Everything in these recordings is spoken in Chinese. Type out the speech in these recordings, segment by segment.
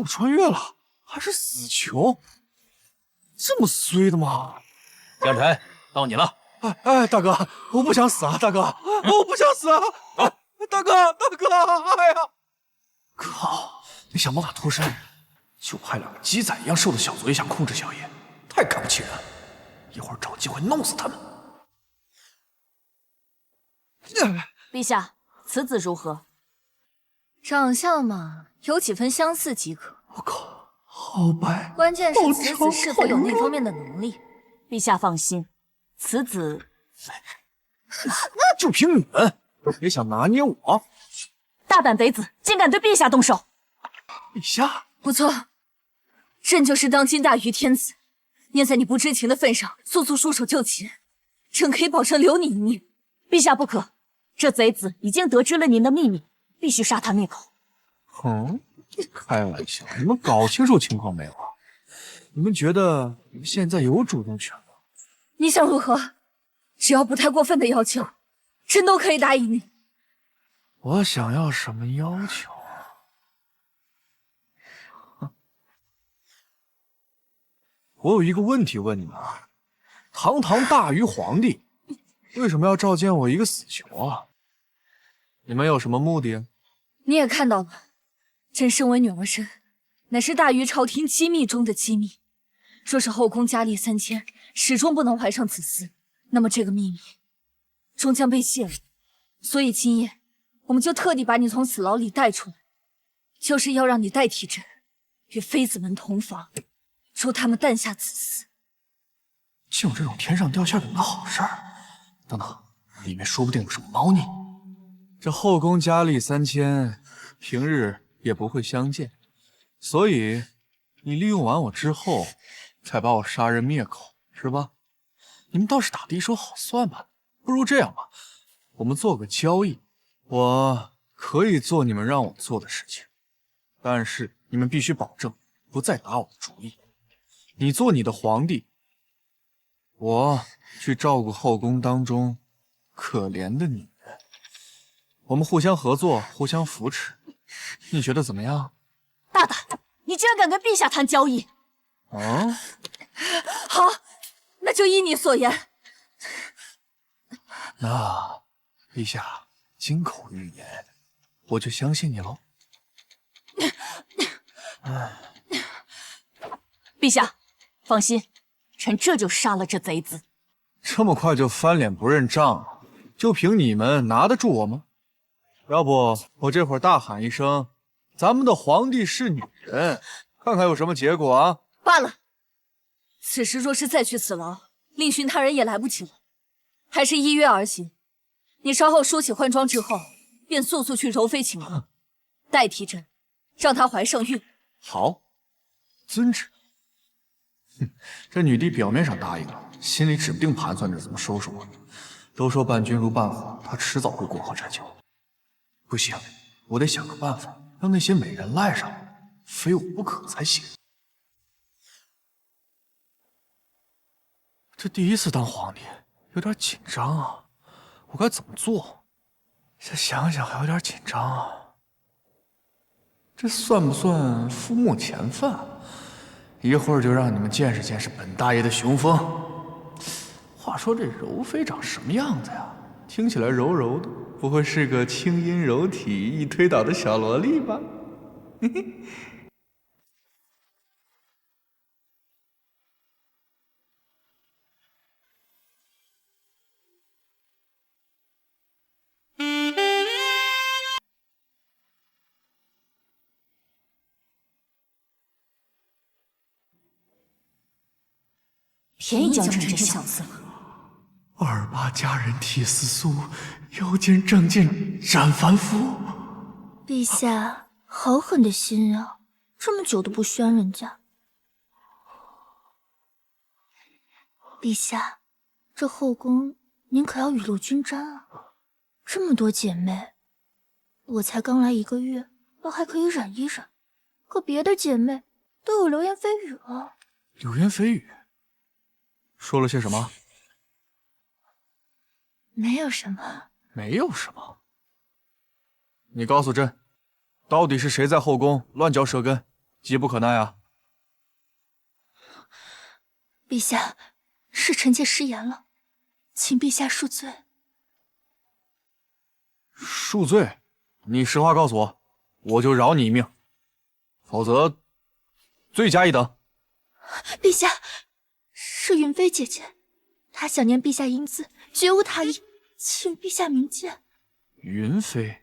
我穿越了，还是死囚，这么衰的吗？江辰，到你了。哎，大哥，我不想死啊，大哥，我不想死啊！大哥，哎呀！靠！你想办法脱身，就派两个鸡仔一样瘦的小卒也想控制小爷，太看不起人了！一会儿找机会弄死他们。陛下，此子如何？长相嘛，有几分相似即可。我靠，好白！关键是此子是否有那方面的能力。陛下放心，此子就凭你们也想拿捏我？大胆贼子，竟敢对陛下动手！陛下，不错，朕就是当今大愚天子，念在你不知情的份上，速速出手救秦，朕可以保证留你一命。陛下不可，这贼子已经得知了您的秘密，必须杀他灭口。开玩笑，你们搞清楚情况没有啊？你们觉得你们现在有主动权吗？你想如何？只要不太过分的要求，朕都可以答应你。我想要什么要求啊？我有一个问题问你们啊，堂堂大禹皇帝，为什么要召见我一个死囚啊？你们有什么目的？你也看到了，朕身为女儿身，乃是大禹朝廷机密中的机密。若是后宫佳丽3000始终不能怀上子嗣，那么这个秘密终将被泄露。所以今夜我们就特地把你从死牢里带出来，就是要让你代替朕与妃子们同房，助他们诞下子嗣。就这种天上掉馅饼的好事儿？等等，里面说不定有什么猫腻。这后宫佳丽3000，平日也不会相见，所以你利用完我之后，才把我杀人灭口，是吧？你们倒是打的一手好算盘。不如这样吧，我们做个交易，我可以做你们让我做的事情，但是你们必须保证不再打我的主意。你做你的皇帝，我去照顾后宫当中可怜的女人，我们互相合作，互相扶持，你觉得怎么样？大胆！你居然敢跟陛下谈交易！啊？好，那就依你所言。那陛下金口玉言，我就相信你喽。陛下，放心，臣这就杀了这贼子。这么快就翻脸不认账，就凭你们拿得住我吗？要不我这会儿大喊一声，咱们的皇帝是女人，看看有什么结果啊？罢了，此时若是再去死牢，另寻他人也来不及了。还是依约而行。你稍后梳洗换装之后，便速速去柔妃请王，代替朕，让她怀上孕。好，遵旨。这女帝表面上答应了，心里指不定盘算着怎么收拾我。都说伴君如伴虎，她迟早会过河拆桥。不行，我得想个办法，让那些美人赖上我，非我不可才行。这第一次当皇帝，有点紧张啊，我该怎么做？这想想还有点紧张啊。这算不算覆没前犯？一会儿就让你们见识见识本大爷的雄风。话说这柔妃长什么样子呀？听起来柔柔的，不会是个轻音柔体、易推倒的小萝莉吧？嘿嘿。便宜江辰这小子了。28佳人涕丝酥，腰间仗剑斩凡夫。陛下好狠的心啊，这么久都不宣人家。陛下，这后宫您可要雨露均沾啊！这么多姐妹，我才刚来1个月，倒还可以忍一忍，可别的姐妹都有流言蜚语了。流言蜚语？说了些什么？没有什么。没有什么。你告诉朕，到底是谁在后宫乱嚼舌根？急不可耐啊！陛下，是臣妾失言了，请陛下恕罪。恕罪？你实话告诉我，我就饶你一命，否则罪加一等。陛下，是云妃姐姐，她想念陛下英姿，绝无他意，请陛下明鉴。云妃，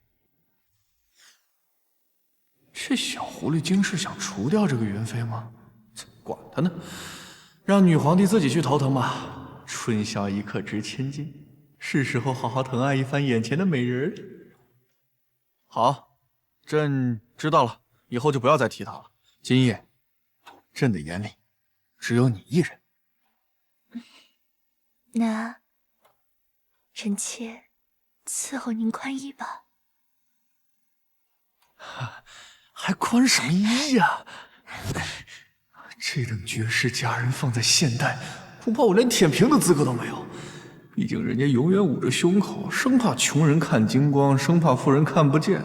这小狐狸精是想除掉这个云妃吗？管他呢，让女皇帝自己去头疼吧。春宵一刻值千金，是时候好好疼爱一番眼前的美人了。好，朕知道了，以后就不要再提她了。今夜，朕的眼里只有你一人。那臣妾伺候您宽衣吧。还宽什么衣呀？这等绝世佳人放在现代，恐怕我连舔屏的资格都没有。毕竟人家永远捂着胸口，生怕穷人看精光，生怕富人看不见。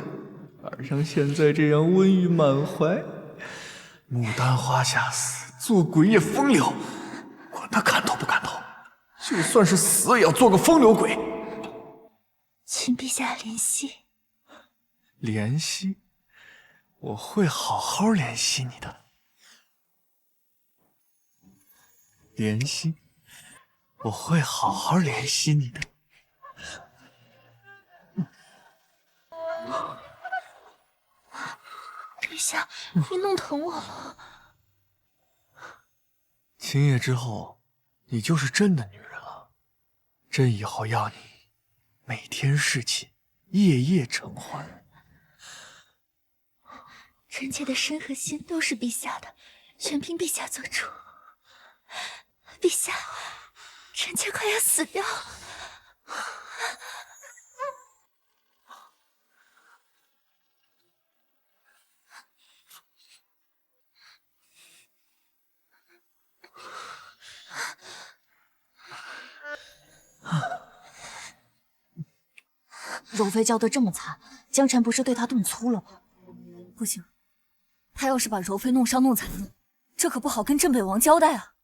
而像现在这样温玉满怀，牡丹花下死，做鬼也风流。管他看透不看透，就算是死也要做个风流鬼。请陛下怜惜。怜惜？我会好好怜惜你的。怜惜？我会好好怜惜你的。陛下，你弄疼我了。今夜之后，你就是朕的女人了。朕以后要你每天侍寝，夜夜承欢。臣妾的身和心都是陛下的，全凭陛下做主。陛下，臣妾快要死掉了。柔妃叫得这么惨，江晨不是对她动粗了吗？不行，他要是把柔妃弄伤弄残了，这可不好跟镇北王交代啊！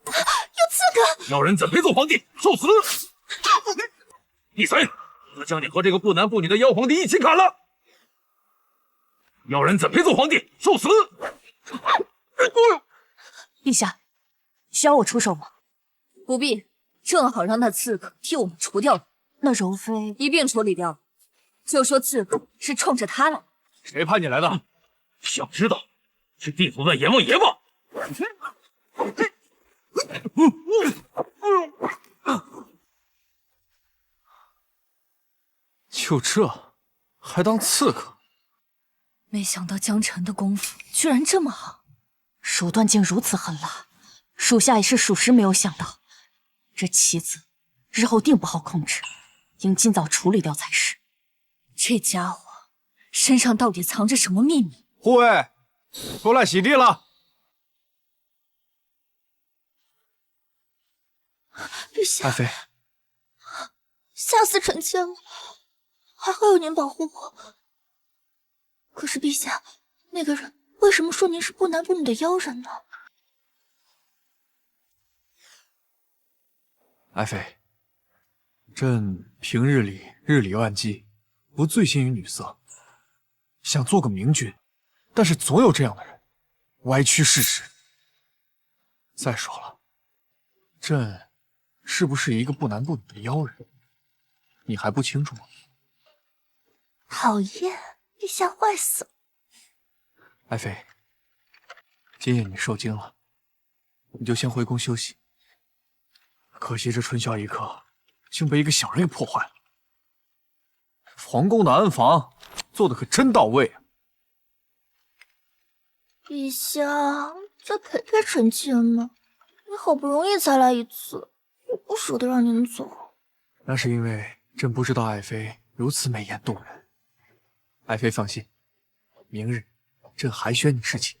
有刺客！要人怎配做皇帝？受死！闭嘴！我将你和这个不男不女的妖皇帝一起砍了！要人怎配做皇帝？受死！陛下，需要我出手吗？不必，正好让那刺客替我们除掉他。那柔妃一并处理掉，就说刺客是冲着他来。谁派你来的？想知道，去地府问阎王爷吧。就这，还当刺客？没想到江晨的功夫居然这么好，手段竟如此狠辣，属下也是属实没有想到。这棋子日后定不好控制，应尽早处理掉才是。这家伙身上到底藏着什么秘密？护卫，出来洗地了。陛下，爱妃，吓死臣妾了，还好有您保护我。可是陛下，那个人为什么说您是不男不女的妖人呢？爱妃，朕平日里日理万机，不醉心于女色，想做个明君，但是总有这样的人歪曲事实。再说了，朕是不是一个不男不女的妖人，你还不清楚吗？讨厌，陛下坏死了。爱妃，今夜你受惊了，你就先回宫休息。可惜这春宵一刻竟被一个小人给破坏了。皇宫的安防做的可真到位啊！陛下，再陪陪臣妾嘛，你好不容易才来一次，我不舍得让您走。那是因为朕不知道爱妃如此美艳动人。爱妃放心，明日朕还宣你侍寝。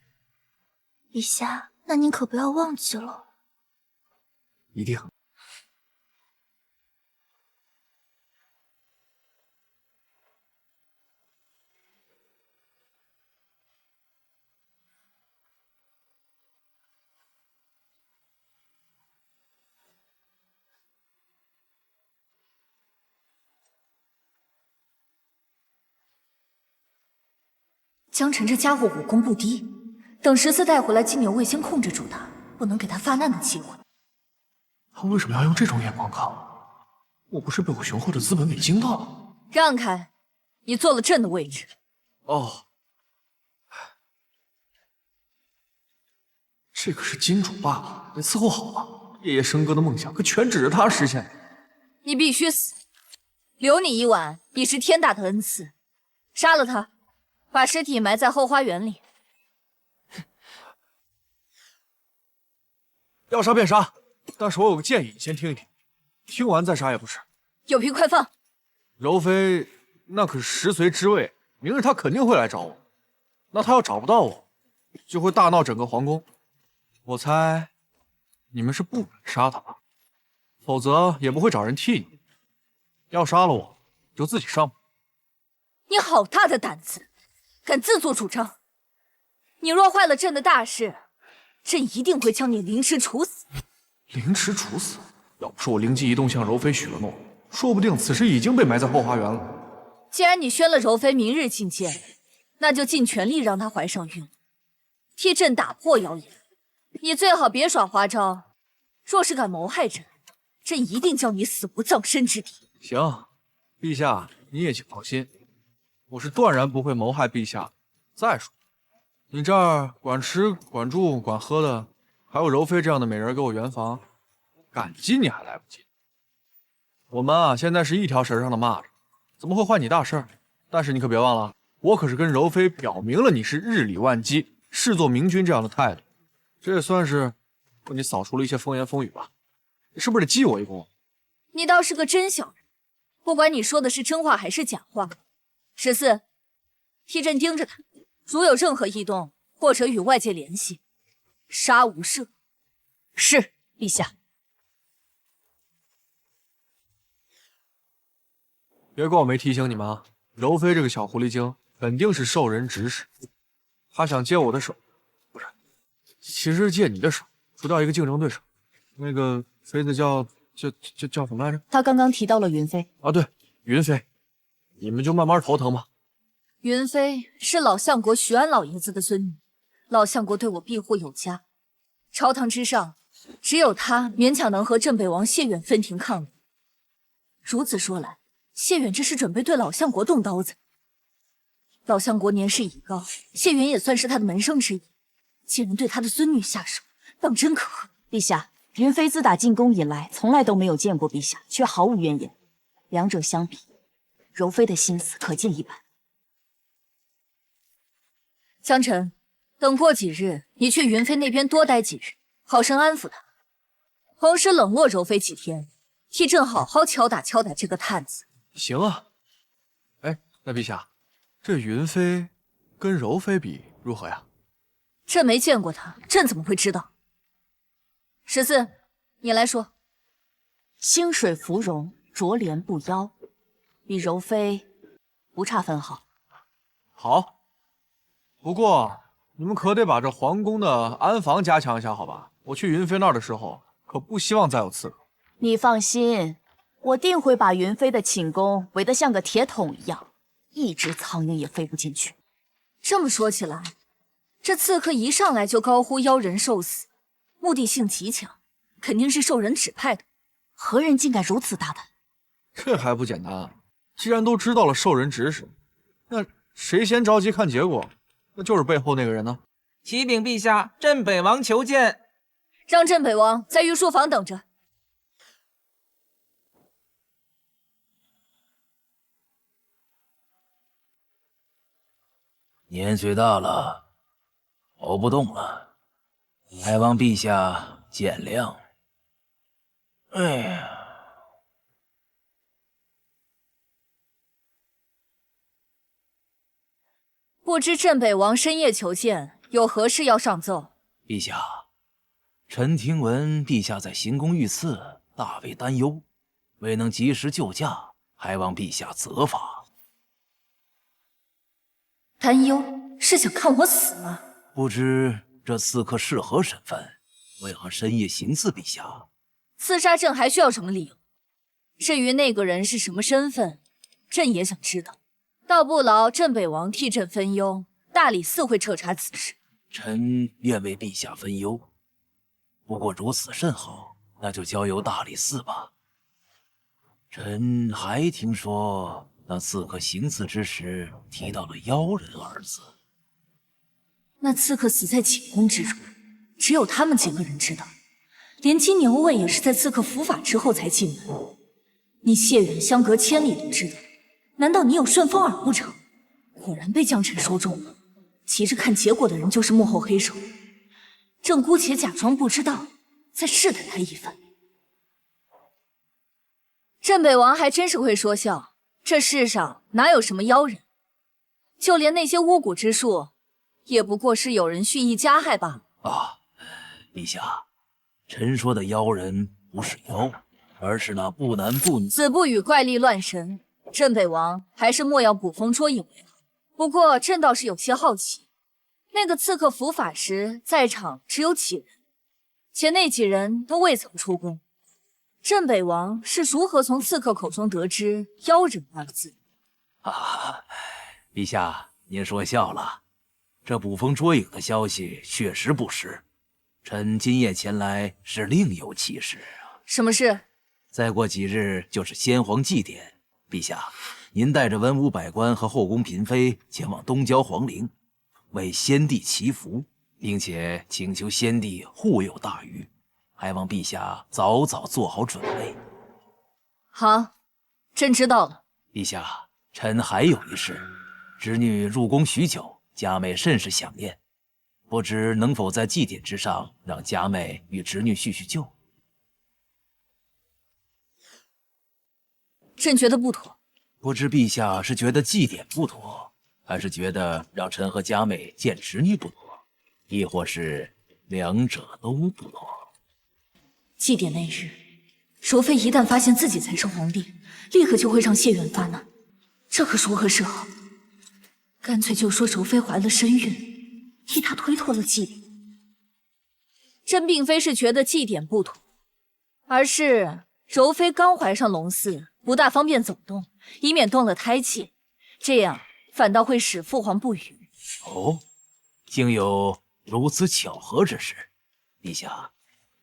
陛下，那您可不要忘记了。一定。江晨这家伙武功不低，等14带回来，金牛卫先控制住他，不能给他发难的机会。他为什么要用这种眼光看我？我不是被我雄厚的资本给惊到了？让开，你坐了朕的位置。哦，这可是金主爸爸，得伺候好啊！爷爷生哥的梦想可全指着他实现。你必须死，留你一晚已是天大的恩赐。杀了他，把尸体埋在后花园里。要杀便杀，但是我有个建议，你先听一听，听完再杀也不是。有屁快放！柔妃那可是十随之位，明日她肯定会来找我。那她要找不到我，就会大闹整个皇宫。我猜你们是不敢杀她吧？否则也不会找人替你。要杀了我，就自己上吧。你好大的胆子，敢自作主张！你若坏了朕的大事，朕一定会将你凌迟处死。凌迟处死？要不是我灵机一动向柔妃许了诺，说不定此时已经被埋在后花园了。既然你宣了柔妃明日觐见，那就尽全力让她怀上孕，替朕打破谣言。你最好别耍花招，若是敢谋害朕，朕一定叫你死无葬身之地。行，陛下你也请放心，我是断然不会谋害陛下。再说，你这儿管吃管住管喝的，还有柔妃这样的美人给我圆房，感激你还来不及。我们啊，现在是一条绳上的蚂蚱，怎么会坏你大事？但是你可别忘了，我可是跟柔妃表明了你是日理万机、视作明君这样的态度，这也算是为你扫除了一些风言风语吧。你是不是得记我一功？你倒是个真小人，不管你说的是真话还是假话。14，替朕盯着他，如有任何异动或者与外界联系，杀无赦。是，陛下。别怪我没提醒你们啊！柔妃这个小狐狸精肯定是受人指使，她想接我的手，不是，其实借你的手除掉一个竞争对手。那个妃子叫什么来着？他刚刚提到了云妃啊，对，云妃，你们就慢慢头疼吧。云妃是老相国徐安老爷子的孙女，老相国对我庇护有加，朝堂之上只有她勉强能和镇北王谢远分庭抗礼。如此说来，谢远这是准备对老相国动刀子。老相国年事已高，谢远也算是他的门生之一，竟然对他的孙女下手，当真可恨。陛下，云妃自打进宫以来，从来都没有见过陛下，却毫无怨言。两者相比，柔妃的心思可见一斑。江晨，等过几日，你去云妃那边多待几日，好生安抚她，同时冷落柔妃几天，替朕好好敲打敲打这个探子。行啊。哎，那陛下，这云妃跟柔妃比如何呀？朕没见过她，朕怎么会知道？14，你来说。清水芙蓉，濯莲不妖，比柔妃不差分毫。好，不过你们可得把这皇宫的安防加强一下，好吧？我去云妃那儿的时候，可不希望再有刺客。你放心，我定会把云妃的寝宫围得像个铁桶一样，一只苍蝇也飞不进去。这么说起来，这刺客一上来就高呼妖人受死，目的性极强，肯定是受人指派的。何人竟敢如此大胆？这还不简单啊！既然都知道了受人指使，那谁先着急看结果，那就是背后那个人呢。启禀陛下，镇北王求见。让镇北王在御书房等着。年岁大了，跑不动了，还望陛下见谅。哎呀，不知镇北王深夜求见，有何事要上奏？陛下，臣听闻陛下在行宫遇刺，大为担忧，未能及时救驾，还望陛下责罚。担忧是想看我死吗？不知这刺客是何身份，为何深夜行刺陛下？刺杀朕还需要什么理由？至于那个人是什么身份，朕也想知道。倒不劳镇北王替朕分忧，大理寺会彻查此事。臣愿为陛下分忧，不过如此甚好，那就交由大理寺吧。臣还听说那刺客行刺之时提到了妖人二字。那刺客死在寝宫之中，只有他们几个人知道。连金牛卫也是在刺客伏法之后才进门。你谢远相隔千里都知道，难道你有顺风耳不成？果然被江辰说中了。急着看结果的人就是幕后黑手，朕姑且假装不知道，再试探他一番。镇北王还真是会说笑，这世上哪有什么妖人，就连那些巫蛊之术，也不过是有人蓄意加害罢了。啊，陛下，臣说的妖人不是妖，而是那不男不女。子不语怪力乱神，镇北王还是莫要捕风捉影为好。不过朕倒是有些好奇，那个刺客伏法时在场只有几人，且那几人都未曾出宫。镇北王是如何从刺客口中得知“妖人”二字？啊，陛下，您说笑了。这捕风捉影的消息确实不实，臣今夜前来是另有其事。什么事？再过几日就是先皇祭典，陛下，您带着文武百官和后宫嫔妃前往东郊皇陵，为先帝祈福，并且请求先帝护佑大禹，还望陛下早早做好准备。好，朕知道了。陛下，臣还有一事，侄女入宫许久，佳妹甚是想念，不知能否在祭典之上让佳妹与侄女叙叙旧。朕觉得不妥。不知陛下是觉得祭典不妥，还是觉得让臣和佳妹见侄女不妥，亦或是两者都不妥？祭典那日，柔妃一旦发现自己才是皇帝，立刻就会让谢远发难，这可如何是好？干脆就说柔妃怀了身孕，替她推脱了祭典。朕并非是觉得祭典不妥，而是柔妃刚怀上龙嗣，不大方便走动，以免动了胎气，这样反倒会使父皇不愉。哦，竟有如此巧合之事。陛下，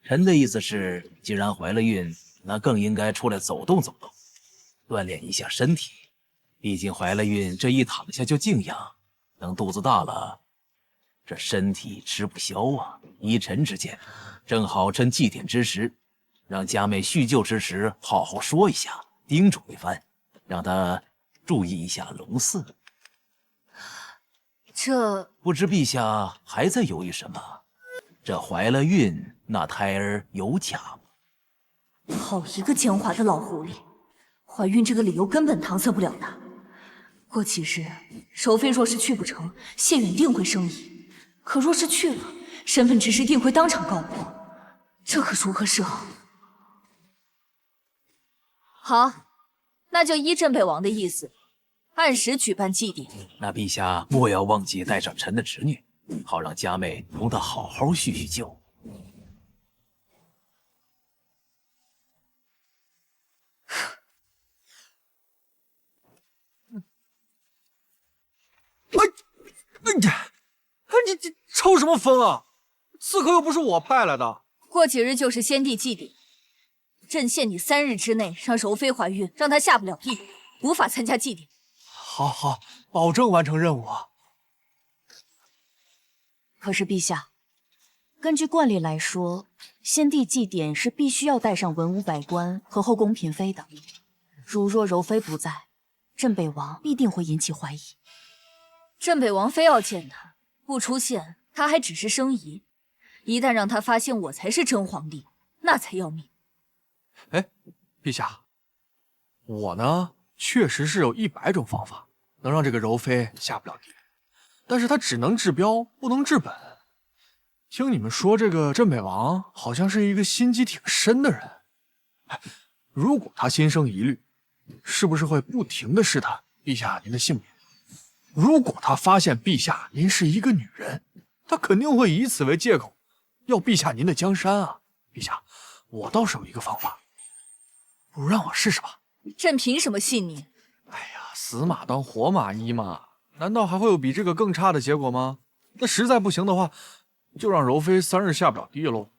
臣的意思是，既然怀了孕，那更应该出来走动走动，锻炼一下身体。毕竟怀了孕，这一躺下就静养，等肚子大了，这身体吃不消啊。依臣之见，正好趁祭典之时，让佳妹叙旧之时好好说一下，叮嘱一番，让她注意一下龙嗣。这不知陛下还在犹豫什么？这怀了孕，那胎儿有假吗？好一个奸猾的老狐狸！怀孕这个理由根本搪塞不了她。过几日，柔妃若是去不成，谢远定会生疑；可若是去了，身份之事定会当场告破，这可如何是好？好，那就依镇北王的意思，按时举办祭典。那陛下莫要忘记带上臣的侄女，好让佳妹同他好好叙叙旧。你抽什么风啊？刺客又不是我派来的。过几日就是先帝祭典，朕限你3日之内让柔妃怀孕，让她下不了地，无法参加祭典。好，保证完成任务。可是陛下，根据惯例来说，先帝祭典是必须要带上文武百官和后宫嫔妃的。如若柔妃不在，镇北王必定会引起怀疑。镇北王非要见他，不出现他还只是生疑。一旦让他发现我才是真皇帝，那才要命。哎，陛下，我呢确实是有100种方法能让这个柔妃下不了地，但是她只能治标不能治本。听你们说，这个镇北王好像是一个心机挺深的人。如果他心生疑虑，是不是会不停地试探陛下您的性命？如果他发现陛下您是一个女人，他肯定会以此为借口要陛下您的江山啊！陛下，我倒是有一个方法，不如让我试试吧。朕凭什么信你？哎呀，死马当活马医嘛。难道还会有比这个更差的结果吗？那实在不行的话，就让柔妃3日下不了地喽。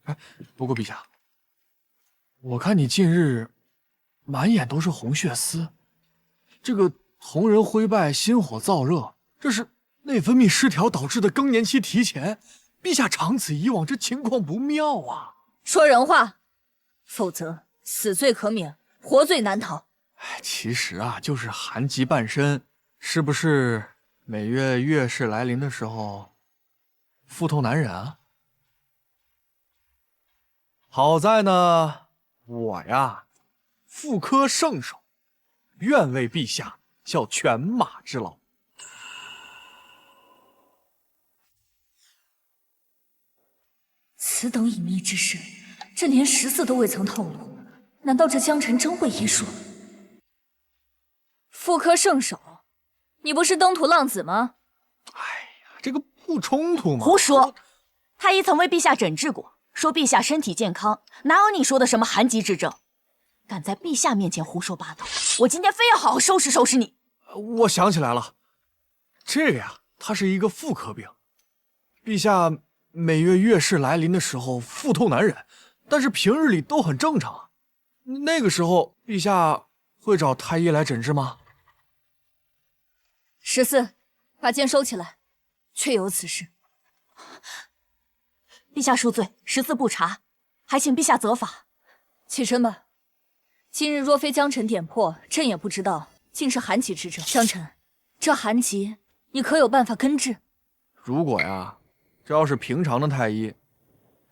哎，不过陛下，我看你近日满眼都是红血丝，这个同人灰败，心火燥热，这是内分泌失调导致的更年期提前。陛下长此以往，这情况不妙啊！说人话，否则死罪可免，活罪难逃。哎，其实啊，就是寒疾半身，是不是每月月事来临的时候，腹痛难忍啊？好在呢，我呀，妇科圣手，愿为陛下效犬马之劳。此等隐秘之事，朕连14都未曾透露，难道这江辰真会医术？妇科圣手，你不是登徒浪子吗？哎呀，这个不冲突吗？胡说！太医曾为陛下诊治过，说陛下身体健康，哪有你说的什么寒疾之症？敢在陛下面前胡说八道，我今天非要好好收拾收拾你！我想起来了，这个呀，它是一个妇科病。陛下每月月事来临的时候腹痛难忍，但是平日里都很正常啊。那个时候，陛下会找太医来诊治吗14，把剑收起来，确有此事。陛下恕罪，14不查，还请陛下责罚。起身吧。今日若非江辰点破，朕也不知道竟是寒疾之症。江辰，这寒疾你可有办法根治？如果呀，这要是平常的太医，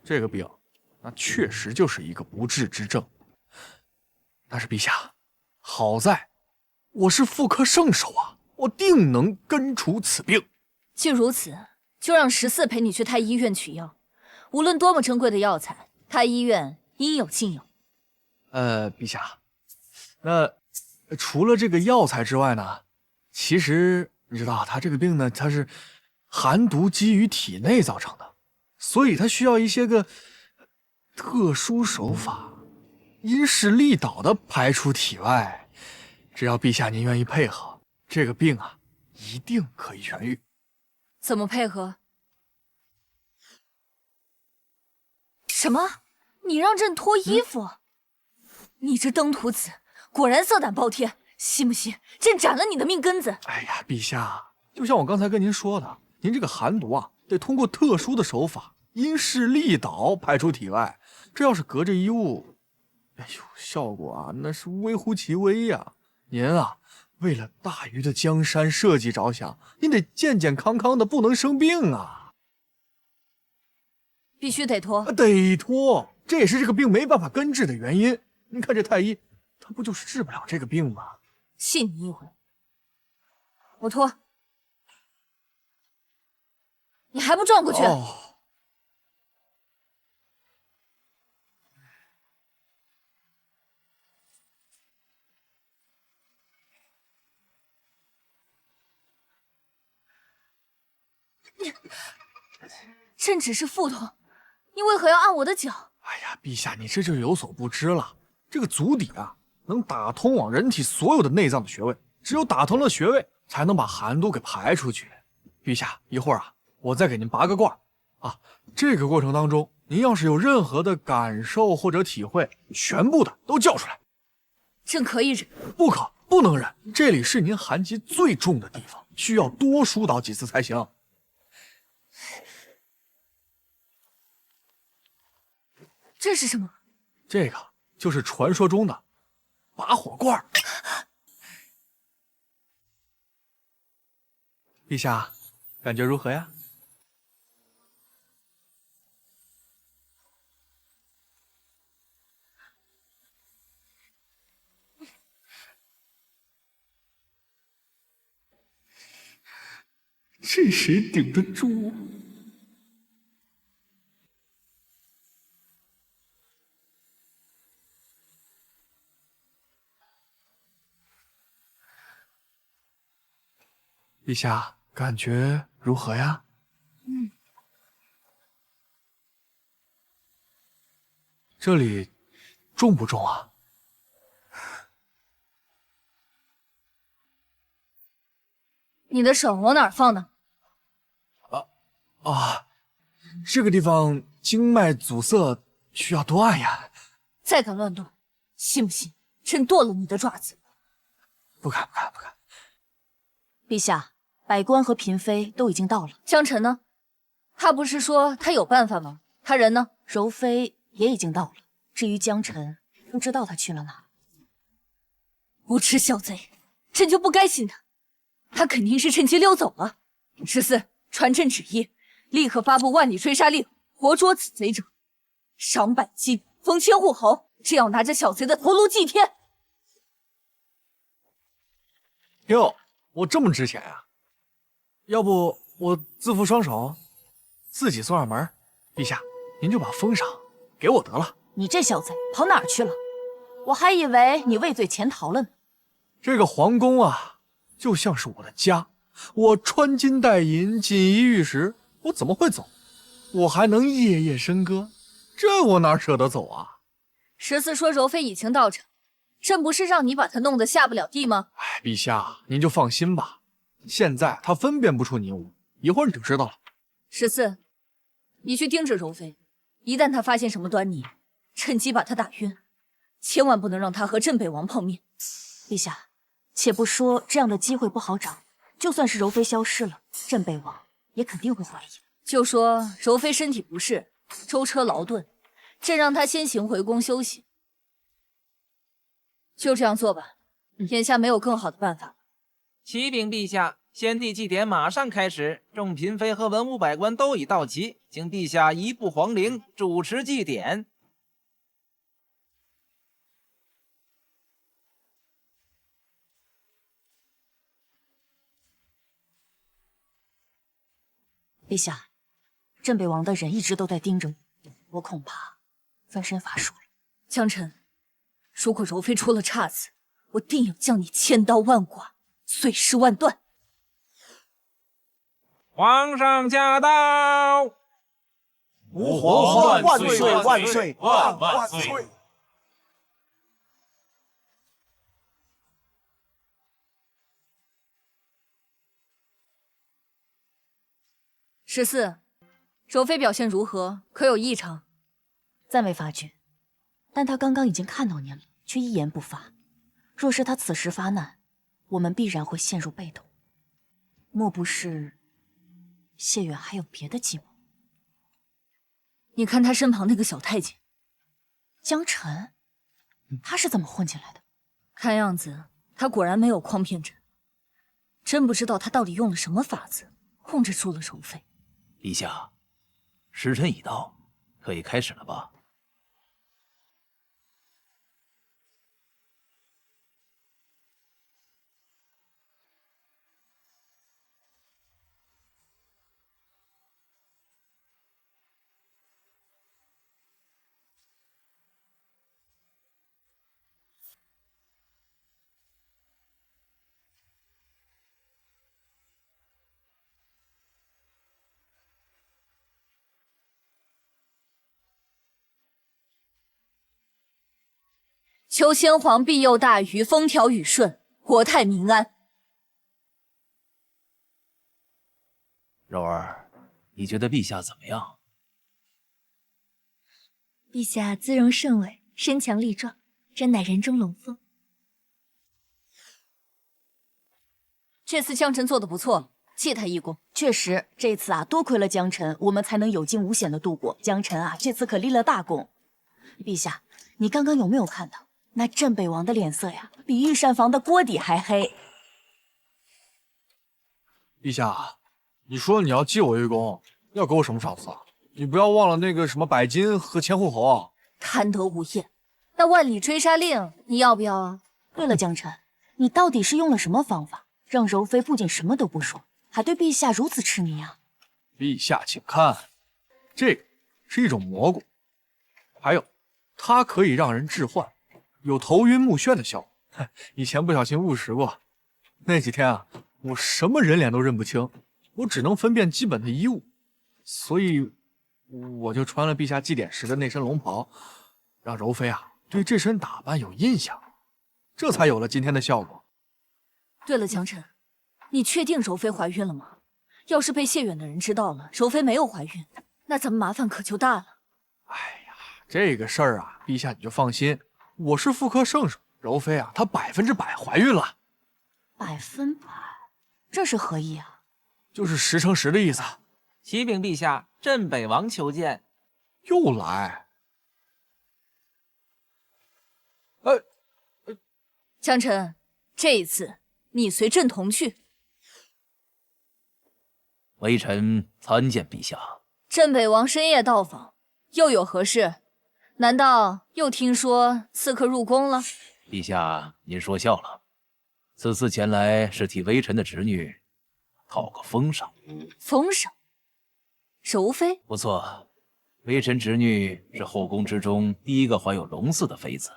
这个病那确实就是一个不治之症。但是陛下，好在我是妇科圣手啊，我定能根除此病。既如此，就让14陪你去太医院取药。无论多么珍贵的药材，太医院应有尽有。陛下，那除了这个药材之外呢？其实你知道，他这个病呢，它是寒毒积于体内造成的，所以它需要一些个特殊手法，因势利导的排出体外。只要陛下您愿意配合，这个病啊，一定可以痊愈。怎么配合？什么？你让朕脱衣服？你这登徒子果然色胆包天，信不信朕斩了你的命根子？哎呀，陛下，就像我刚才跟您说的，您这个寒毒啊，得通过特殊的手法，因势利导排出体外。这要是隔着衣物，哎呦，效果啊，那是微乎其微呀。您啊，为了大禹的江山社稷着想，您得健健康康的，不能生病啊。必须得脱。得脱，这也是这个病没办法根治的原因。您看这太医，他不就是治不了这个病吗？信你一回。我脱。你还不转过去？哦，朕只是腹痛，你为何要按我的脚？哎呀，陛下，你这就有所不知了。这个足底啊，能打通往人体所有的内脏的穴位，只有打通了穴位，才能把寒毒给排出去。陛下，一会儿啊，我再给您拔个罐啊。这个过程当中，您要是有任何的感受或者体会，全部的都叫出来。朕可以忍。不可，不能忍，这里是您寒疾最重的地方，需要多疏导几次才行。这是什么？这个就是传说中的拔火罐。陛下，感觉如何呀？这谁顶得住？陛下，感觉如何呀？这里重不重啊？你的手往哪儿放呢？啊，这个地方经脉阻塞，需要多按呀。再敢乱动，信不信朕剁了你的爪子？不敢，不敢，不敢。陛下，百官和嫔妃都已经到了。江晨呢？他不是说他有办法吗？他人呢？柔妃也已经到了。至于江晨，不知道他去了哪。无耻小贼，朕就不该信他。他肯定是趁机溜走了。14，传朕旨意，立刻发布万里追杀令，活捉此贼者，赏百金，封千户侯，朕要拿着小贼的头颅祭天。哟，我这么值钱呀？要不我自付双手，自己送上门？陛下，您就把封赏给我得了。你这小贼跑哪儿去了？我还以为你畏罪潜逃了呢。这个皇宫啊，就像是我的家，我穿金戴银，锦衣玉食，我怎么会走？我还能夜夜笙歌，这我哪舍得走啊14说柔妃已经到场，朕不是让你把她弄得下不了地吗？哎，陛下，您就放心吧，现在他分辨不出你我，一会儿你就知道了。14，你去盯着柔妃，一旦她发现什么端倪，趁机把她打晕，千万不能让她和镇北王碰面。陛下，且不说这样的机会不好找，就算是柔妃消失了，镇北王也肯定会怀疑的。就说柔妃身体不适，舟车劳顿，朕让她先行回宫休息。就这样做吧，眼下没有更好的办法。启禀陛下，先帝祭典马上开始，众嫔妃和文武百官都已到齐，请陛下移步皇陵主持祭典。陛下，镇北王的人一直都在盯着我恐怕分身乏术了。江晨，如果柔妃出了岔子，我定要将你千刀万剐，碎尸万段。皇上驾到！吾皇万岁万岁万岁！ 14，柔妃表现如何？可有异常？暂未发觉，但他刚刚已经看到您了，却一言不发。若是他此时发难，我们必然会陷入被动。莫不是谢远还有别的计谋？你看他身旁那个小太监江晨，他是怎么混进来的？看样子他果然没有诓骗朕。真不知道他到底用了什么法子控制住了柔妃。陛下，时辰已到，可以开始了吧？求先皇庇佑大禹，风调雨顺，国泰民安。柔儿，你觉得陛下怎么样？陛下姿容甚伟，身强力壮，真乃人中龙凤。这次江晨做的不错，谢他一功。确实，这次啊，多亏了江晨，我们才能有惊无险的度过。江晨啊，这次可立了大功。陛下，你刚刚有没有看到？那镇北王的脸色呀，比御膳房的锅底还黑。陛下，你说你要记我一功，要给我什么赏赐啊？你不要忘了那个什么百金和千户侯啊！贪得无厌。那万里追杀令，你要不要啊？对了，江晨，你到底是用了什么方法，让柔妃不仅什么都不说，还对陛下如此痴迷啊？陛下请看，这个是一种蘑菇，还有它可以让人致幻。有头晕目眩的效果，以前不小心误食过。那几天啊，我什么人脸都认不清，我只能分辨基本的衣物，所以我就穿了陛下祭典时的那身龙袍，让柔妃啊对这身打扮有印象，这才有了今天的效果。对了，江晨，你确定柔妃怀孕了吗？要是被谢远的人知道了，柔妃没有怀孕，那咱们麻烦可就大了。哎呀，这个事儿啊，陛下你就放心，我是妇科圣手，柔妃啊，她100%怀孕了。100%，这是何意啊？就是10%的意思。启禀陛下，镇北王求见。又来。江晨，这一次你随朕同去。微臣参见陛下。镇北王深夜到访，又有何事？难道又听说刺客入宫了？陛下，您说笑了。此次前来是替微臣的侄女讨个封赏。封赏？柔妃？不错，微臣侄女是后宫之中第一个怀有龙嗣的妃子。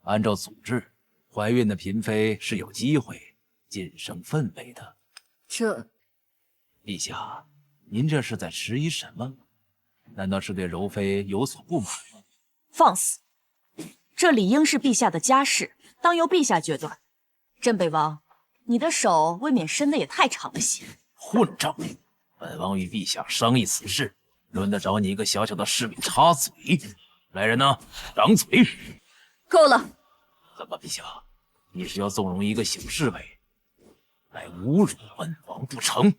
按照祖制，怀孕的嫔妃是有机会晋升分位的。这……陛下，您这是在迟疑什么？难道是对柔妃有所不满吗？放肆！这理应是陛下的家事，当由陛下决断。镇北王，你的手未免伸得也太长了些。混账！本王与陛下商议此事，轮得着你一个小小的侍卫插嘴？来人呐，掌嘴！够了！怎么，陛下，你是要纵容一个小侍卫来侮辱本王不成？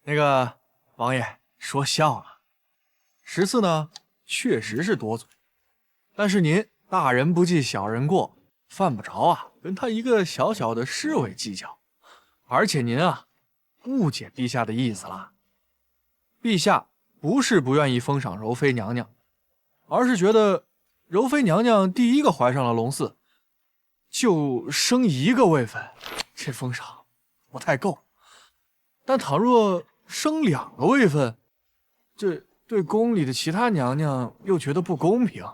那个王爷说笑了，14呢确实是多嘴，但是您大人不计小人过，犯不着啊跟他一个小小的侍卫计较。而且您啊误解陛下的意思了，陛下不是不愿意封赏柔妃娘娘，而是觉得柔妃娘娘第一个怀上了龙嗣，就升一个位分，这封赏不太够。但倘若升2个位分，这对宫里的其他娘娘又觉得不公平。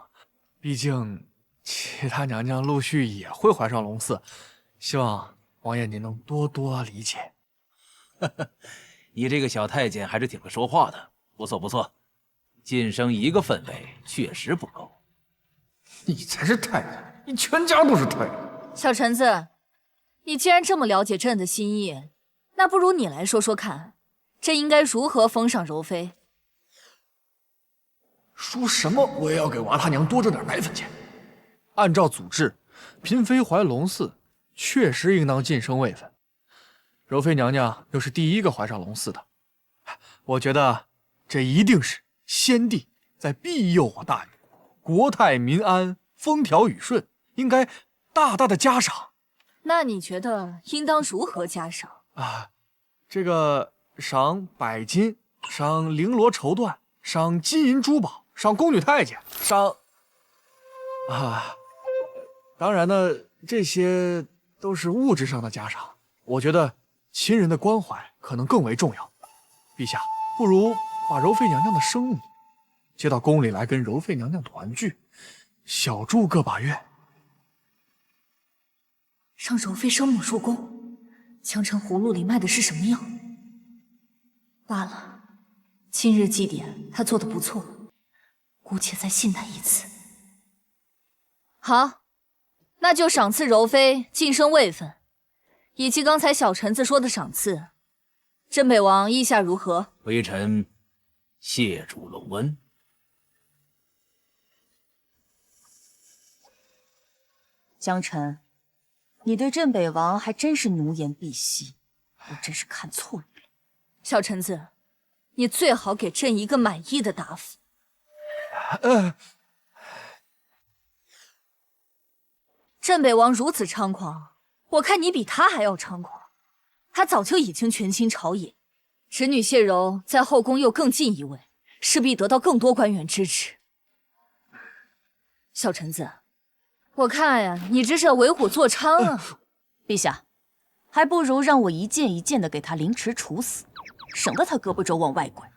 毕竟其他娘娘陆续也会怀上龙嗣，希望王爷您能多多理解。你这个小太监还是挺会说话的，不错不错。晋升1个分位确实不够。你才是太监，你全家都是太监。小臣子，你既然这么了解朕的心意，那不如你来说说看，朕应该如何封赏柔妃？说什么我也要给娃他娘多挣点奶粉钱。按照祖制，嫔妃怀龙嗣确实应当晋升位分，柔妃娘娘又是第一个怀上龙嗣的，我觉得这一定是先帝在庇佑我大禹，国泰民安，风调雨顺，应该大大的加赏。那你觉得应当如何加赏？这个赏100金，赏绫罗绸缎，赏金银珠宝，赏宫女太监，赏当然呢，这些都是物质上的加赏，我觉得亲人的关怀可能更为重要。陛下，不如把柔妃娘娘的生母接到宫里来跟柔妃娘娘团聚，小住个把月。让柔妃生母入宫，江城葫芦里卖的是什么药？罢了，今日祭典他做的不错，姑且再信他一次。好，那就赏赐柔妃晋升位分，以及刚才小臣子说的赏赐，镇北王意下如何？微臣谢主隆恩。江晨，你对镇北王还真是奴颜婢膝，我真是看错你了。小臣子，你最好给朕一个满意的答复。镇北王如此猖狂，我看你比他还要猖狂。他早就已经权倾朝野，侄女谢柔在后宫又更进一位，势必得到更多官员支持。小臣子，我看呀，你这是为虎作伥啊！陛下，还不如让我一件一件的给他凌迟处死，省得他胳膊肘往外拐。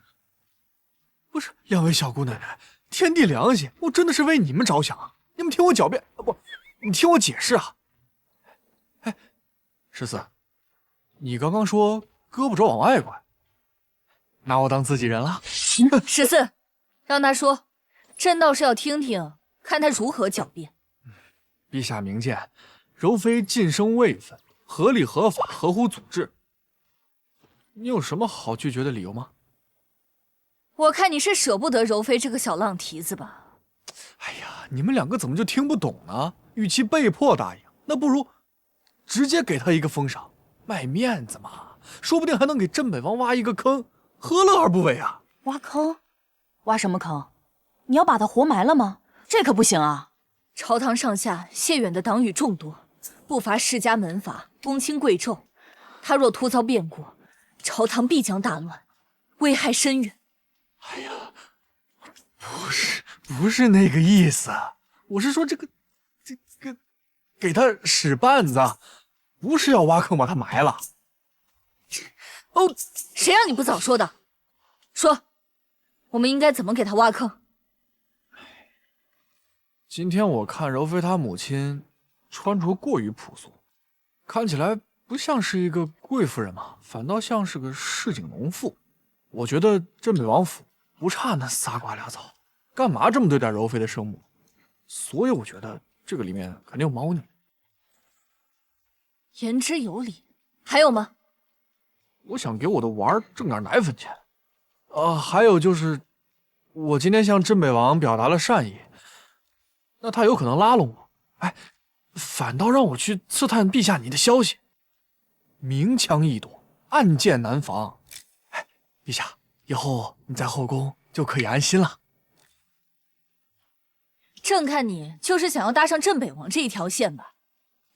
不是，两位小姑奶奶，天地良心，我真的是为你们着想啊！你们听我狡辩，不，你听我解释啊！哎，14，你刚刚说胳膊肘往外拐，拿我当自己人了？14，让他说，朕倒是要听听，看他如何狡辩。陛下明鉴，柔妃晋升位分合理合法，合乎组织。你有什么好拒绝的理由吗？我看你是舍不得柔妃这个小浪蹄子吧？哎呀，你们两个怎么就听不懂呢？与其被迫答应，那不如直接给他一个封赏，卖面子嘛，说不定还能给镇北王挖一个坑，何乐而不为啊？挖坑？挖什么坑？你要把他活埋了吗？这可不行啊！朝堂上下谢远的党羽众多，不乏世家门阀、公卿贵胄。他若突遭变故，朝堂必将大乱，危害深远。哎呀，不是那个意思，我是说这个给他使绊子，不是要挖坑把他埋了。哦，谁让你不早说的？说，我们应该怎么给他挖坑？今天我看柔妃她母亲穿着过于朴素，看起来不像是一个贵夫人嘛，反倒像是个市井农妇。我觉得镇北王府不差那仨瓜俩枣，干嘛这么对待柔妃的生母？所以我觉得这个里面肯定有猫腻。言之有理，还有吗？我想给我的娃儿挣点奶粉钱。还有就是，我今天向镇北王表达了善意，那他有可能拉拢我，哎，反倒让我去刺探陛下你的消息，明枪易躲，暗箭难防。哎，陛下，以后你在后宫就可以安心了。朕看你就是想要搭上镇北王这一条线吧。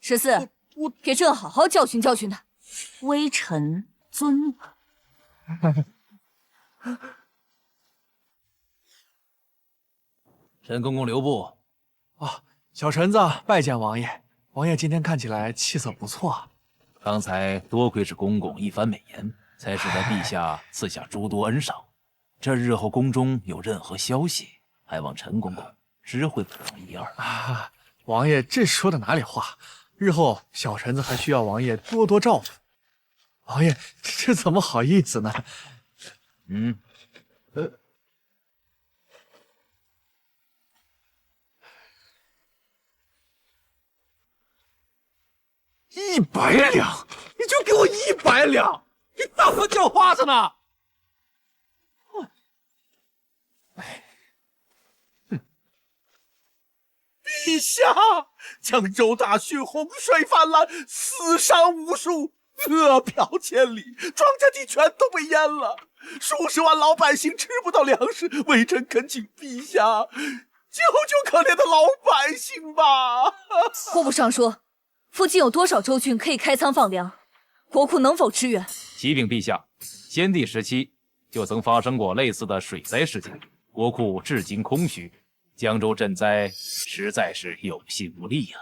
14，我给朕好好教训教训他。微臣遵旨。陈公公留步。小臣子拜见王爷。王爷今天看起来气色不错啊。刚才多亏是公公一番美言，才使得陛下赐下诸多恩赏。这日后宫中有任何消息，还望陈公公知会本王一二。王爷这说的哪里话？日后小臣子还需要王爷多多照顾。王爷这怎么好意思呢？100两，你就给我100两，你怎么叫花子呢？陛下，江州大汛，洪水泛滥，死伤无数，饿殍千里，庄稼地全都被淹了，数十万老百姓吃不到粮食，微臣恳请陛下救救可怜的老百姓吧！户部尚书，附近有多少州郡可以开仓放粮？国库能否支援？启禀陛下，先帝时期就曾发生过类似的水灾事件，国库至今空虚，江州赈灾实在是有心无力啊。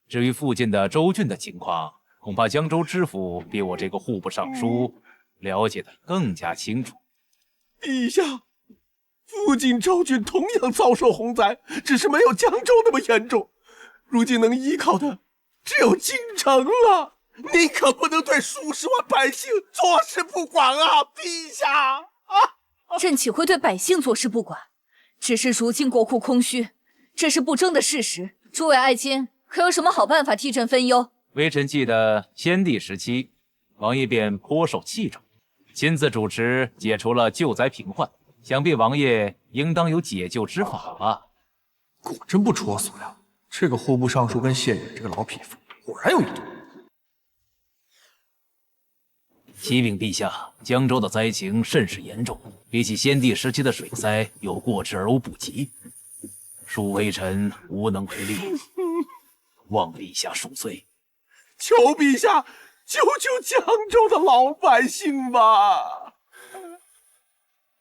至于附近的州郡的情况，恐怕江州知府比我这个户部尚书了解的更加清楚。陛下，附近州郡同样遭受洪灾，只是没有江州那么严重。如今能依靠的只有京城了。你可不能对数十万百姓坐视不管啊，陛下！朕岂会对百姓坐视不管？只是如今国库空虚，这是不争的事实。诸位爱卿，可有什么好办法替朕分忧？微臣记得先帝时期，王爷便颇受器重，亲自主持解除了救灾平患，想必王爷应当有解救之法吧？果真不出我所料，这个户部尚书跟谢远这个老匹夫果然有一腿。启禀陛下，江州的灾情甚是严重，比起先帝时期的水灾有过之而无不及，恕微臣无能为力，望陛下恕罪。求陛下救救江州的老百姓吧！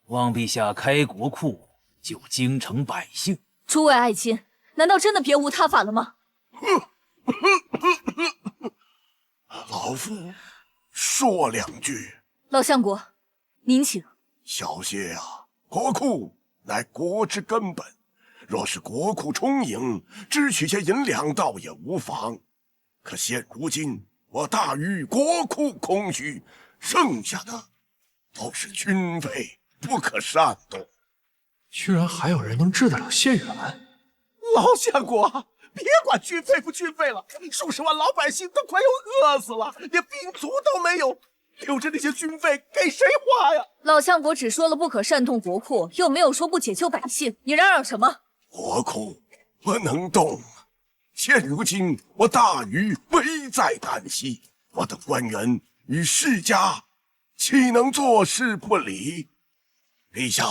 望陛下开国库，救京城百姓。诸位爱卿，难道真的别无他法了吗？老夫说两句。老相国，您请。小谢啊，国库乃国之根本，若是国库充盈，支取些银两倒也无妨。可现如今我大禹国库空虚，剩下的都是军费，不可擅动。居然还有人能治得了谢远？老相国，别管军费不军费了，数十万老百姓都快要饿死了，连兵卒都没有，留着那些军费给谁花呀？老相国只说了不可煽动国库，又没有说不解救百姓，你嚷嚷什么？国库不能动，现如今我大禹危在旦夕，我的官员与世家岂能坐视不理？陛下，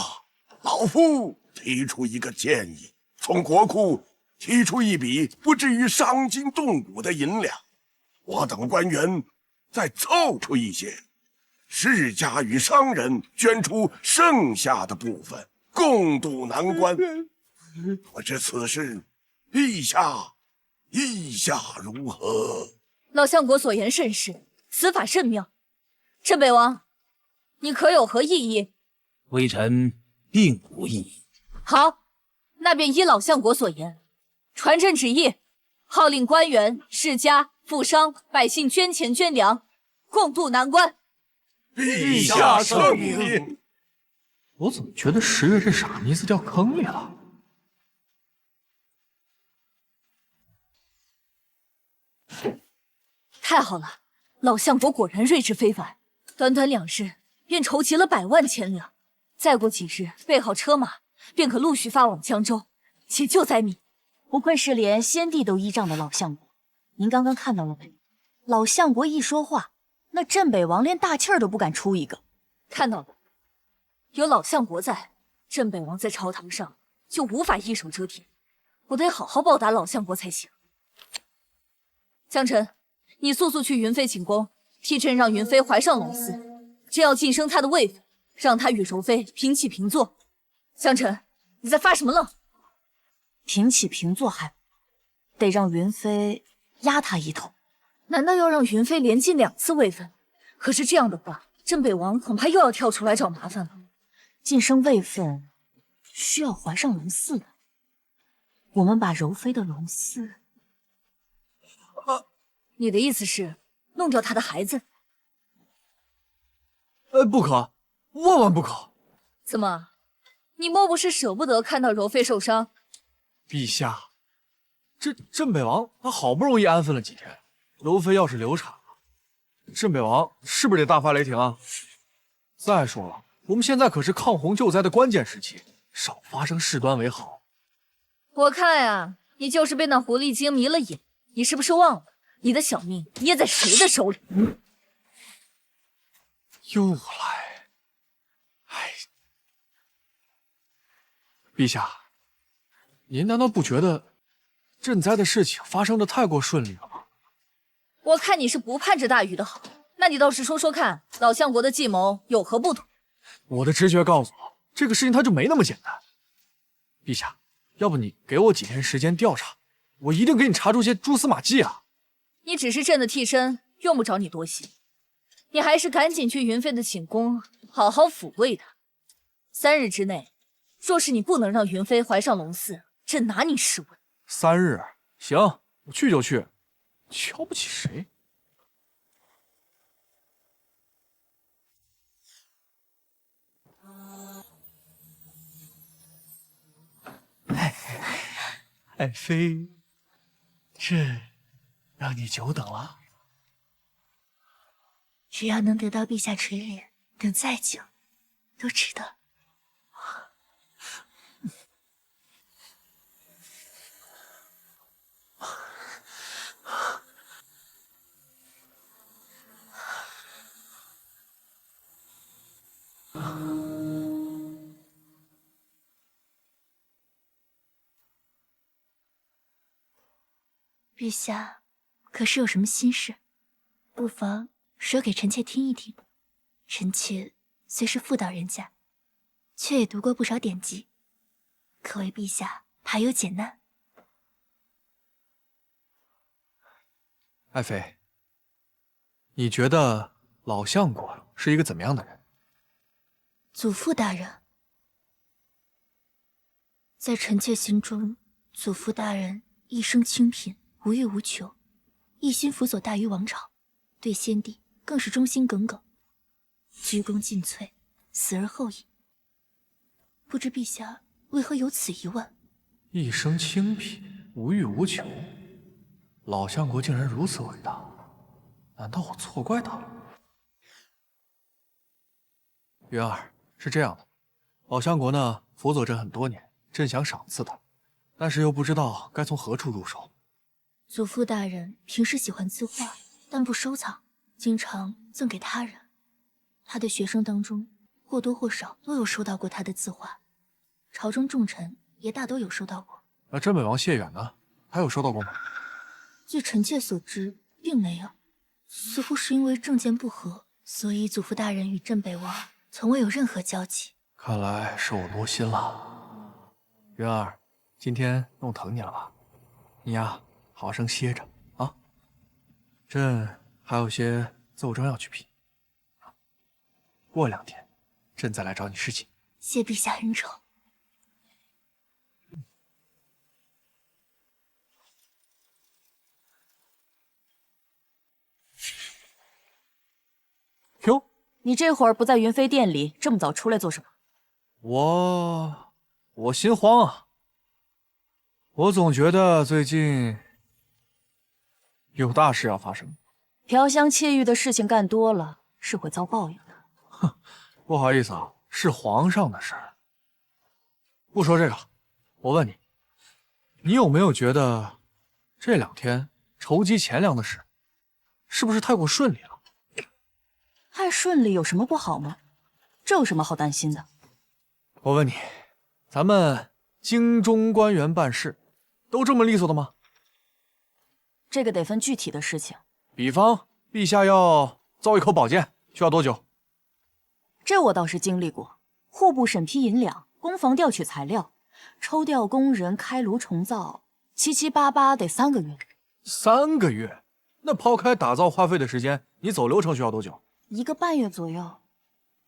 老夫提出一个建议，从国库提出一笔不至于伤筋动骨的银两，我等官员再凑出一些，世家与商人捐出剩下的部分，共度难关。不知此事，陛下如何？老相国所言甚是，此法甚妙。镇北王，你可有何异议？微臣并无异议。好，那便依老相国所言，传朕旨意，号令官员、世家、富商、百姓捐钱捐粮，共度难关。陛下圣明。我怎么觉得10月这傻妮子掉坑里了？太好了，老相国果然睿智非凡，短短2日便筹集了100万钱粮，再过几日备好车马，便可陆续发往江州解救灾民。不愧是连先帝都依仗的老相国，您刚刚看到了没？老相国一说话，那镇北王连大气儿都不敢出一个。看到了，有老相国在，镇北王在朝堂上就无法一手遮天，我得好好报答老相国才行。江辰，你速速去云妃寝宫，替朕让云妃怀上龙嗣，朕要晋升她的位分，让她与柔妃平起平坐。江辰，你在发什么愣？平起平坐还得让云妃压他一头。难道要让云妃连进2次位分？可是这样的话，镇北王恐怕又要跳出来找麻烦了。晋升位分需要怀上龙嗣的，我们把柔妃的龙嗣……你的意思是弄掉他的孩子？不可，万万不可！怎么，你莫不是舍不得看到柔妃受伤？陛下，这镇北王他好不容易安分了几天，柔妃要是流产了，镇北王是不是得大发雷霆啊？再说了，我们现在可是抗洪救灾的关键时期，少发生事端为好。我看呀，你就是被那狐狸精迷了眼。你是不是忘了，你的小命捏在谁的手里？又来，哎，陛下，您难道不觉得赈灾的事情发生的太过顺利了吗？我看你是不盼着大禹的好，那你倒是说说看，老相国的计谋有何不同？我的直觉告诉我，这个事情它就没那么简单。陛下，要不你给我几天时间调查，我一定给你查出些蛛丝马迹啊！你只是朕的替身，用不着你多心。你还是赶紧去云妃的寝宫，好好抚慰她。3日之内，若是你不能让云妃怀上龙嗣，朕拿你试问。3日，行，我去就去，瞧不起谁？爱妃，朕让你久等了。只要能得到陛下垂怜，等再久都值得。陛下，可是有什么心事？不妨说给臣妾听一听。臣妾虽是妇道人家，却也读过不少典籍，可为陛下排忧解难。爱妃，你觉得老相国是一个怎么样的人？祖父大人，在臣妾心中，祖父大人一生清贫，无欲无求，一心辅佐大禹王朝，对先帝更是忠心耿耿，鞠躬尽瘁，死而后已。不知陛下为何有此疑问？一生清贫，无欲无求，老相国竟然如此伟大，难道我错怪他了？云儿，是这样的，老相国呢辅佐朕很多年，朕想赏赐他，但是又不知道该从何处入手。祖父大人平时喜欢字画，但不收藏，经常赠给他人。他的学生当中或多或少都有收到过他的字画，朝中重臣也大都有收到过。那镇北王谢远呢？他有收到过吗？据臣妾所知，并没有。似乎是因为政见不合，所以祖父大人与镇北王从未有任何交集。看来是我多心了。云儿，今天弄疼你了吧？你呀，好生歇着啊。朕还有些奏章要去批，过2天，朕再来找你侍寝。谢陛下恩宠。哟，你这会儿不在云飞殿里，这么早出来做什么？我心慌啊。我总觉得最近有大事要发生。嫖香窃玉的事情干多了，是会遭报应的。哼，不好意思啊，是皇上的事儿。不说这个了，我问你，你有没有觉得这2天筹集钱粮的事，是不是太过顺利了？太顺利有什么不好吗？这有什么好担心的？我问你，咱们京中官员办事都这么利索的吗？这个得分具体的事情。比方，陛下要造一口宝剑，需要多久？这我倒是经历过，户部审批银两，工房调取材料，抽调工人开炉重造，七七八八得3个月。3个月？那抛开打造花费的时间，你走流程需要多久？1个半月左右，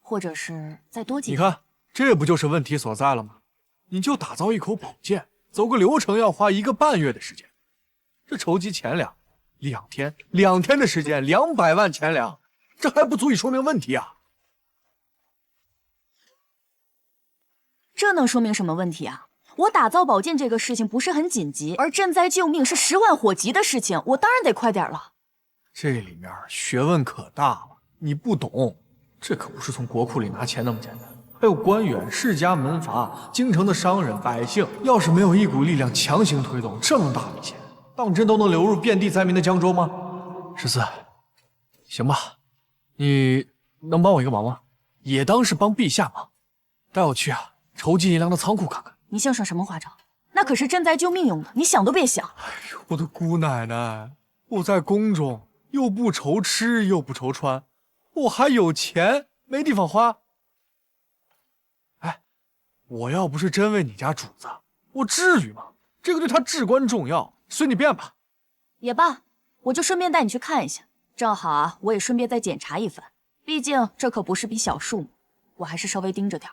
或者是再多几天。你看，这不就是问题所在了吗？你就打造一口宝剑，走个流程要花1个半月的时间，这筹集钱粮，2天的时间，200万钱粮，这还不足以说明问题啊！这能说明什么问题啊？我打造宝剑这个事情不是很紧急，而赈灾救命是10万火急的事情，我当然得快点了。这里面学问可大了，你不懂，这可不是从国库里拿钱那么简单。还有官员、世家门阀、京城的商人、百姓，要是没有一股力量强行推动，这么大笔钱，当真都能流入遍地灾民的江州吗？14，行吧，你能帮我一个忙吗？也当是帮陛下忙，带我去筹集银粮的仓库看看。你像耍什么花招？那可是赈灾救命用的，你想都别想。哎呦，我的姑奶奶，我在宫中又不愁吃又不愁穿，我还有钱没地方花。哎，我要不是真为你家主子，我至于吗？这个对他至关重要，随你便吧。也罢，我就顺便带你去看一下，正好我也顺便再检查一番。毕竟这可不是笔小数目，我还是稍微盯着点。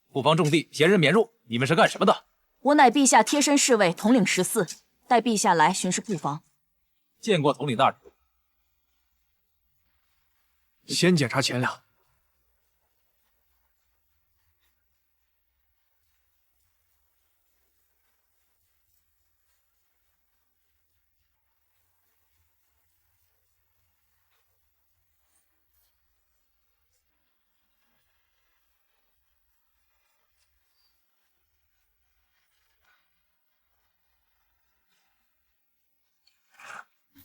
布防重地，闲人免入。你们是干什么的？我乃陛下贴身侍卫统领14，带陛下来巡视布防。见过统领大人。先检查钱粮。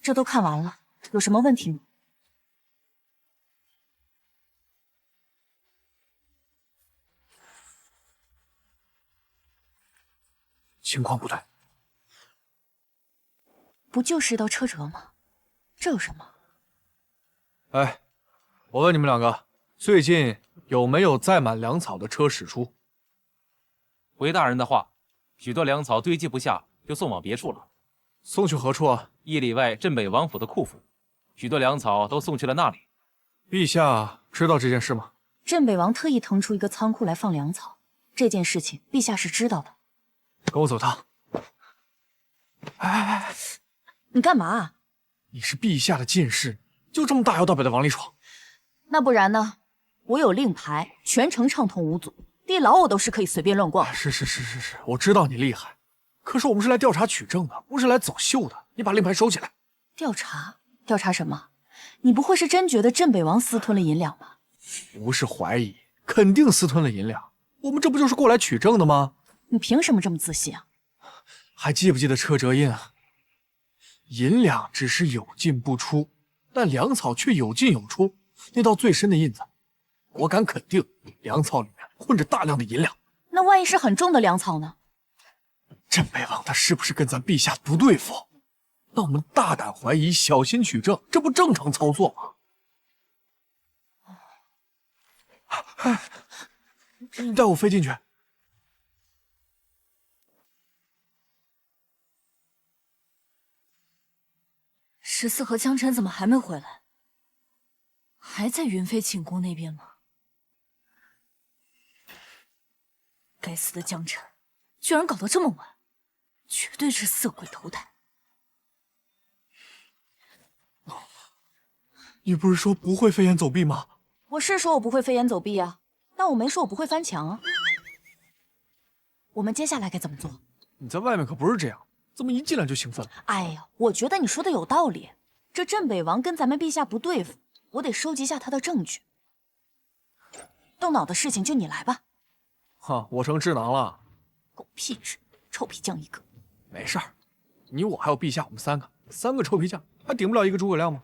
这都看完了，有什么问题吗？情况不对，不就是一道车辙吗？这有什么？哎，我问你们2个，最近有没有载满粮草的车驶出？回大人的话，许多粮草堆积不下，就送往别处了。送去何处啊1里外镇北王府的库府，许多粮草都送去了那里。陛下知道这件事吗？镇北王特意腾出一个仓库来放粮草，这件事情陛下是知道的。跟我走趟。哎，你干嘛？你是陛下的近侍，就这么大摇大摆的往里闯？那不然呢？我有令牌，全程畅通无阻，地牢我都是可以随便乱逛。是，我知道你厉害，可是我们是来调查取证的，不是来走秀的。你把令牌收起来。调查什么？你不会是真觉得镇北王私吞了银两吧？不是怀疑，肯定私吞了银两。我们这不就是过来取证的吗？你凭什么这么自信啊？还记不记得车辙印啊？银两只是有进不出，但粮草却有进有出。那道最深的印子，我敢肯定，粮草里面混着大量的银两。那万一是很重的粮草呢？镇北王他是不是跟咱陛下不对付？那我们大胆怀疑，小心取证，这不正常操作吗？你带我飞进去。14和江辰怎么还没回来？还在云飞寝宫那边吗？该死的江辰，居然搞到这么晚，绝对是色鬼投胎。你不是说不会飞檐走壁吗？我是说我不会飞檐走壁啊，但我没说我不会翻墙啊。我们接下来该怎么做？你在外面可不是这样，怎么一进来就兴奋了？哎呀，我觉得你说的有道理。这镇北王跟咱们陛下不对付，我得收集一下他的证据。动脑的事情就你来吧。哈，我成智囊了。狗屁事，臭皮匠一个。没事儿，你我还有陛下，我们三个臭皮匠还顶不了一个诸葛亮吗？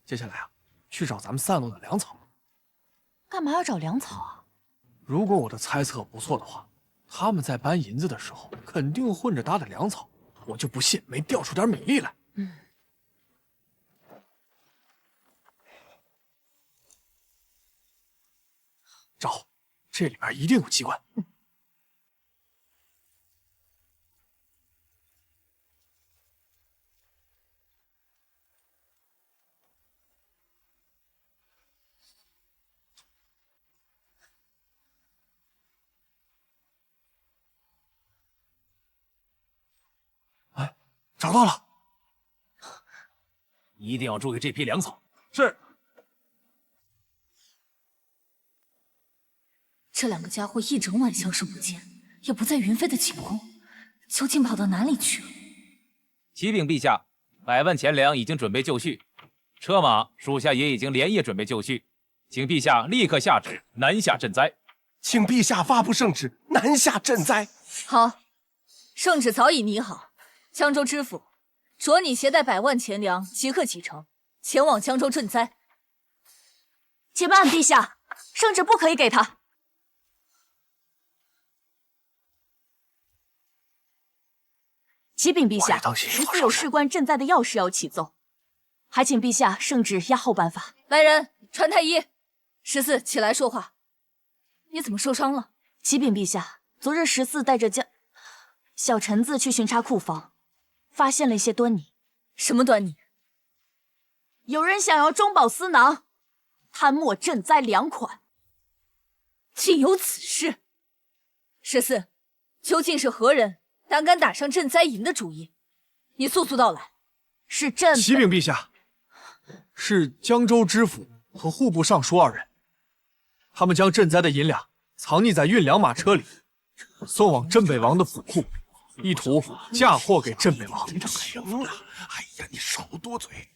接下来啊，去找咱们散落的粮草。干嘛要找粮草啊？如果我的猜测不错的话，他们在搬银子的时候肯定混着搭的粮草，我就不信没调出点米粒来。找，这里边一定有机关。哎，找到了！一定要注意这批粮草。是。这两个家伙一整晚消失不见，也不在云飞的寝宫，究竟跑到哪里去了？启禀陛下，100万钱粮已经准备就绪，车马属下也已经连夜准备就绪，请陛下立刻下旨南下赈灾。请陛下发布圣旨，南下赈灾。好，圣旨早已拟好，江州知府着你携带100万钱粮，即刻启程，前往江州赈灾。且慢，陛下，圣旨不可以给他。启禀陛下，14有事关赈灾的要事要启奏，还请陛下圣旨押后颁发。来人，传太医。14，起来说话。你怎么受伤了？启禀陛下，昨日14带着小臣子去巡查库房，发现了一些端倪。什么端倪？有人想要中饱私囊，贪没赈灾粮款。竟有此事！14，究竟是何人胆敢打上赈灾营的主意？你速速道来。是朕。启禀陛下，是江州知府和户部尚书2人，他们将赈灾的银两藏匿在运粮马车里，送往镇北王的府库，意图嫁祸给镇北王。行了，哎呀，你少多嘴。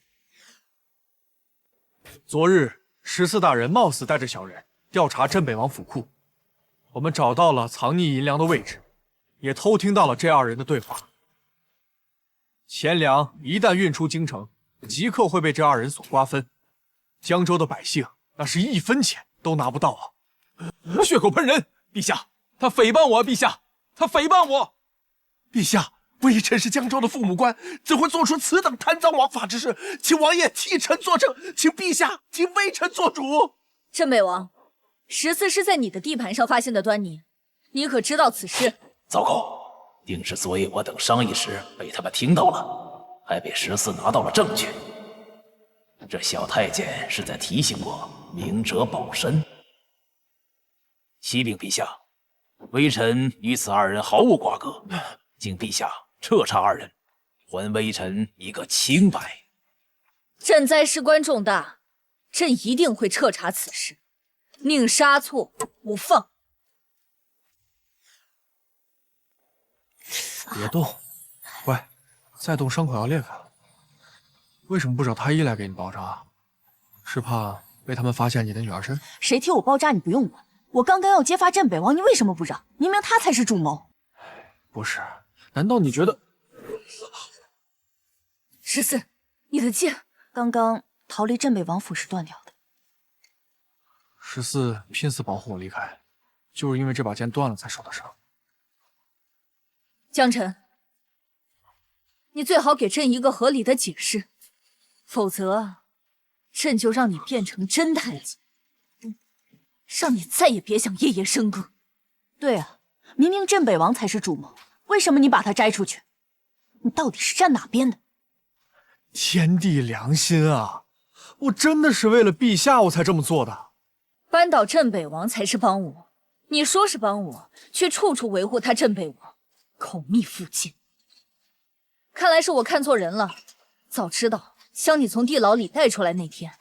昨日14大人冒死带着小人调查镇北王府库，我们找到了藏匿银粮的位置，也偷听到了这2人的对话。钱粮一旦运出京城，即刻会被这2人所瓜分，江州的百姓那是1分钱都拿不到啊！血口喷人！陛下，他诽谤我！陛下，他诽谤我！陛下，微臣是江州的父母官，怎会做出此等贪赃枉法之事？请王爷替臣作证，请陛下替微臣做主。镇北王，14是在你的地盘上发现的端倪，你可知道此事？糟糕，定是昨夜我等商议时被他们听到了，还被14拿到了证据。这小太监是在提醒我明哲保身。启禀陛下，微臣与此2人毫无瓜葛，请陛下彻查2人，还微臣一个清白。赈灾事关重大，朕一定会彻查此事，宁杀错不放。别动，乖，再动伤口要裂开了。为什么不找太医来给你包扎？是怕被他们发现你的女儿身？谁替我包扎你不用问，我刚刚要揭发镇北王，你为什么不让？明明他才是主谋。不是，难道你觉得14，你的剑刚刚逃离镇北王府时断掉的。14拼死保护我离开，就是因为这把剑断了才受的伤。江晨，你最好给朕一个合理的解释，否则朕就让你变成真太子，让你再也别想夜夜笙歌。对啊，明明镇北王才是主谋，为什么你把他摘出去？你到底是站哪边的？天地良心啊！我真的是为了陛下我才这么做的。扳倒镇北王才是帮我，你说是帮我，却处处维护他镇北王，口蜜腹剑。看来是我看错人了，早知道将你从地牢里带出来那天，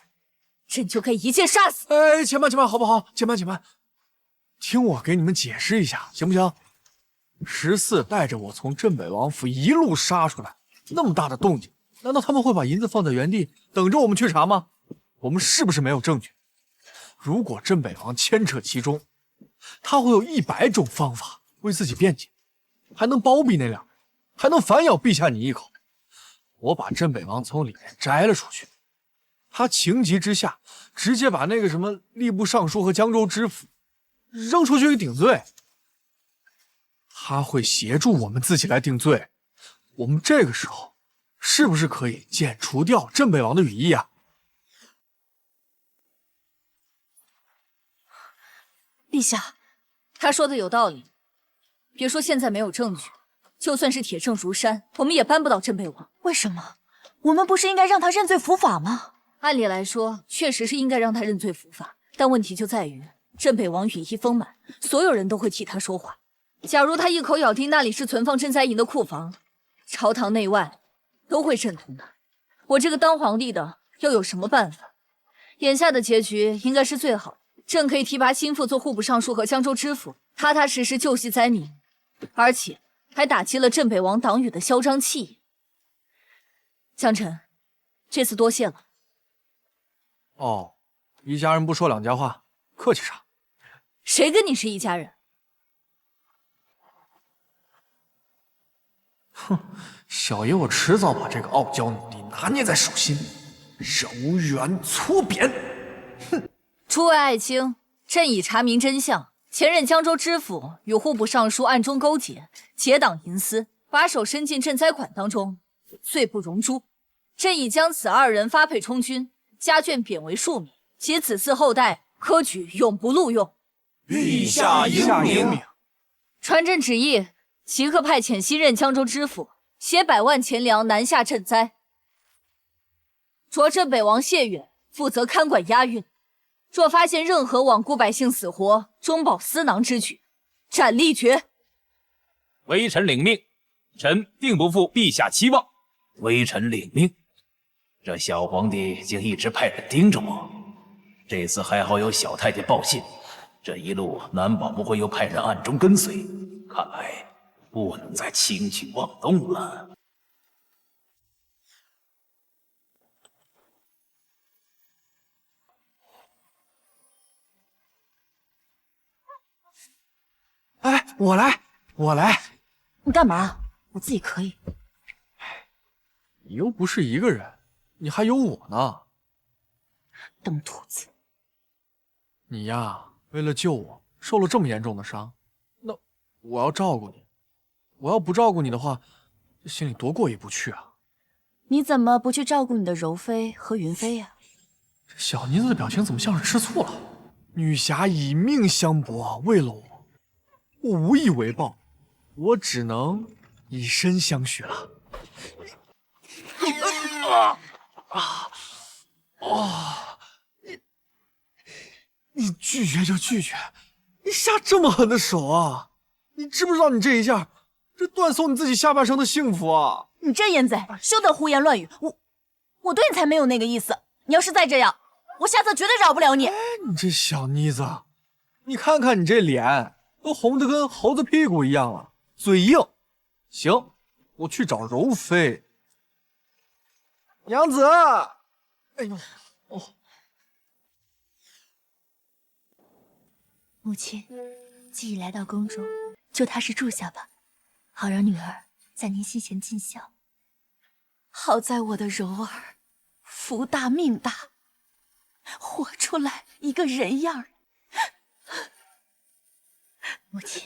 朕就该一剑杀死。哎，且慢且慢，好不好？且慢且慢，听我给你们解释一下，行不行？14带着我从镇北王府一路杀出来，那么大的动静，难道他们会把银子放在原地等着我们去查吗？我们是不是没有证据？如果镇北王牵扯其中，他会有100种方法为自己辩解，还能包庇那两人，还能反咬陛下你一口。我把镇北王从里面摘了出去，他情急之下直接把那个什么吏部尚书和江州知府扔出去给顶罪。他会协助我们自己来定罪，我们这个时候是不是可以剪除掉镇北王的羽翼啊？陛下，他说的有道理。别说现在没有证据，就算是铁证如山，我们也扳不倒镇北王。为什么？我们不是应该让他认罪伏法吗？按理来说，确实是应该让他认罪伏法，但问题就在于镇北王羽翼丰满，所有人都会替他说话。假如他一口咬定那里是存放赈灾银的库房，朝堂内外都会认同他。我这个当皇帝的又有什么办法？眼下的结局应该是最好的，朕可以提拔心腹做户部尚书和江州知府，踏踏实实救济灾民，而且还打击了镇北王党羽的嚣张气焰。江晨，这次多谢了。哦，一家人不说两家话，客气啥？谁跟你是一家人？哼，小爷我迟早把这个傲娇女帝拿捏在手心，柔圆搓扁。哼！诸位爱卿，朕已查明真相，前任江州知府与户部尚书暗中勾结，结党营私，把手伸进赈灾款当中，罪不容诛。朕已将此2人发配充军，加卷贬为庶民，其子嗣后代科举永不录用。陛下英明。传朕旨意，即刻派遣新任江州知府携100万钱粮南下赈灾，着镇北王谢远负责看管押运。若发现任何罔顾百姓死活、中饱私囊之举，斩立决。微臣领命，臣定不负陛下期望。微臣领命。这小皇帝竟一直派人盯着我，这次还好有小太监报信，这一路难保不会又派人暗中跟随。看来不能再轻举妄动了。哎，我来，我来。你干嘛？我自己可以。你又不是一个人，你还有我呢。登兔子，你呀，为了救我，受了这么严重的伤，那我要照顾你。我要不照顾你的话，这心里多过意不去啊。你怎么不去照顾你的柔妃和云妃呀？这小妮子的表情怎么像是吃醋了？女侠以命相搏，为了我，我无以为报，我只能以身相许了。你拒绝就拒绝，你下这么狠的手啊！你知不知道你这一下，这断送你自己下半生的幸福啊！你这淫贼，休得胡言乱语！我对你才没有那个意思。你要是再这样，我下次绝对饶不了你。你这小妮子，你看看你这脸，都红得跟猴子屁股一样了，嘴硬，行，我去找柔妃。娘子，哎呦，哦，母亲，既已来到宫中，就踏实住下吧，好让女儿在您膝前尽孝。好在我的柔儿福大命大，活出来一个人样儿。母亲，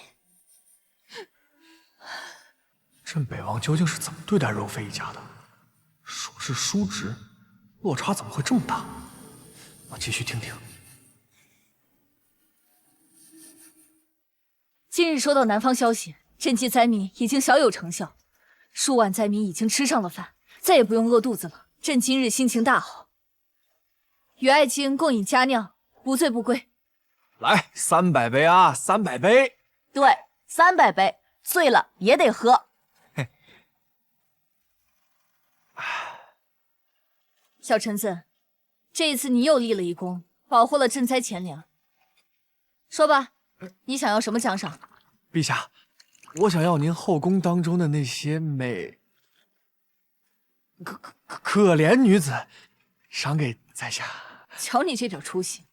镇北王究竟是怎么对待柔妃一家的？说是叔侄，落差怎么会这么大？我继续听听。今日收到南方消息，赈济灾民已经小有成效，数万灾民已经吃上了饭，再也不用饿肚子了。朕今日心情大好，与爱卿共饮佳酿，无醉不归。来，300杯啊，300杯！对，300杯，醉了也得喝。小臣子，这一次你又立了一功，保护了赈灾钱粮。说吧，你想要什么奖赏？陛下，我想要您后宫当中的那些可怜女子，赏给在下。瞧你这点出息，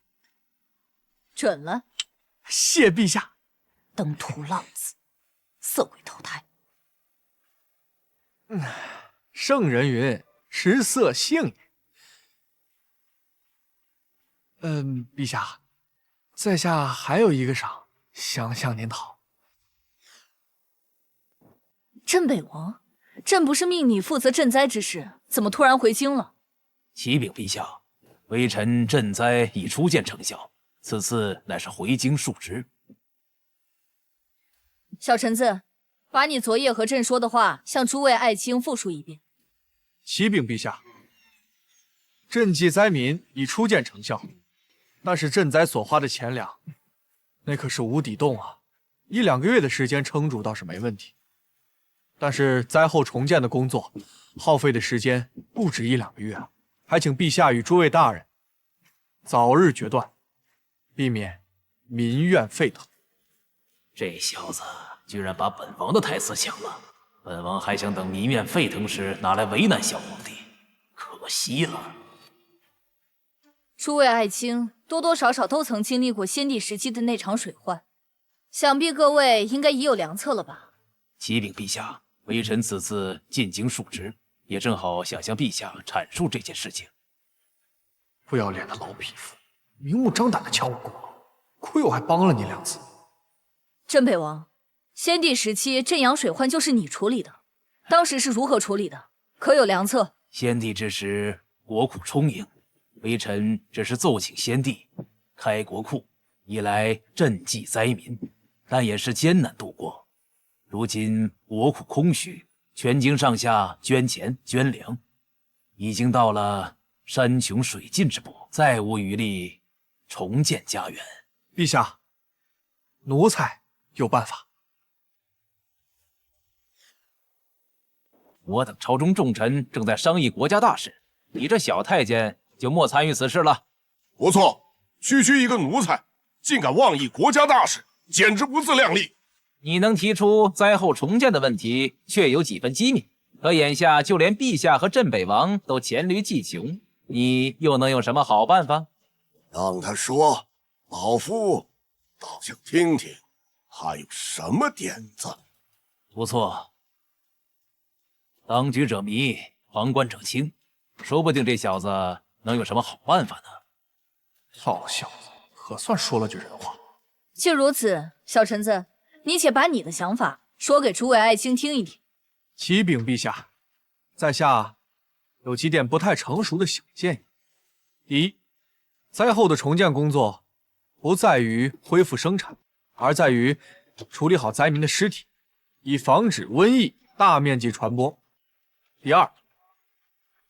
准了。谢陛下。登徒浪子，色鬼投胎。圣人云：“食色性也。”陛下，在下还有一个赏想向您讨。镇北王，朕不是命你负责赈灾之事，怎么突然回京了？启禀陛下，微臣赈灾已初见成效，此次乃是回京述职。小臣子，把你昨夜和朕说的话向诸位爱卿复述一遍。启禀陛下，赈济灾民已初见成效，但是赈灾所花的钱粮，那可是无底洞啊！1-2个月的时间撑住倒是没问题，但是灾后重建的工作耗费的时间不止1-2个月啊！还请陛下与诸位大人早日决断，避免民怨沸腾。这小子居然把本王的台词抢了，本王还想等民怨沸腾时拿来为难小皇帝，可惜了。诸位爱卿多多少少都曾经历过先帝时期的那场水患，想必各位应该已有良策了吧？启禀陛下，微臣此次进京述职，也正好想向陛下阐述这件事情。不要脸的老匹夫，明目张胆的抢我功劳，亏我还帮了你2次。镇北王，先帝时期镇阳水患就是你处理的，当时是如何处理的？可有良策？先帝之时，国库充盈，微臣只是奏请先帝开国库，以来赈济灾民，但也是艰难度过。如今国库空虚，全京上下捐钱捐粮，已经到了山穷水尽之步，再无余力重建家园。陛下，奴才有办法。我等朝中重臣正在商议国家大事，你这小太监就莫参与此事了。不错，区区一个奴才，竟敢妄议国家大事，简直不自量力。你能提出灾后重建的问题，确有几分机敏。可眼下就连陛下和镇北王都黔驴技穷，你又能有什么好办法？让他说，老夫倒想听听他有什么点子。不错，当局者迷，旁观者清，说不定这小子能有什么好办法呢？好小子，可算说了句人话。既如此，小臣子，你且把你的想法说给诸位爱卿听一听。启禀陛下，在下有几点不太成熟的小建议。第一，灾后的重建工作不在于恢复生产，而在于处理好灾民的尸体，以防止瘟疫大面积传播。第二，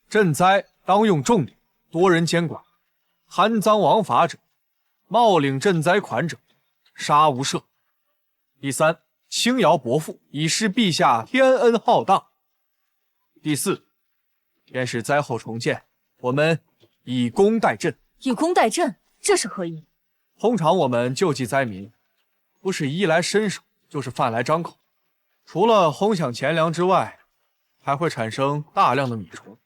赈灾当用重典，多人监管，贪赃枉法者，冒领赈灾款者，杀无赦。第三，轻徭薄赋，以示陛下天恩浩荡。第四，天是灾后重建，我们以工代赈。以工代赈，这是何意？通常我们救济灾民，不是衣来伸手，就是饭来张口。除了哄抢钱粮之外，还会产生大量的米虫。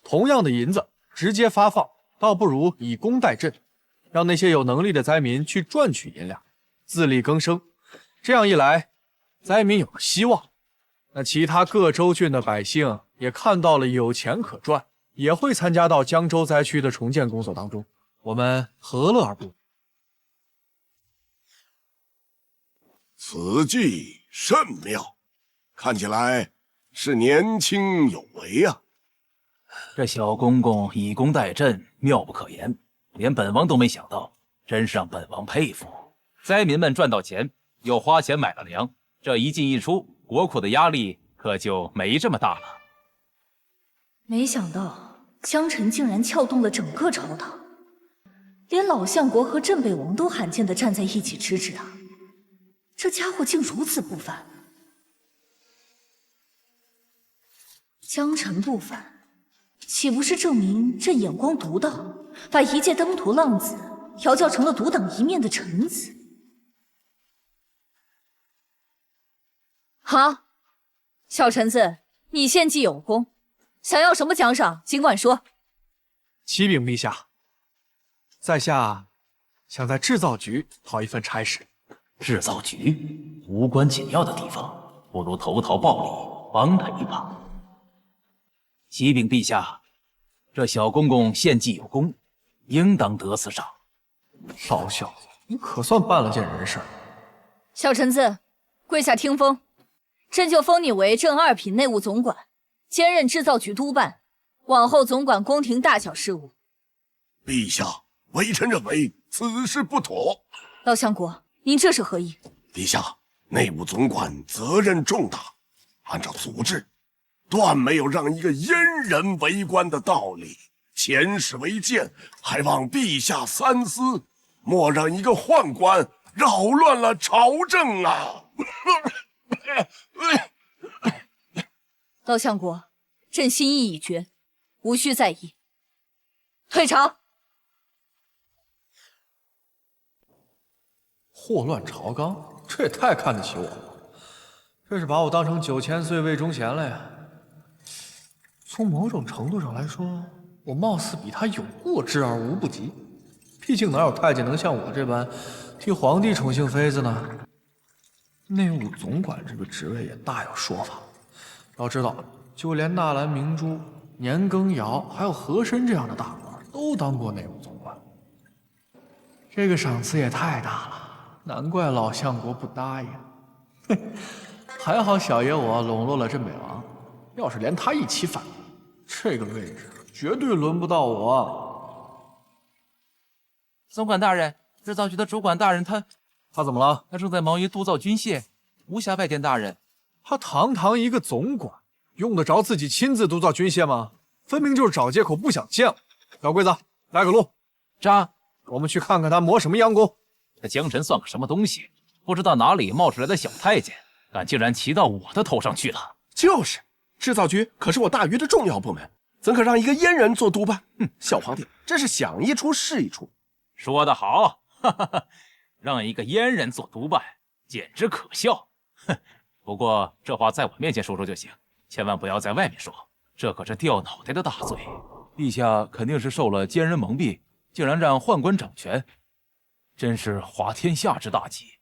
同样的银子直接发放，倒不如以工代赈，让那些有能力的灾民去赚取银两，自力更生。这样一来，灾民有了希望，那其他各州郡的百姓也看到了有钱可赚，也会参加到江州灾区的重建工作当中。我们何乐而不为？此计甚妙，看起来是年轻有为啊！这小公公以工代赈，妙不可言，连本王都没想到，真是让本王佩服。灾民们赚到钱，又花钱买了粮，这一进一出，国库的压力可就没这么大了。没想到江辰竟然撬动了整个朝堂，连老相国和镇北王都罕见地站在一起支持他，这家伙竟如此不凡。江辰不凡，岂不是证明朕眼光独到，把一介登徒浪子调教成了独当一面的臣子？好，小臣子，你献计有功，想要什么奖赏，尽管说。启禀陛下，在下想在制造局讨一份差事。制造局无关紧要的地方，不如投桃报李，帮他一把。启禀陛下，这小公公献计有功，应当得此赏。老小子，你可算办了件人事。小臣子，跪下听封，朕就封你为正二品内务总管，兼任制造局督办，往后总管宫廷大小事务。陛下，微臣认为此事不妥。老相国，您这是何意？陛下，内务总管责任重大，按照祖制，断没有让一个阉人为官的道理。前世为鉴，还望陛下三思，莫让一个宦官扰乱了朝政啊！老相国，朕心意已决，无需在意。退朝。祸乱朝纲，这也太看得起我了。这是把我当成9000岁魏忠贤了呀！从某种程度上来说，我貌似比他有过之而无不及。毕竟哪有太监能像我这般替皇帝宠幸妃子呢？内务总管这个职位也大有说法。要知道，就连纳兰明珠、年羹尧还有和珅这样的大官都当过内务总管，这个赏赐也太大了。难怪老相国不答应。嘿，还好小爷我笼络了镇北王，要是连他一起反，这个位置绝对轮不到我。总管大人，制造局的主管大人他怎么了？他正在忙于督造军械，无暇拜见大人。他堂堂一个总管，用得着自己亲自督造军械吗？分明就是找借口不想见我。小桂子，来个路，扎，我们去看看他磨什么洋工。这江辰算个什么东西？不知道哪里冒出来的小太监，竟然骑到我的头上去了。就是，制造局可是我大禹的重要部门，怎可让一个阉人做督办？小皇帝真是想一出是一出。说得好，哈哈哈，让一个阉人做督办，简直可笑。哼，不过这话在我面前说说就行，千万不要在外面说，这可是掉脑袋的大罪。陛下肯定是受了奸人蒙蔽，竟然让宦官掌权，真是滑天下之大稽。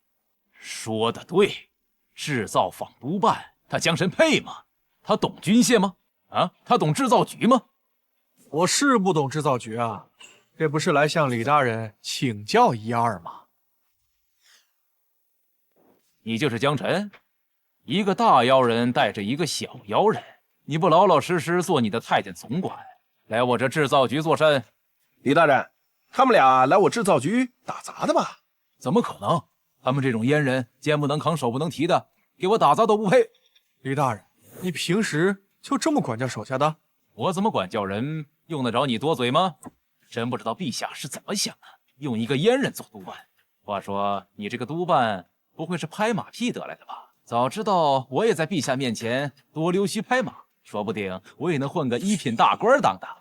说得对，制造坊督办，他江辰配吗？他懂军械吗？啊，他懂制造局吗？我是不懂制造局啊，这不是来向李大人请教一二吗？你就是江辰，一个大妖人带着一个小妖人，你不老老实实做你的太监总管，来我这制造局做甚？李大人，他们俩来我制造局打杂的吧？怎么可能？他们这种阉人，肩不能扛，手不能提的，给我打杂都不配。李大人，你平时就这么管教手下的？我怎么管教人，用得着你多嘴吗？真不知道陛下是怎么想的，用一个阉人做督办。话说你这个督办，不会是拍马屁得来的吧？早知道我也在陛下面前多溜须拍马，说不定我也能混个1品大官当当。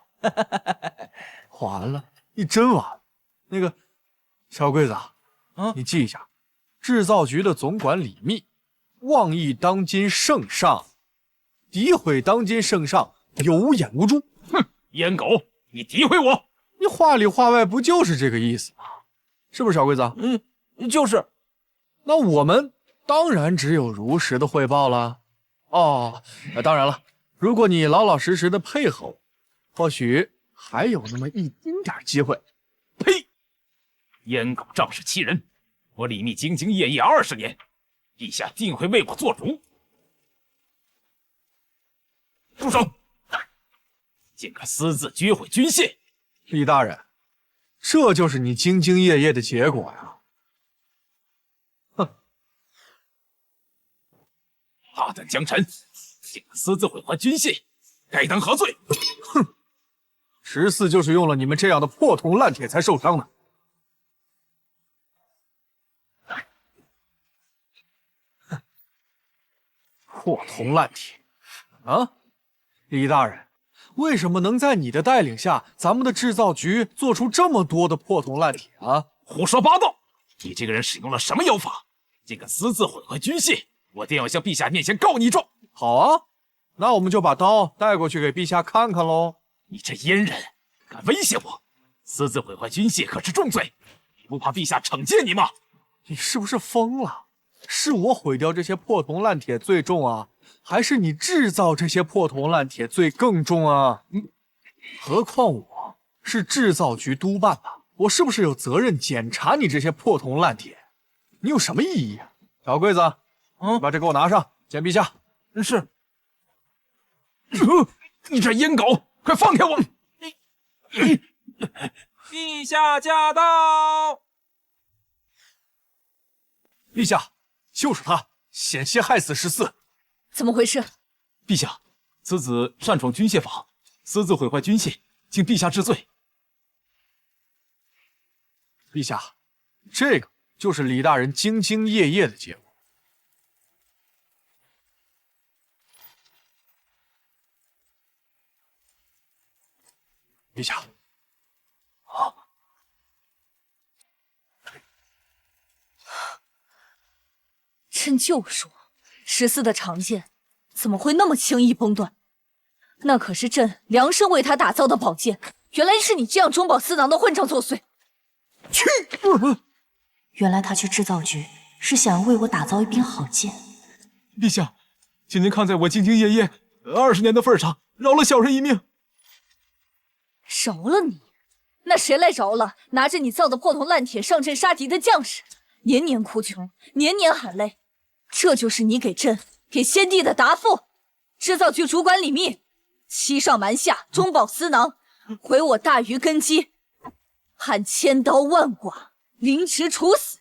完了，你真完了。那个小桂子，啊，你记一下，制造局的总管李密，妄议当今圣上，诋毁当今圣上，有眼无珠。哼，阉狗，你诋毁我！你话里话外不就是这个意思吗？是不是小龟子？就是。那我们当然只有如实的汇报了。哦，当然了，如果你老老实实的配合我，或许还有那么一丁点机会。呸！阉狗仗势欺人，我李密兢兢业业20年，陛下定会为我做主。住手！竟敢私自拘毁军械！李大人，这就是你兢兢业业的结果呀！哼！大胆江臣，竟敢私自毁坏军械，该当何罪？哼！14就是用了你们这样的破铜烂铁才受伤的。哼！破铜烂铁啊！李大人。为什么能在你的带领下，咱们的制造局做出这么多的破铜烂铁啊？胡说八道！你这个人使用了什么妖法，竟敢私自毁坏军械？我定要向陛下面前告你一状！好啊，那我们就把刀带过去给陛下看看喽。你这阉人，敢威胁我！私自毁坏军械可是重罪，你不怕陛下惩戒你吗？你是不是疯了？是我毁掉这些破铜烂铁最重啊，还是你制造这些破铜烂铁罪更重啊？何况我是制造局督办吧，我是不是有责任检查你这些破铜烂铁？你有什么异议啊？小桂子，把这给我拿上，见陛下。是。你这阉狗，快放开我！陛下驾到！陛下，就是他，险些害死14。怎么回事？陛下，此子擅闯军械坊，私自毁坏军械，请陛下治罪。陛下，这个就是李大人兢兢业业的结果。陛下，朕就说，14的长剑怎么会那么轻易崩断？那可是朕量身为他打造的宝剑，原来是你这样中饱私囊的混账作祟！去！原来他去制造局是想要为我打造一柄好剑。陛下，请您看在我兢兢业业20年的份上，饶了小人一命。饶了你？那谁来饶了拿着你造的破铜烂铁上阵杀敌的将士？年年哭穷，年年喊累，这就是你给朕、给先帝的答复。制造局主管李密，欺上瞒下，中饱私囊，毁我大禹根基，判千刀万剐，凌迟处死，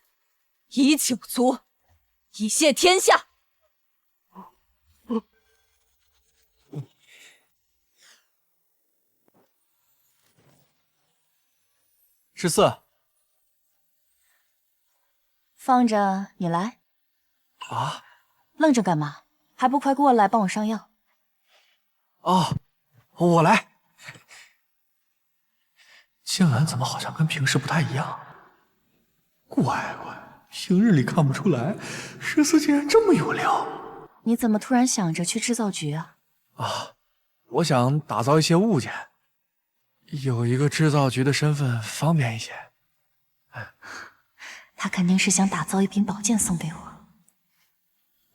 以九族，以谢天下。14，放着你来。啊？愣着干嘛？还不快过来帮我上药？哦，我来。静兰怎么好像跟平时不太一样？乖乖，平日里看不出来，14竟然这么有料。你怎么突然想着去制造局啊？啊，我想打造一些物件，有一个制造局的身份方便一些。他肯定是想打造一柄宝剑送给我。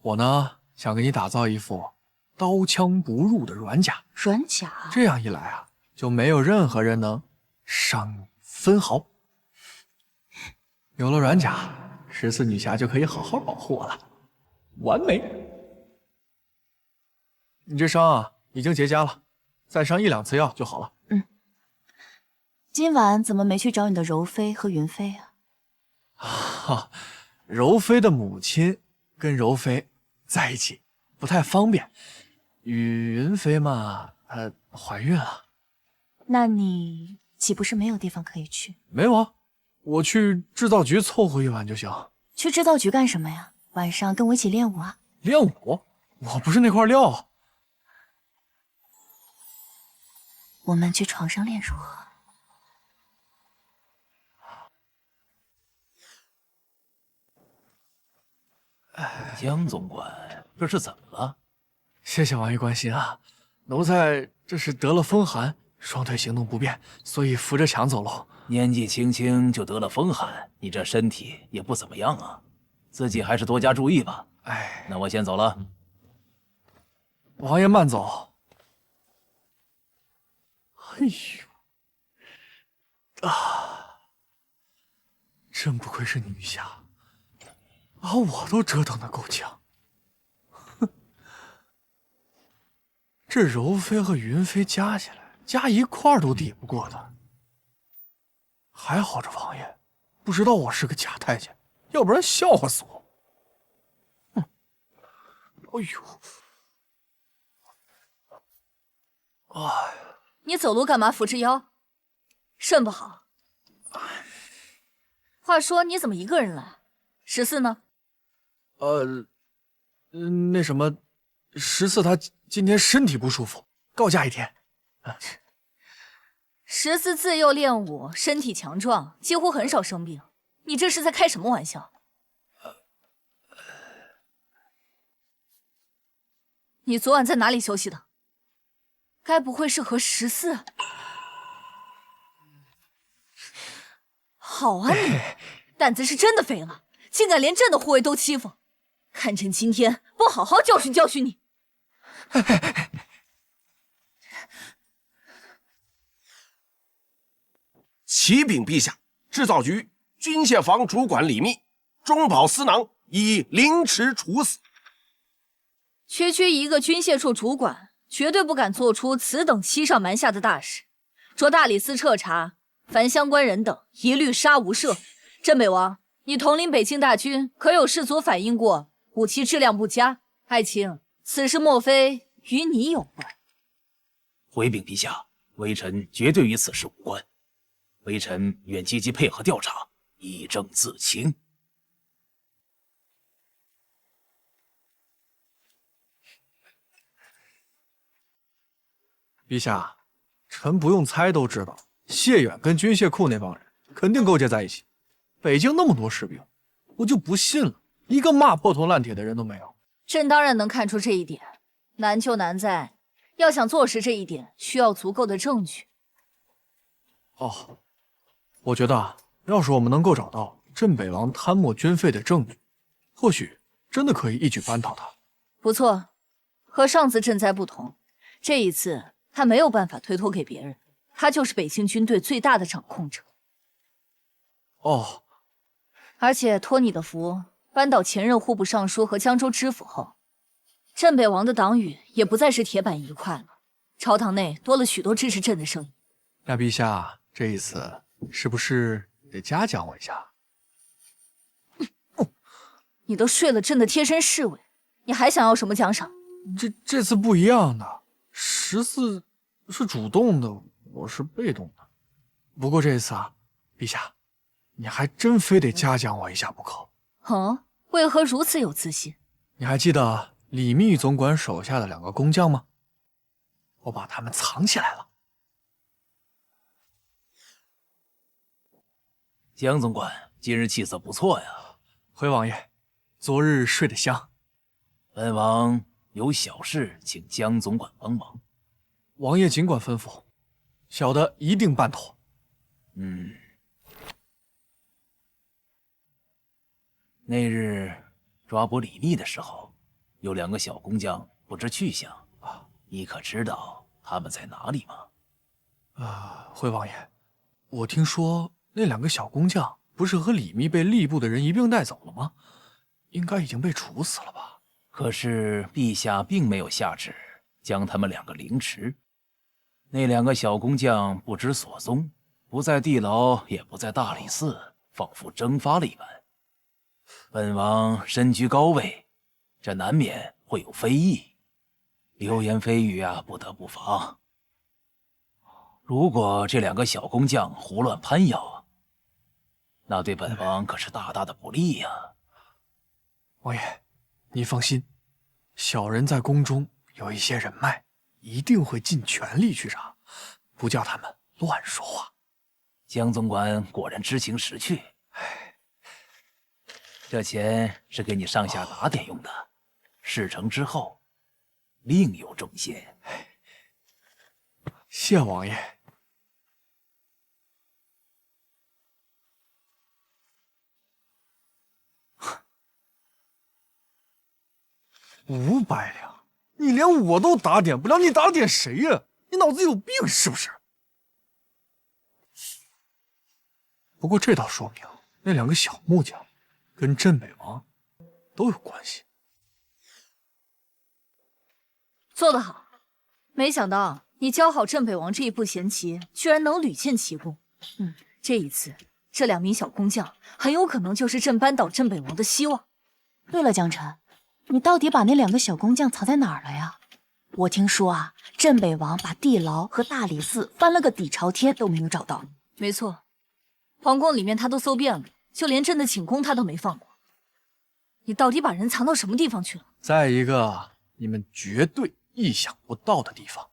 我呢，想给你打造一副刀枪不入的软甲。软甲？这样一来啊，就没有任何人能伤你分毫。有了软甲，14女侠就可以好好保护我了，完美。你这伤啊，已经结痂了，再上1、2次药就好了。今晚怎么没去找你的柔妃和云妃啊？柔妃的母亲跟柔妃在一起不太方便，与云妃嘛，她怀孕了。那你岂不是没有地方可以去？没有啊，我去制造局凑合一晚就行。去制造局干什么呀？晚上跟我一起练武啊？练武？我不是那块料。我们去床上练如何？江总管，这是怎么了？谢谢王爷关心啊，奴才这是得了风寒，双腿行动不便，所以扶着墙走路。年纪轻轻就得了风寒，你这身体也不怎么样啊，自己还是多加注意吧。哎，那我先走了。王爷慢走。哎呦，真不愧是女侠，把我都折腾得够呛。哼，这柔妃和云妃加起来，加一块儿都抵不过的。还好这王爷不知道我是个假太监，要不然笑话死我。哼，哎呦，哎。你走路干嘛扶着腰？肾不好。话说你怎么一个人来？14呢？那什么，14他今天身体不舒服，告假一天。14自幼练武，身体强壮，几乎很少生病。你这是在开什么玩笑？你昨晚在哪里休息的？该不会是和14？好啊你，胆子是真的肥了，竟敢连朕的护卫都欺负。看朕今天不好好教训教训你！启禀陛下，制造局军械房主管李密、中饱司囊已凌迟处死。区一个军械处主管，绝对不敢做出此等欺上瞒下的大事。着大理寺彻查，凡相关人等一律杀无赦。镇北王，你统领北境大军，可有士卒反映过武器质量不佳？爱卿，此事莫非与你有关？回禀陛下，微臣绝对与此事无关。微臣愿积极配合调查，以正自清。陛下，臣不用猜都知道，谢远跟军械库那帮人肯定勾结在一起。北京那么多士兵，我就不信了，一个骂破铜烂铁的人都没有。朕当然能看出这一点，难就难在，要想坐实这一点，需要足够的证据。哦，我觉得要是我们能够找到镇北王贪墨军费的证据，或许真的可以一举扳倒他。不错，和上次赈灾不同，这一次他没有办法推脱给别人，他就是北京军队最大的掌控者。哦，而且托你的福，扳倒前任户部尚书和江州知府后，镇北王的党羽也不再是铁板一块了，朝堂内多了许多支持朕的声音。那陛下这一次是不是得嘉奖我一下？你都睡了朕的贴身侍卫，你还想要什么奖赏？这次不一样的，14是主动的，我是被动的。不过这次啊，陛下，你还真非得嘉奖我一下不可。哦，为何如此有自信？你还记得李密总管手下的2个工匠吗？我把他们藏起来了。江总管今日气色不错呀。回王爷，昨日睡得香。本王有小事请江总管帮忙。王爷尽管吩咐，小的一定办妥。那日抓捕李密的时候，有2个小工匠不知去向啊，你可知道他们在哪里吗？回王爷，我听说那2个小工匠不是和李密被吏部的人一并带走了吗？应该已经被处死了吧？可是陛下并没有下旨将他们2个凌迟。那2个小工匠不知所踪，不在地牢，也不在大理寺，仿佛蒸发了一般。本王身居高位，这难免会有非议，流言蜚语啊，不得不防。如果这2个小工匠胡乱攀咬，那对本王可是大大的不利呀。王爷，你放心，小人在宫中有一些人脉，一定会尽全力去查，不叫他们乱说话。江总管果然知情识趣。这钱是给你上下打点用的，事成之后另有重谢。谢王爷。500两，你连我都打点不了，你打点谁呀？你脑子有病是不是？不过这倒说明那2个小木匠跟镇北王都有关系。做得好，没想到你教好镇北王这一步闲棋，居然能屡建奇功。这一次这2名小工匠很有可能就是镇扳倒镇北王的希望。对了，江辰，你到底把那2个小工匠藏在哪儿了呀？我听说啊，镇北王把地牢和大理寺翻了个底朝天都没有找到。没错，皇宫里面他都搜遍了，就连朕的寝宫他都没放过。你到底把人藏到什么地方去了？在一个你们绝对意想不到的地方。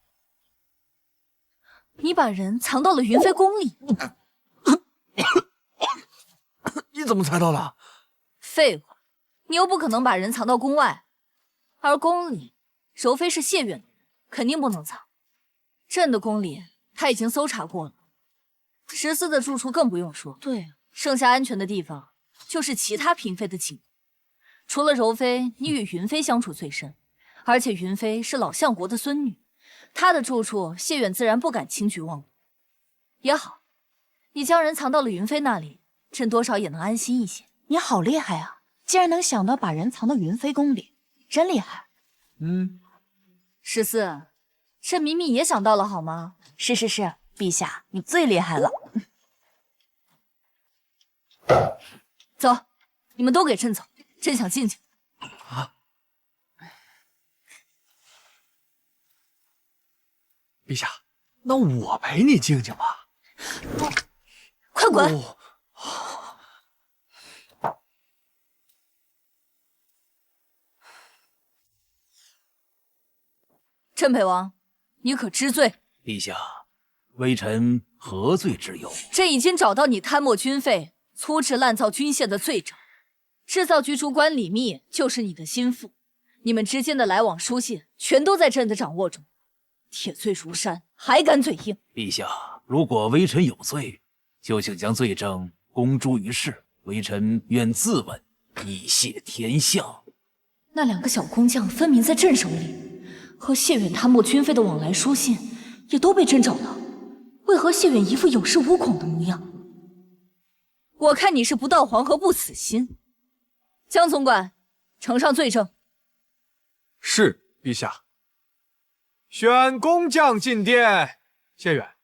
你把人藏到了云飞宫里。你怎么猜到的？废话，你又不可能把人藏到宫外，而宫里柔妃是谢远的人，肯定不能藏。朕的宫里他已经搜查过了，石思的住处更不用说。对，剩下安全的地方就是其他嫔妃的寝宫。除了柔妃，你与云妃相处最深，而且云妃是老相国的孙女，她的住处谢远自然不敢轻举妄动。也好，你将人藏到了云妃那里，朕多少也能安心一些。你好厉害啊！竟然能想到把人藏到云飞宫里，真厉害。十四，朕明明也想到了好吗？是，陛下，你最厉害了。走，你们都给朕走，朕想静静。陛下，那我陪你静静吧。快滚！镇北王，你可知罪？陛下，微臣何罪之有？朕已经找到你贪墨军费、粗制滥造军械的罪证，制造局主管李密就是你的心腹，你们之间的来往书信全都在朕的掌握中，铁罪如山，还敢嘴硬？陛下，如果微臣有罪，就请将罪证公诸于世，微臣愿自刎，以谢天下。那2个小工匠分明在朕手里，和谢远贪墨军费的往来书信也都被朕找到，为何谢远一副有恃无恐的模样？我看你是不到黄河不死心。江总管，呈上罪证。是，陛下。选工匠进殿。谢远，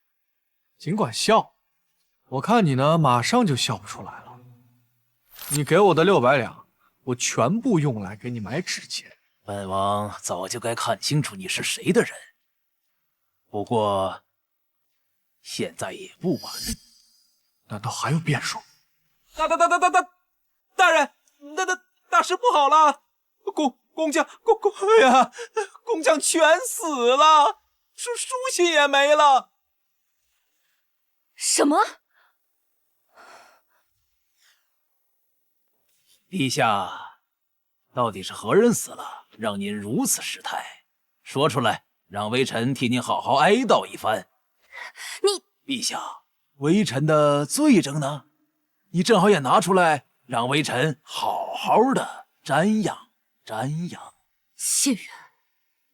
尽管笑，我看你呢，马上就笑不出来了。你给我的600两，我全部用来给你买纸钱。本王早就该看清楚你是谁的人，不过现在也不晚。难道还有变数？大人，大事不好了！工匠工匠全死了，书信也没了。什么？陛下，到底是何人死了，让您如此失态？说出来，让微臣替您好好哀悼一番。陛下，微臣的罪证呢？你正好也拿出来，让微臣好好的瞻仰瞻仰。谢远，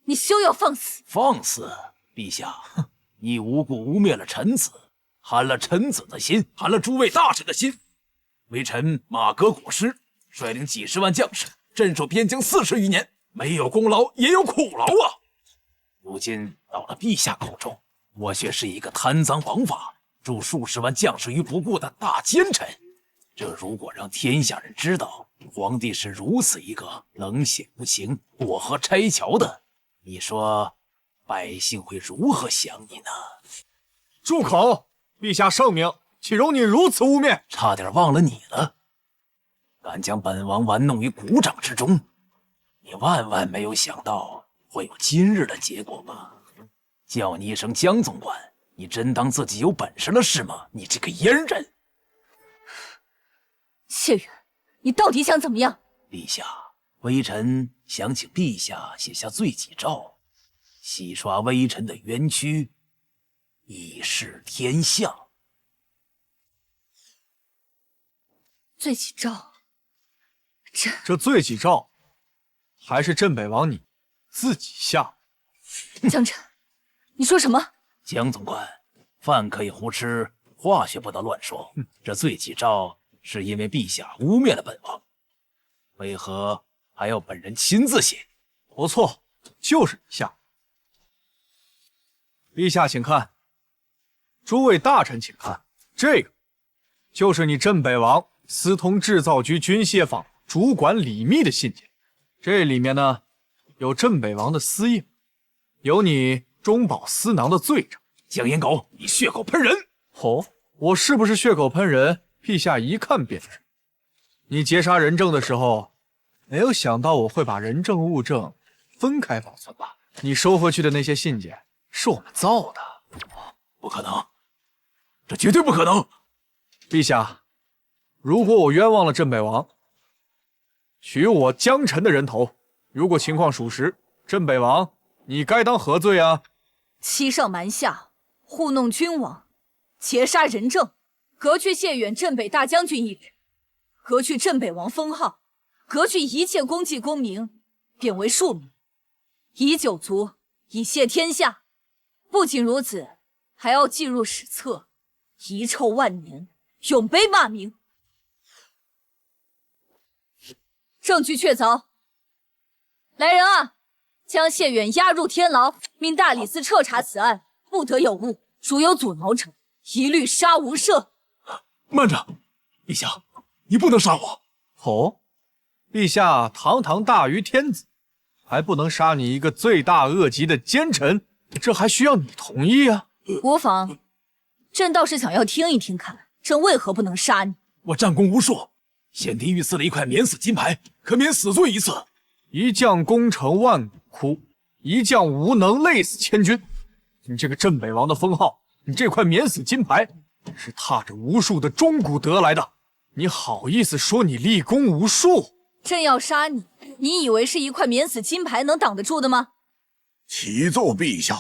你休要放肆！放肆！陛下，你无故污蔑了臣子，寒了臣子的心，寒了诸位大臣的心。微臣马革裹尸，率领几十万将士镇守边疆40余年，没有功劳也有苦劳啊！如今到了陛下口中，我却是一个贪赃枉法、助数十万将士于不顾的大奸臣。这如果让天下人知道皇帝是如此一个冷血无情、过河拆桥的，你说百姓会如何想你呢？住口！陛下圣明，岂容你如此污蔑？差点忘了你了，敢将本王玩弄于股掌之中，你万万没有想到会有今日的结果吧？叫你一声江总管，你真当自己有本事了是吗？你这个阉人！谢远，你到底想怎么样？陛下，微臣想请陛下写下罪己诏，洗刷微臣的冤屈，以示天下。罪己诏，这罪己诏还是镇北王你自己下。江辰，你说什么？江总管，饭可以胡吃，话却不得乱说。这罪己诏是因为陛下污蔑了本王，为何还要本人亲自写？不错，就是你下。陛下请看，诸位大臣请看，这个就是你镇北王私通制造局军械坊主管李密的信件。这里面呢，有镇北王的私印，有你中饱私囊的罪证。江阴狗，你血口喷人！哦，我是不是血口喷人？陛下一看便知。你劫杀人证的时候，没有想到我会把人证物证分开保存吧？你收回去的那些信件是我们造的。不可能，这绝对不可能！陛下，如果我冤枉了镇北王，取我江辰的人头，如果情况属实，镇北王你该当何罪啊？欺上瞒下，糊弄君王，劫杀人证，革去谢远镇北大将军一职，革去镇北王封号，革去一切功绩功名，贬为庶民，以九族，以谢天下。不仅如此，还要记入史册，遗臭万年，永被骂名。证据确凿，来人啊，将谢远押入天牢，命大理寺彻查此案，不得有误。如有阻挠者，一律杀无赦。慢着，陛下，你不能杀我。哦，陛下堂堂大于天子，还不能杀你一个罪大恶极的奸臣，这还需要你同意啊？无妨，朕倒是想要听一听看，朕为何不能杀你？我战功无数，先帝御赐了一块免死金牌，可免死罪一次。一将功成万骨枯，一将无能累死千军。你这个镇北王的封号，你这块免死金牌，是踏着无数的忠骨得来的，你好意思说你立功无数？朕要杀你，你以为是一块免死金牌能挡得住的吗？启奏陛下，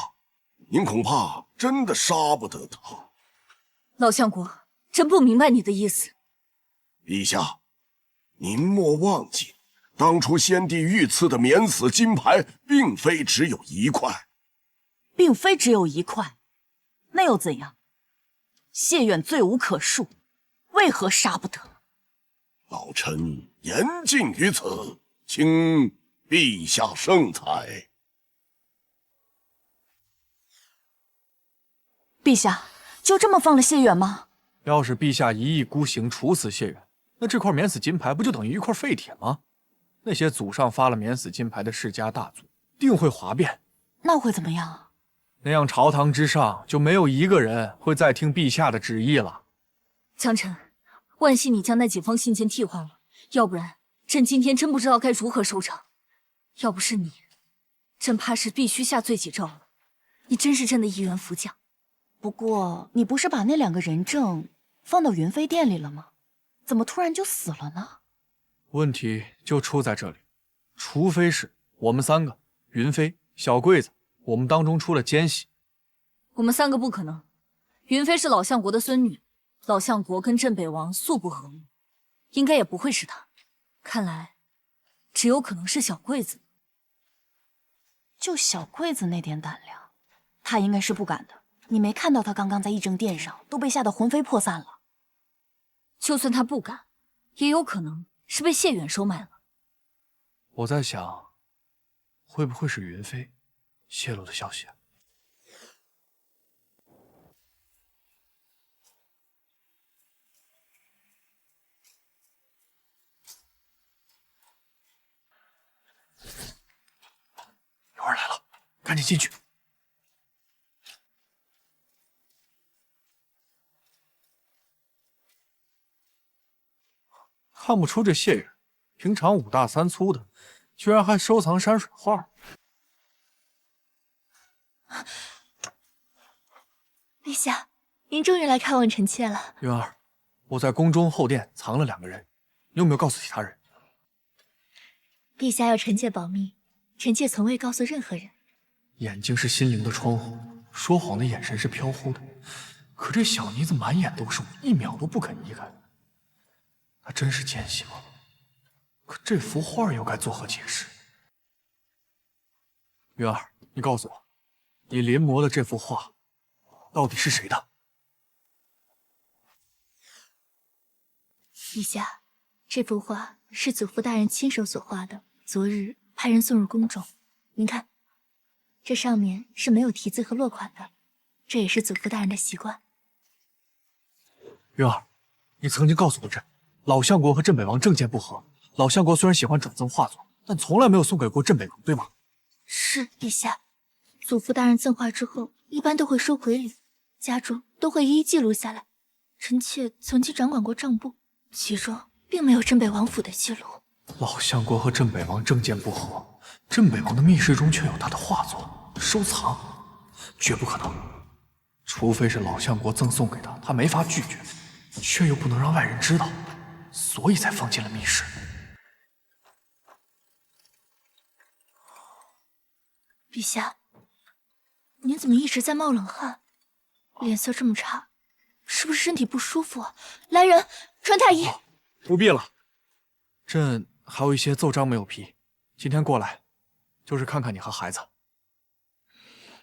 您恐怕真的杀不得他。老相国，朕不明白你的意思。陛下，您莫忘记，当初先帝御赐的免死金牌，并非只有一块。并非只有一块，那又怎样？谢远罪无可恕，为何杀不得？老臣言尽于此，请陛下圣裁。陛下就这么放了谢远吗？要是陛下一意孤行处死谢远，那这块免死金牌不就等于一块废铁吗？那些祖上发了免死金牌的世家大族，定会哗变。那会怎么样？那样朝堂之上就没有一个人会再听陛下的旨意了。江辰，万幸你将那几封信件替换了，要不然朕今天真不知道该如何收场。要不是你，朕怕是必须下罪己诏了。你真是朕的一员福将。不过你不是把那2个人证放到云飞殿里了吗？怎么突然就死了呢？问题就出在这里，除非是我们3个，云飞、小桂子，我们当中出了奸细。我们3个不可能。云飞是老相国的孙女，老相国跟镇北王素不和睦，应该也不会是他。看来，只有可能是小桂子。就小桂子那点胆量，她应该是不敢的。你没看到她刚刚在议政殿上都被吓得魂飞魄散了？就算她不敢，也有可能是被谢远收买了。我在想，会不会是云飞泄露的消息啊？有人来了，赶紧进去。看不出这谢远平常5大3粗的，居然还收藏山水画。陛下，您终于来看望臣妾了。云儿，我在宫中后殿藏了2个人，你有没有告诉其他人？陛下要臣妾保密，臣妾从未告诉任何人。眼睛是心灵的窗户，说谎的眼神是飘忽的。可这小妮子满眼都是，一秒都不肯移开。她真是奸细吗？可这幅画又该作何解释？云儿，你告诉我，你临摹的这幅画到底是谁的？陛下，这幅画是祖父大人亲手所画的，昨日派人送入宫中。您看，这上面是没有题字和落款的，这也是祖父大人的习惯。云儿，你曾经告诉过朕，老相国和镇北王政见不合。老相国虽然喜欢转赠画作，但从来没有送给过镇北王，对吗？是，陛下。祖父大人赠画之后，一般都会收回礼，家中都会一一记录下来。臣妾曾经掌管过账簿，其中并没有镇北王府的记录。老相国和镇北王政见不合，镇北王的密室中却有他的画作收藏，绝不可能。除非是老相国赠送给他，他没法拒绝，却又不能让外人知道，所以才放进了密室。陛下，您怎么一直在冒冷汗？脸色这么差，是不是身体不舒服啊？来人，传太医。不必了，朕还有一些奏章没有批，今天过来就是看看你和孩子。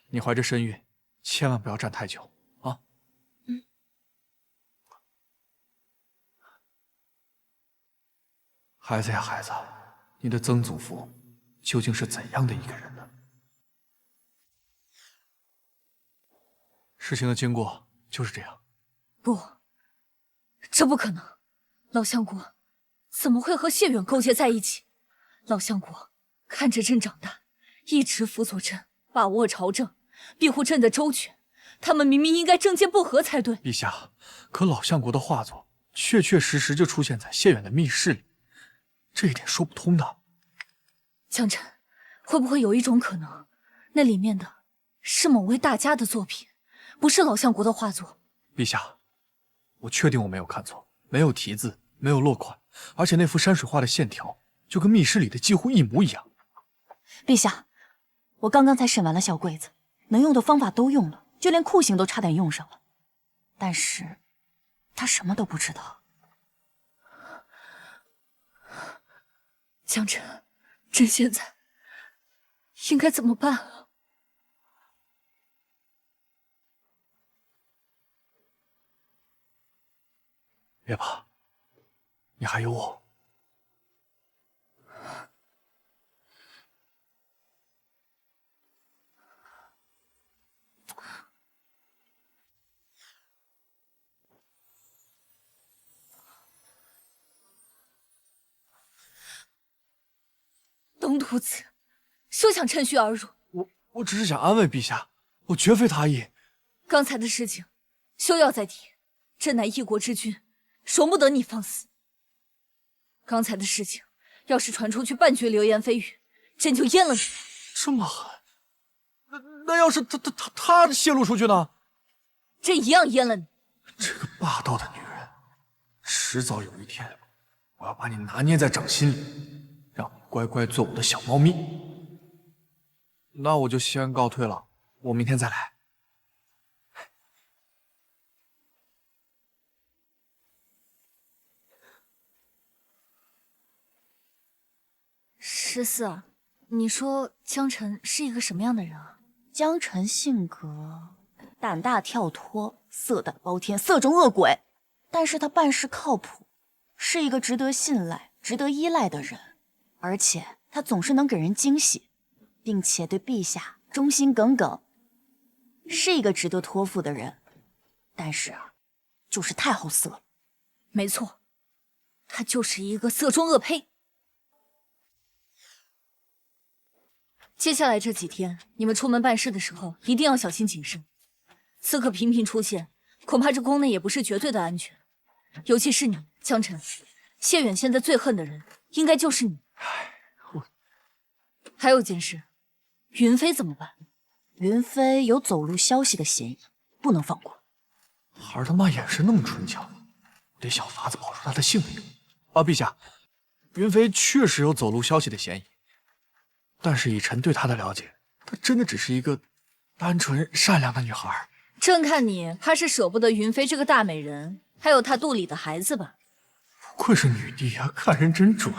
你怀着身孕，千万不要站太久啊。孩子呀，孩子，你的曾祖父究竟是怎样的一个人呢？事情的经过就是这样。不，这不可能。老相国怎么会和谢远勾结在一起？老相国看着朕长大，一直辅佐朕，把握朝政，庇护朕的周全。他们明明应该政见不合才对。陛下，可老相国的画作确确实实就出现在谢远的密室里，这一点说不通的。江辰，会不会有一种可能，那里面的是某位大家的作品，不是老相国的画作？陛下，我确定我没有看错，没有题字，没有落款，而且那幅山水画的线条就跟密室里的几乎一模一样。陛下，我刚刚才审完了小柜子，能用的方法都用了，就连酷刑都差点用上了，但是他什么都不知道。江辰，朕现在应该怎么办啊？别怕，你还有我。东徒子，休想趁虚而入！我只是想安慰陛下，我绝非他意。刚才的事情，休要再提。朕乃一国之君，容不得你放肆。刚才的事情，要是传出去半句流言蜚语，朕就阉了你。这么狠？那要是他泄露出去呢？朕一样阉了你。这个霸道的女人，迟早有一天，我要把你拿捏在掌心里，让你乖乖做我的小猫咪。那我就先告退了，我明天再来。十四儿，你说江辰是一个什么样的人啊？江辰性格胆大跳脱，色胆包天，色中恶鬼，但是他办事靠谱，是一个值得信赖、值得依赖的人，而且他总是能给人惊喜，并且对陛下忠心耿耿，是一个值得托付的人。但是啊，就是太好色了。没错，他就是一个色中恶胚。接下来这几天，你们出门办事的时候一定要小心谨慎。刺客频频出现，恐怕这宫内也不是绝对的安全。尤其是你，江辰，谢远现在最恨的人应该就是你。还有件事，云飞怎么办？云飞有走漏消息的嫌疑，不能放过。孩儿他妈眼神那么纯巧，我得想法子保住他的性命。陛下，云妃确实有走漏消息的嫌疑，但是以臣对她的了解，她真的只是一个单纯善良的女孩。朕看你怕是舍不得云妃这个大美人，还有她肚里的孩子吧？不愧是女帝啊，看人真准。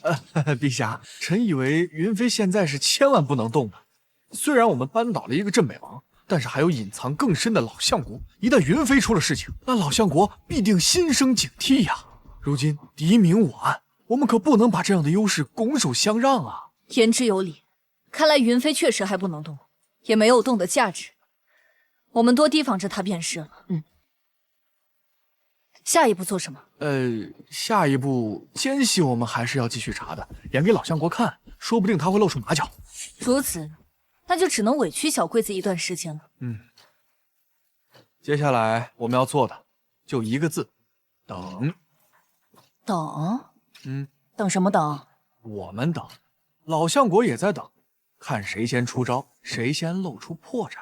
陛下，臣以为云妃现在是千万不能动的。虽然我们扳倒了一个镇北王，但是还有隐藏更深的老相国。一旦云妃出了事情，那老相国必定心生警惕呀。如今敌明我暗，我们可不能把这样的优势拱手相让啊！言之有理，看来云妃确实还不能动，也没有动的价值。我们多提防着她便是了。下一步做什么？下一步奸细我们还是要继续查的，演给老相国看，说不定他会露出马脚。如此，那就只能委屈小桂子一段时间了。接下来我们要做的就一个字，等。等？等什么等？我们等，老相国也在等，看谁先出招，谁先露出破绽。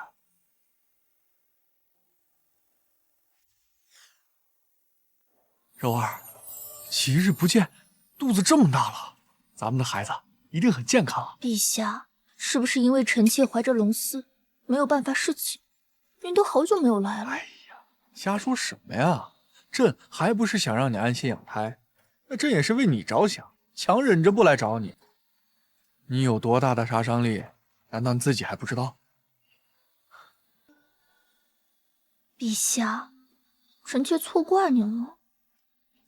柔儿，几日不见，肚子这么大了，咱们的孩子一定很健康啊！陛下，是不是因为臣妾怀着龙丝，没有办法侍寝？您都好久没有来了。哎呀，瞎说什么呀！朕还不是想让你安心养胎，那朕也是为你着想，强忍着不来找你。你有多大的杀伤力，难道你自己还不知道？陛下，臣妾错怪您了，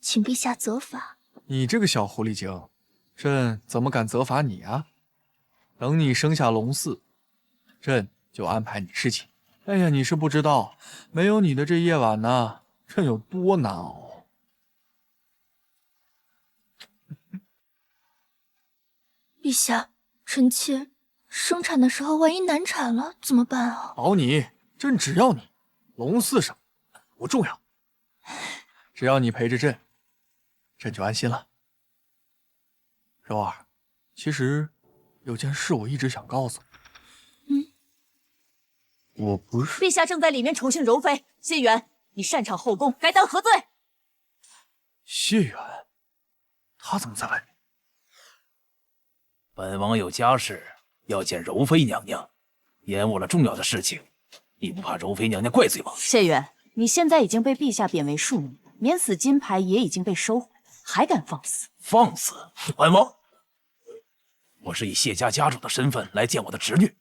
请陛下责罚。你这个小狐狸精，朕怎么敢责罚你啊？等你生下龙嗣，朕就安排你侍寝。哎呀，你是不知道，没有你的这夜晚呢，朕有多难熬。陛下，臣妾生产的时候万一难产了怎么办啊？保你，朕只要你，龙嗣什么不重要，只要你陪着朕，朕就安心了。柔儿，其实有件事我一直想告诉你。我不是。陛下正在里面宠幸柔妃，谢远，你擅闯后宫，该当何罪？谢远，他怎么在外面？本王有家事要见柔妃娘娘，延误了重要的事情，你不怕柔妃娘娘怪罪吗？谢远，你现在已经被陛下贬为庶女，免死金牌也已经被收回，还敢放肆？放肆！本王，我是以谢家家主的身份来见我的侄女，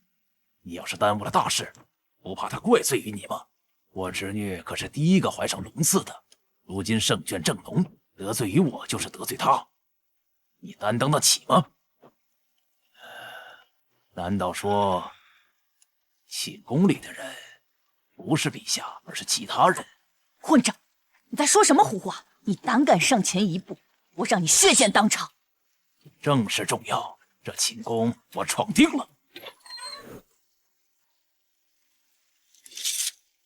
你要是耽误了大事，不怕她怪罪于你吗？我侄女可是第一个怀上龙嗣的，如今圣眷正浓，得罪于我就是得罪她，你担当得起吗？难道说寝宫里的人不是陛下，而是其他人？混账！你在说什么胡话？你胆敢上前一步，我让你血溅当场！正事重要，这寝宫我闯定了。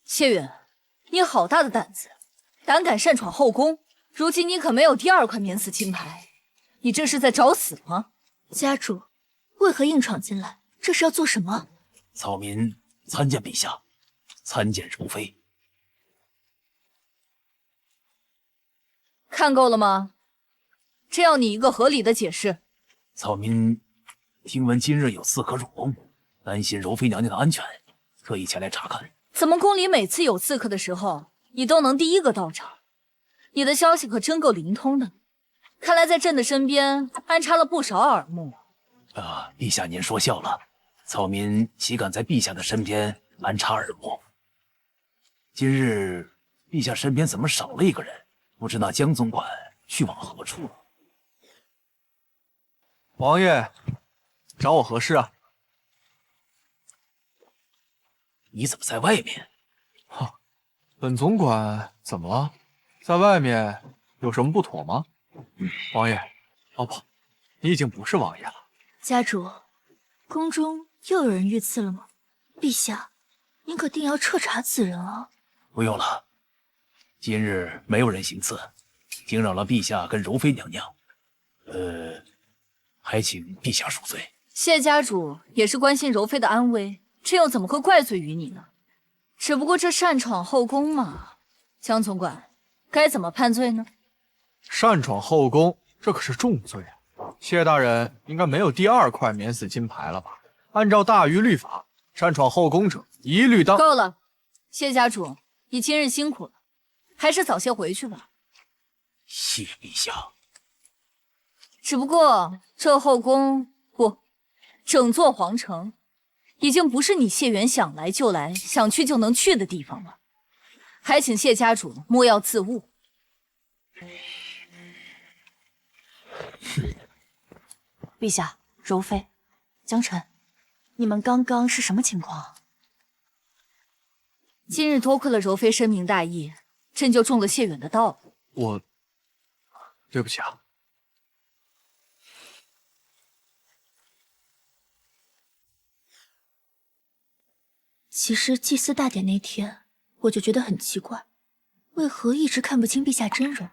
谢远，你好大的胆子，胆敢擅闯后宫！如今你可没有第二块免死金牌，你这是在找死吗？家主，为何硬闯进来？这是要做什么？草民参见陛下，参见柔妃。看够了吗？这要你一个合理的解释。草民听闻今日有刺客入宫，担心柔妃娘娘的安全，特意前来查看。怎么宫里每次有刺客的时候，你都能第一个到场？你的消息可真够灵通的，看来在朕的身边安插了不少耳目。陛下您说笑了，草民岂敢在陛下的身边安插耳目？今日陛下身边怎么少了一个人？不知那江总管去往何处了？王爷，找我何事啊？你怎么在外面？本总管怎么了？在外面有什么不妥吗？王爷，哦不，你已经不是王爷了。家主，宫中又有人遇刺了吗？陛下，您可定要彻查此人啊！不用了，今日没有人行刺，惊扰了陛下跟柔妃娘娘，还请陛下恕罪。谢家主也是关心柔妃的安危，这又怎么会怪罪于你呢？只不过这擅闯后宫嘛，江总管该怎么判罪呢？擅闯后宫，这可是重罪啊！谢大人应该没有第2块免死金牌了吧？按照大禹律法，擅闯后宫者一律当……够了，谢家主，你今日辛苦了，还是早些回去吧。谢陛下。只不过这后宫不，整座皇城，已经不是你谢元想来就来、想去就能去的地方了。还请谢家主莫要自误。陛下，柔妃，江晨，你们刚刚是什么情况？今日多亏了柔妃深明大义，朕就中了谢远的道。对不起啊。其实祭祀大典那天，我就觉得很奇怪，为何一直看不清陛下真容？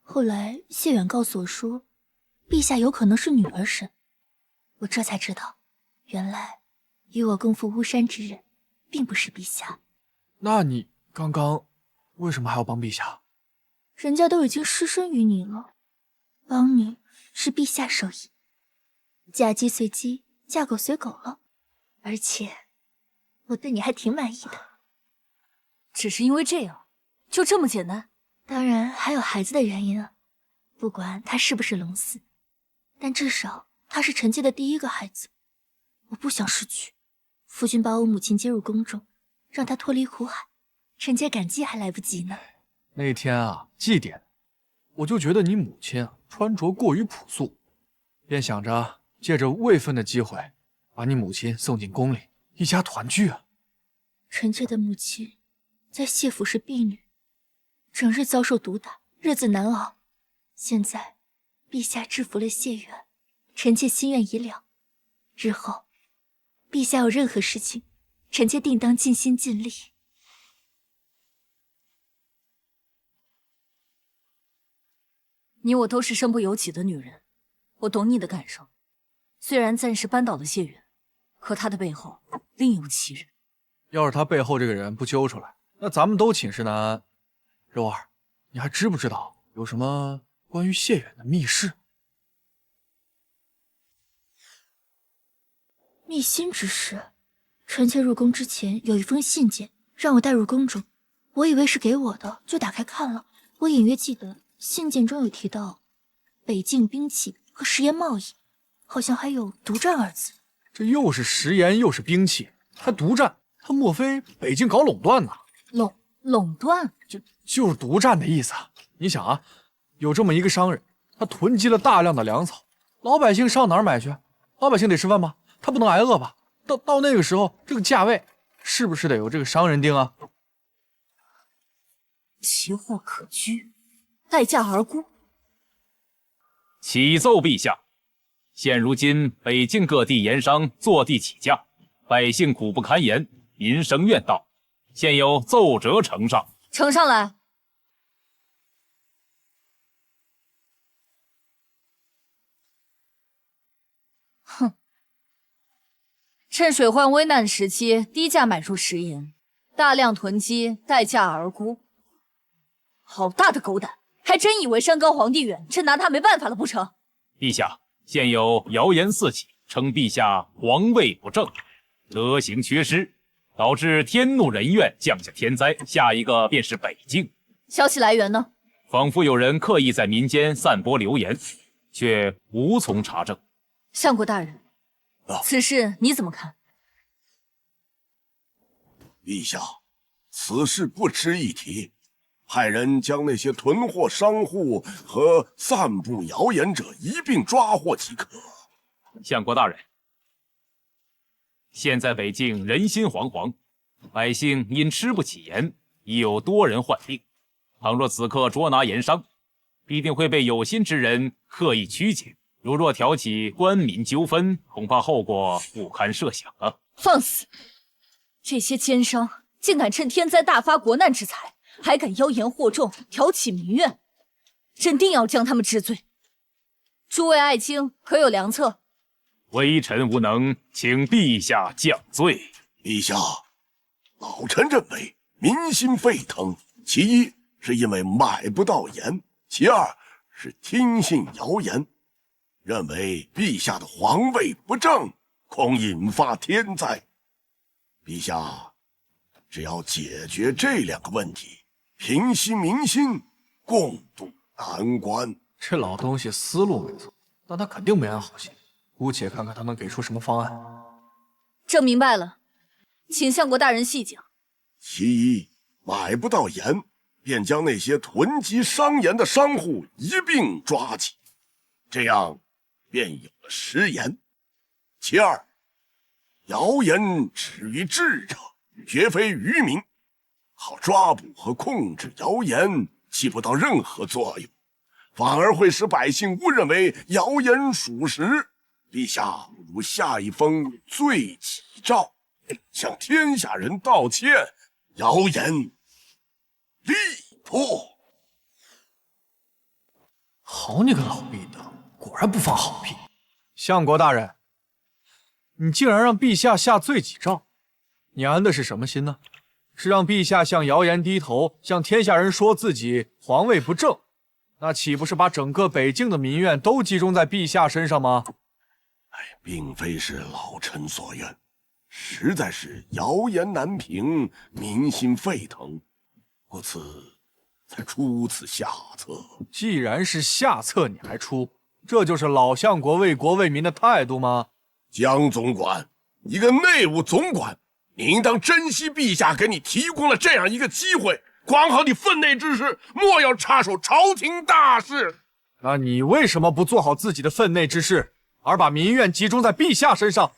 后来谢远告诉我说，陛下有可能是女儿身，我这才知道，原来与我共赴巫山之人，并不是陛下。那你刚刚为什么还要帮陛下？人家都已经失身于你了，帮你是陛下授意，嫁鸡随鸡，嫁狗随狗了，而且我对你还挺满意的。只是因为这样，就这么简单？当然还有孩子的原因啊，不管他是不是龙嗣，但至少他是臣妾的第1个孩子，我不想失去。夫君把我母亲接入宫中，让她脱离苦海，臣妾感激还来不及呢。那天啊，祭典，我就觉得你母亲啊穿着过于朴素，便想着借着位分的机会，把你母亲送进宫里，一家团聚啊。臣妾的母亲在谢府是婢女，整日遭受毒打，日子难熬。现在陛下制服了谢远，臣妾心愿已了。日后陛下有任何事情，臣妾定当尽心尽力。你我都是身不由己的女人，我懂你的感受。虽然暂时扳倒了谢远，可他的背后另有其人。要是他背后这个人不揪出来，那咱们都寝食难安。柔儿，你还知不知道有什么关于谢远的密事？密心之事，臣妾入宫之前有一封信件，让我带入宫中。我以为是给我的，就打开看了。我隐约记得信件中有提到北境兵器和食盐贸易，好像还有独占2字。这又是食盐又是兵器，还独占，他莫非北境搞垄断呢？垄断？就是独占的意思啊！你想啊，有这么一个商人，他囤积了大量的粮草，老百姓上哪儿买去？老百姓得吃饭吧，他不能挨饿吧？到那个时候，这个价位是不是得由这个商人定啊？奇货可居，待价而沽。启奏陛下，现如今北境各地盐商坐地起价，百姓苦不堪言，民生怨道。现有奏折呈上。呈上来。哼，趁水患危难时期低价买入食盐，大量囤积，待价而沽。好大的狗胆，还真以为山高皇帝远，朕拿他没办法了不成？陛下，现有谣言四起，称陛下皇位不正，德行缺失，导致天怒人怨，降下天灾。下一个便是北境。消息来源呢？仿佛有人刻意在民间散播流言，却无从查证。相国大人，此事你怎么看？陛下，此事不值一提。派人将那些囤货商户和散布谣言者一并抓获即可。相国大人，现在北境人心惶惶，百姓因吃不起盐，已有多人患病。倘若此刻捉拿盐商，必定会被有心之人刻意曲解。如若挑起官民纠纷，恐怕后果不堪设想啊！放肆！这些奸商竟敢趁天灾大发国难之财，还敢妖言惑众，挑起民怨，朕定要将他们治罪。诸位爱卿可有良策？微臣无能，请陛下降罪。陛下，老臣认为民心沸腾，其一是因为买不到盐，其二是听信谣言，认为陛下的皇位不正，恐引发天灾。陛下只要解决这2个问题，平息民心，共度难关。这老东西思路没错，但他肯定没安好心。姑且看看他能给出什么方案。朕明白了，请相国大人细讲。其一，买不到盐，便将那些囤积商盐的商户一并抓起，这样便有了食盐。其二，谣言止于智者，绝非愚民，好抓捕和控制谣言起不到任何作用，反而会使百姓误认为谣言属实。陛下不如下一封罪己诏，向天下人道歉，谣言力破。好你个老毕德，果然不放好屁！相国大人，你竟然让陛下下罪己诏，你安的是什么心呢？是让陛下向谣言低头，向天下人说自己皇位不正，那岂不是把整个北境的民怨都集中在陛下身上吗？并非是老臣所愿，实在是谣言难平，民心沸腾，故此才出此下策。既然是下策，你还出，这就是老相国为国为民的态度吗？江总管，一个内务总管，你应当珍惜陛下给你提供了这样一个机会，管好你分内之事，莫要插手朝廷大事。那你为什么不做好自己的分内之事，而把民怨集中在陛下身上？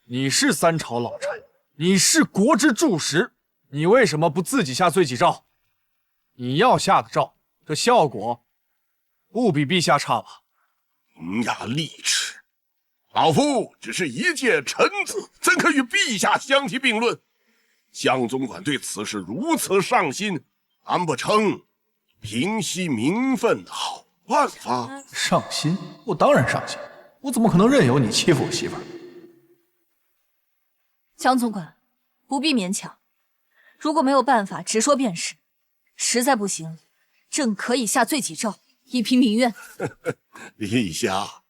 你是三朝老臣，你是国之柱石，你为什么不自己下罪己诏？你要下的诏，这效果不比陛下差吧？伶牙俐齿，老夫只是一介臣子，怎可与陛下相提并论？江总管对此事如此上心，难不成平息民愤的好办法？上心？我当然上心，我怎么可能任由你欺负我媳妇儿？江总管，不必勉强，如果没有办法，直说便是。实在不行，朕可以下罪己诏，以平民怨。陛下，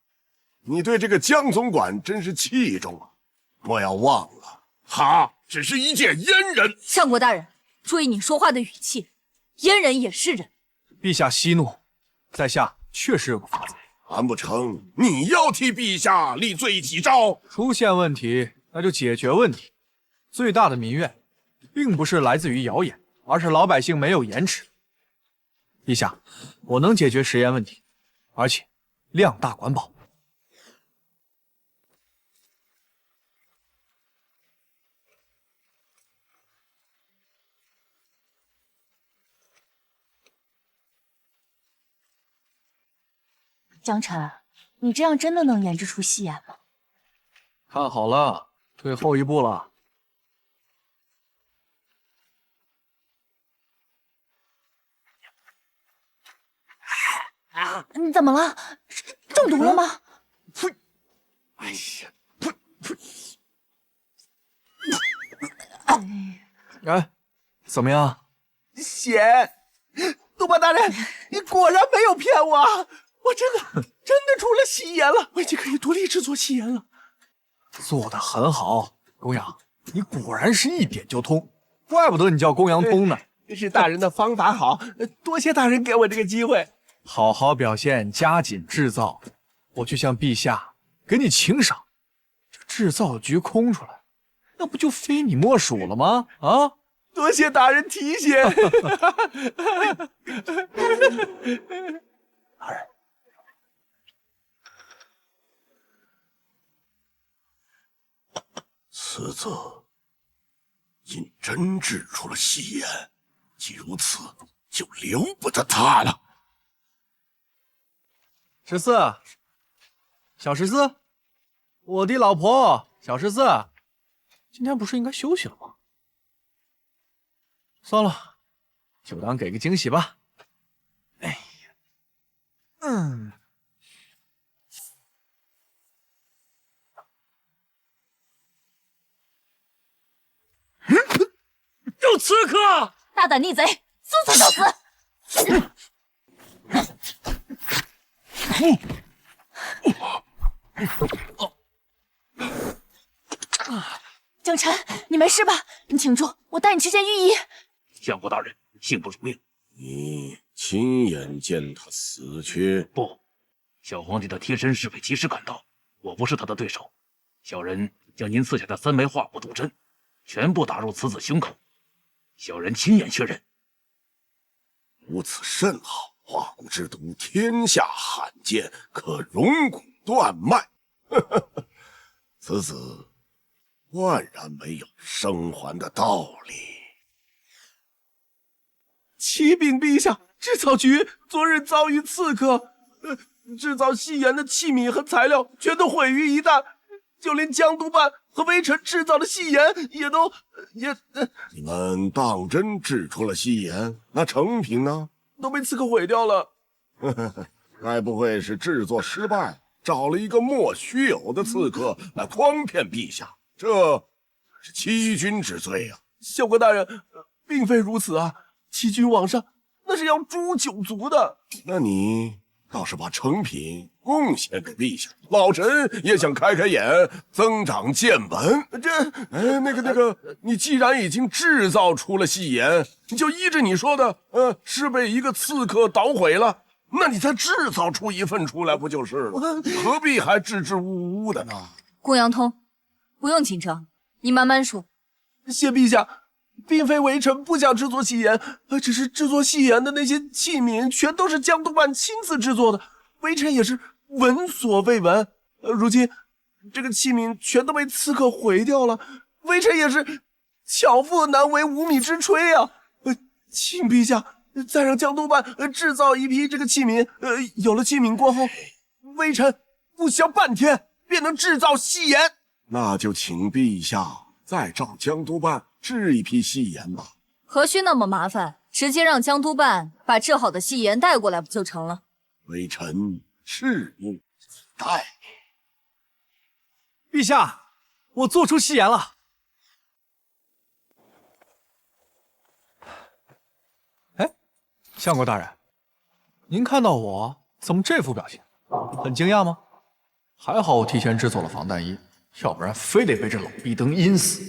你对这个江总管真是器重啊！莫要忘了，他只是一介阉人。相国大人，注意你说话的语气，阉人也是人。陛下息怒，在下确实有个法子。难不成你要替陛下立罪己诏？出现问题，那就解决问题。最大的民怨，并不是来自于谣言，而是老百姓没有盐吃。陛下，我能解决食盐问题，而且量大管饱。江辰，你这样真的能研制出戏言吗？看好了，退后一步了。你怎么了？中毒了吗？呸！哎呀，呸呸！哎，怎么样？贤，督办大人，你果然没有骗我，我真的出了戏言了，我已经可以独立制作戏言了。做得很好，公羊，你果然是一点就通，怪不得你叫公羊通呢。是大人的方法好，多谢大人给我这个机会。好好表现，加紧制造，我去向陛下给你请赏。这制造局空出来，那不就非你莫属了吗？啊！多谢大人提醒。大人，此子因真制出了戏言，既如此，就留不得他了。14，小14，我的老婆小14，今天不是应该休息了吗？算了，就当给个惊喜吧。哎呀，有刺客！大胆逆贼，速速受死！江晨，你没事吧？你挺住，我带你去见御医。相国大人，幸不辱命。你亲眼见他死去？不，小皇帝的贴身侍卫及时赶到，我不是他的对手。小人将您赐下的3枚化骨毒针全部打入此子胸口，小人亲眼确认。无此甚好，化骨之毒天下罕见，可溶骨断脉。此子断然没有生还的道理。启禀陛下，制造局昨日遭遇刺客，制造戏言的器皿和材料全都毁于一旦，就连江督办和微臣制造的戏言也都你们当真制出了戏言？那成品呢？都被刺客毁掉了。该不会是制作失败，找了一个莫须有的刺客来诓骗陛下？这是欺君之罪啊！相国大人，并非如此啊！欺君罔上，那是要诛九族的。那你倒是把成品贡献给陛下，老臣也想开开眼，增长见闻。那个，你既然已经制造出了戏言，你就依着你说的，是被一个刺客捣毁了，那你再制造出一份出来不就是了？何必还支支吾吾的呢？公羊通，不用紧张，你慢慢说。谢陛下，并非微臣不想制作戏言，只是制作戏言的那些器皿全都是江督办亲自制作的，微臣也是闻所未闻。如今这个器皿全都被刺客毁掉了，微臣也是巧妇难为无米之炊啊！请陛下再让江督办制造一批这个器皿，有了器皿过后，微臣不消半天便能制造戏言。那就请陛下再召江督办制一批戏言吧。何须那么麻烦，直接让江督办把制好的戏言带过来不就成了？微臣拭目以待。陛下，我做出戏言了。哎，相国大人，您看到我怎么这副表情？很惊讶吗？还好我提前制作了防弹衣，要不然非得被这冷壁灯阴死。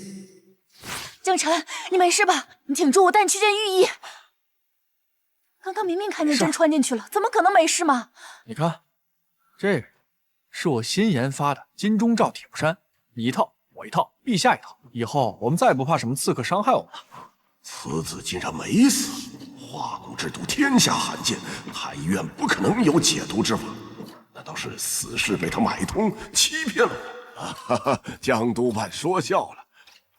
江晨，你没事吧？你挺住，我带你去见御医。刚刚明明看见针穿进去了，怎么可能没事嘛？你看，这个是我新研发的金钟罩铁布衫，你一套，我一套，陛下一套。以后我们再也不怕什么刺客伤害我们了。此子竟然没死，化骨之毒天下罕见，太医院不可能有解毒之法。难道是死士被他买通欺骗了我？哈哈，江督办说笑了，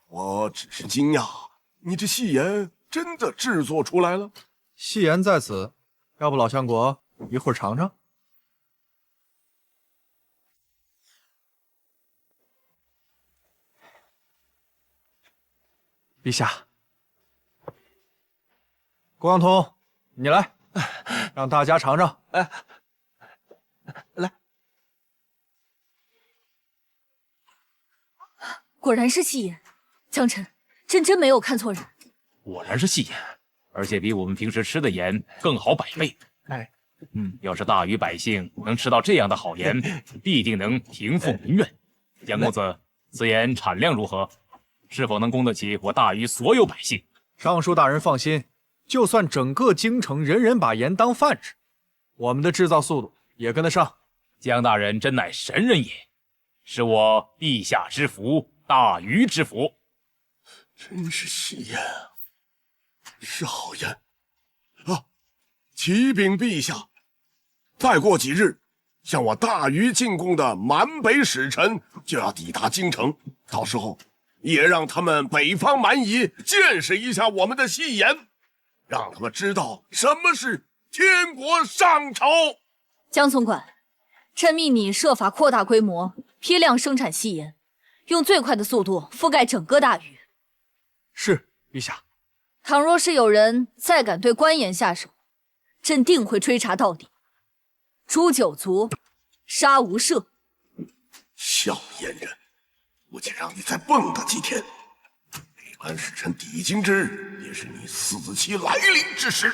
我只是惊讶，你这戏言真的制作出来了？戏言在此，要不老相国一会儿尝尝？陛下，郭阳通，你来，让大家尝尝。来，果然是戏言，江晨，真没有看错人。果然是戏言，而且比我们平时吃的盐更好100倍。要是大禹百姓能吃到这样的好盐，必定能平复民怨。杨公子，此盐产量如何？是否能供得起我大禹所有百姓？尚书大人放心，就算整个京城人人把盐当饭吃，我们的制造速度也跟得上。江大人真乃神人也，是我陛下之福，大禹之福。真是戏言啊，是好言啊！启禀陛下，再过几日，向我大禹进贡的满北使臣就要抵达京城，到时候也让他们北方蛮夷见识一下我们的戏言，让他们知道什么是天国上朝。江总管，朕命你设法扩大规模，批量生产戏言，用最快的速度覆盖整个大禹。是，陛下。倘若是有人再敢对官盐下手，朕定会追查到底，诛九族，杀无赦。小阉人，我竟让你再蹦跶几天！北蛮使臣抵京之日，也是你死期来临之时。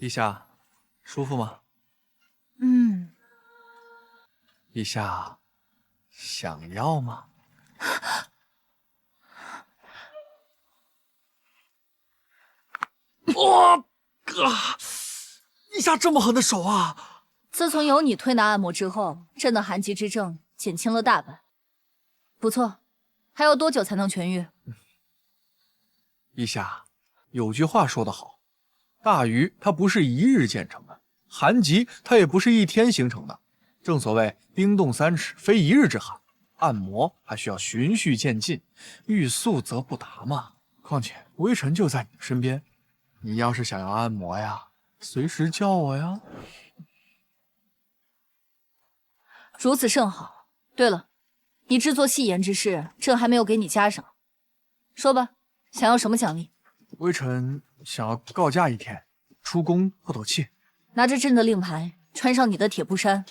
陛下，舒服吗？嗯，陛下，想要吗？哇！陛下这么狠的手啊！自从有你推拿按摩之后，朕的寒疾之症减轻了大半。不错，还要多久才能痊愈？陛下，有句话说得好，大鱼它不是一日建成的，寒疾它也不是一天形成的。正所谓冰冻三尺，非一日之寒。按摩还需要循序渐进，欲速则不达嘛。况且微臣就在你身边，你要是想要按摩呀，随时叫我呀。如此甚好。对了，你制作戏言之事，朕还没有给你加赏。说吧，想要什么奖励？微臣想要告假一天，出宫透透气。拿着朕的令牌，穿上你的铁布衫，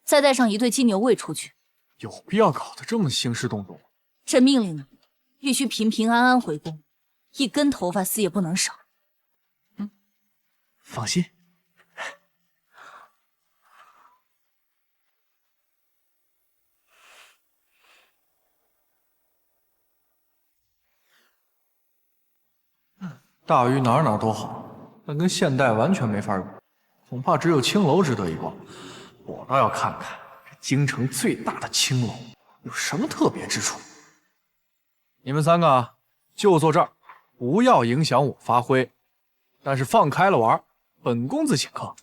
再带上一对金牛卫出去。有必要搞得这么兴师动众？朕命令你，必须平平安安回宫，一根头发丝也不能少。放心。大鱼哪哪都好，但跟现代完全没法比，恐怕只有青楼值得一逛。我倒要看看这京城最大的青楼有什么特别之处。你们三个就坐这儿，不要影响我发挥。但是放开了玩，本公子请客。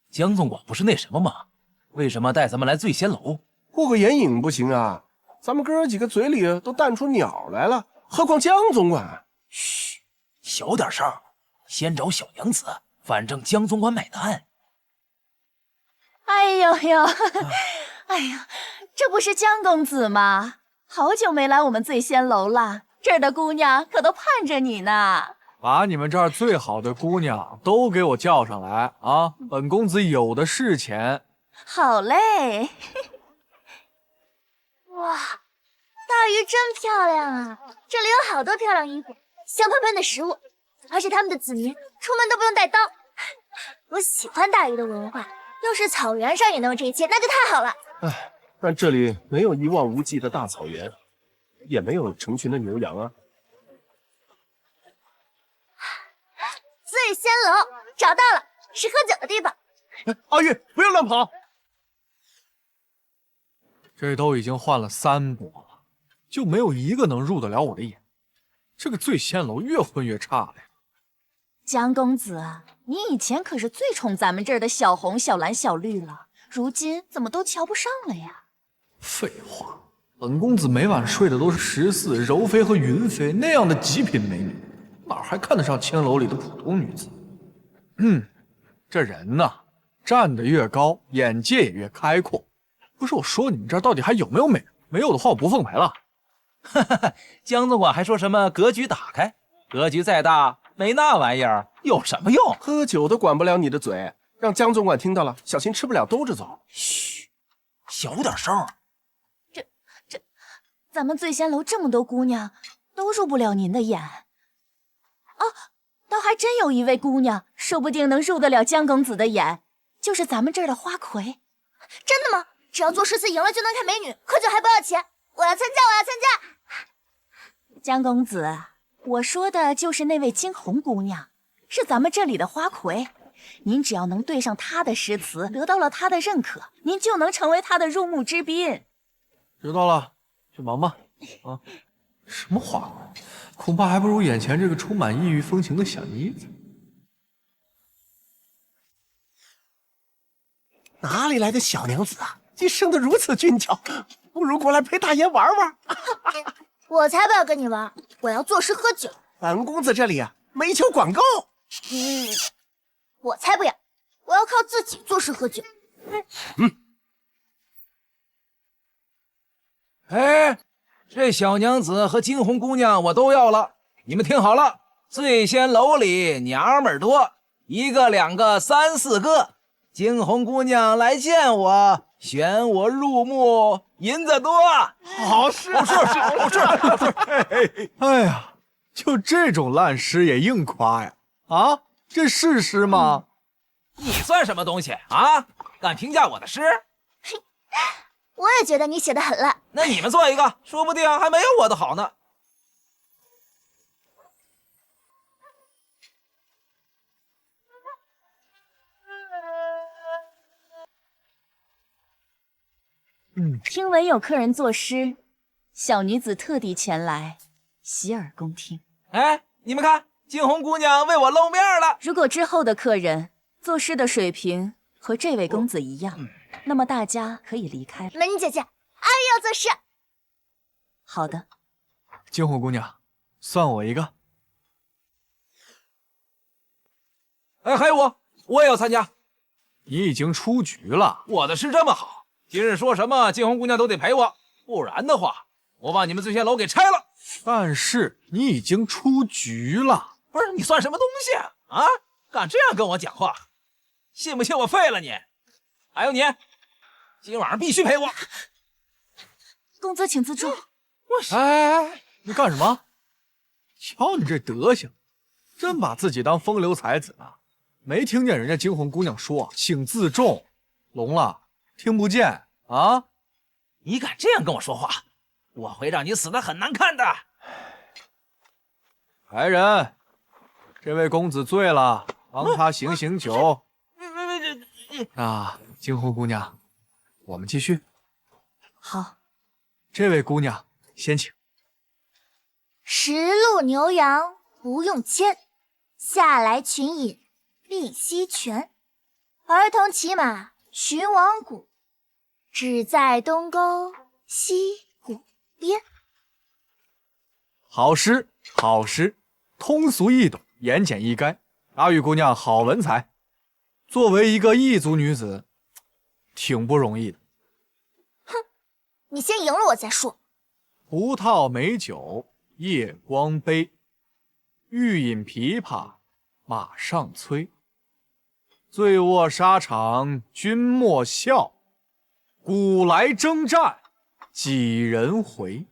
江总管不是那什么吗？为什么带咱们来醉仙楼？过个眼瘾不行啊！咱们哥几个嘴里都淡出鸟来了，何况江总管？嘘，小点声，先找小娘子，反正江总管买单。哎呦呦，哎呀，这不是江公子吗？好久没来我们醉仙楼了，这儿的姑娘可都盼着你呢。把你们这儿最好的姑娘都给我叫上来啊！本公子有的是钱。好嘞。哇，大鱼真漂亮啊！这里有好多漂亮衣服，香喷喷的食物，而且他们的子民出门都不用带刀。我喜欢大鱼的文化，要是草原上也能有这一切，那就太好了。唉，但这里没有一望无际的大草原，也没有成群的牛羊啊。醉仙楼找到了，是喝酒的地方。阿玉，不要乱跑！这都已经换了3波了，就没有一个能入得了我的眼。这个醉仙楼越混越差了呀！江公子啊，你以前可是最宠咱们这儿的小红、小蓝、小绿了，如今怎么都瞧不上了呀？废话，本公子每晚睡的都是14、柔妃和云妃那样的极品美女，哪还看得上青楼里的普通女子？这人呐，站得越高，眼界也越开阔。不是我说你们这儿到底还有没有美人？没有的话，我不奉陪了。江总管还说什么格局打开？格局再大，没那玩意儿有什么用？喝酒都管不了你的嘴，让江总管听到了，小心吃不了兜着走。嘘，小点声。咱们醉仙楼这么多姑娘，都入不了您的眼。哦，倒还真有一位姑娘，说不定能入得了江公子的眼，就是咱们这儿的花魁。真的吗？只要做10次赢了就能看美女，喝酒还不要钱。我要参加，我要参加！江公子，我说的就是那位惊鸿姑娘，是咱们这里的花魁。您只要能对上她的诗词，得到了她的认可，您就能成为她的入幕之宾。知道了，去忙吧。啊，什么花魁，恐怕还不如眼前这个充满异域风情的小妮子。哪里来的小娘子啊？竟生得如此俊俏，不如过来陪大爷玩玩。我才不要跟你玩，我要作诗喝酒。本公子这里啊，没求广告。我才不要，我要靠自己作诗喝酒。哎，这小娘子和惊鸿姑娘我都要了，你们听好了，醉仙楼里娘们儿多，1个、2个、3、4个。惊鸿姑娘来见我，选我入幕，银子多。好事，好事，好事。哎呀，就这种烂诗也硬夸呀？啊，这是诗吗？你算什么东西啊？敢评价我的诗？我也觉得你写的很烂。那你们做一个，说不定还没有我的好呢。听闻有客人作诗，小女子特地前来洗耳恭听。哎，你们看，惊鸿姑娘为我露面了。如果之后的客人作诗的水平和这位公子一样，那么大家可以离开了。美女姐姐，阿玉要作诗。好的，惊鸿姑娘，算我一个。哎，还有我也要参加。你已经出局了。我的诗这么好，今日说什么惊鸿姑娘都得陪我，不然的话，我把你们醉仙楼给拆了。但是你已经出局了。不是你算什么东西啊？敢这样跟我讲话，信不信我废了你？还有你，今晚上必须陪我。公子请自重。哎，你干什么？瞧你这德行，真把自己当风流才子呢？没听见人家惊鸿姑娘说请自重，聋了听不见啊？你敢这样跟我说话，我会让你死得很难看的。来人，这位公子醉了，帮他醒酒。惊鸿姑娘，我们继续。好，这位姑娘先请。十路牛羊不用牵，下来群饮碧溪泉。儿童骑马寻王谷，只在东沟西谷边。好诗，好诗，通俗易懂，言简意赅。阿玉姑娘好文采，作为一个异族女子，挺不容易的。你先赢了我再说。葡萄美酒夜光杯，欲饮琵琶马上催。醉卧沙场君莫笑，古来征战几人回。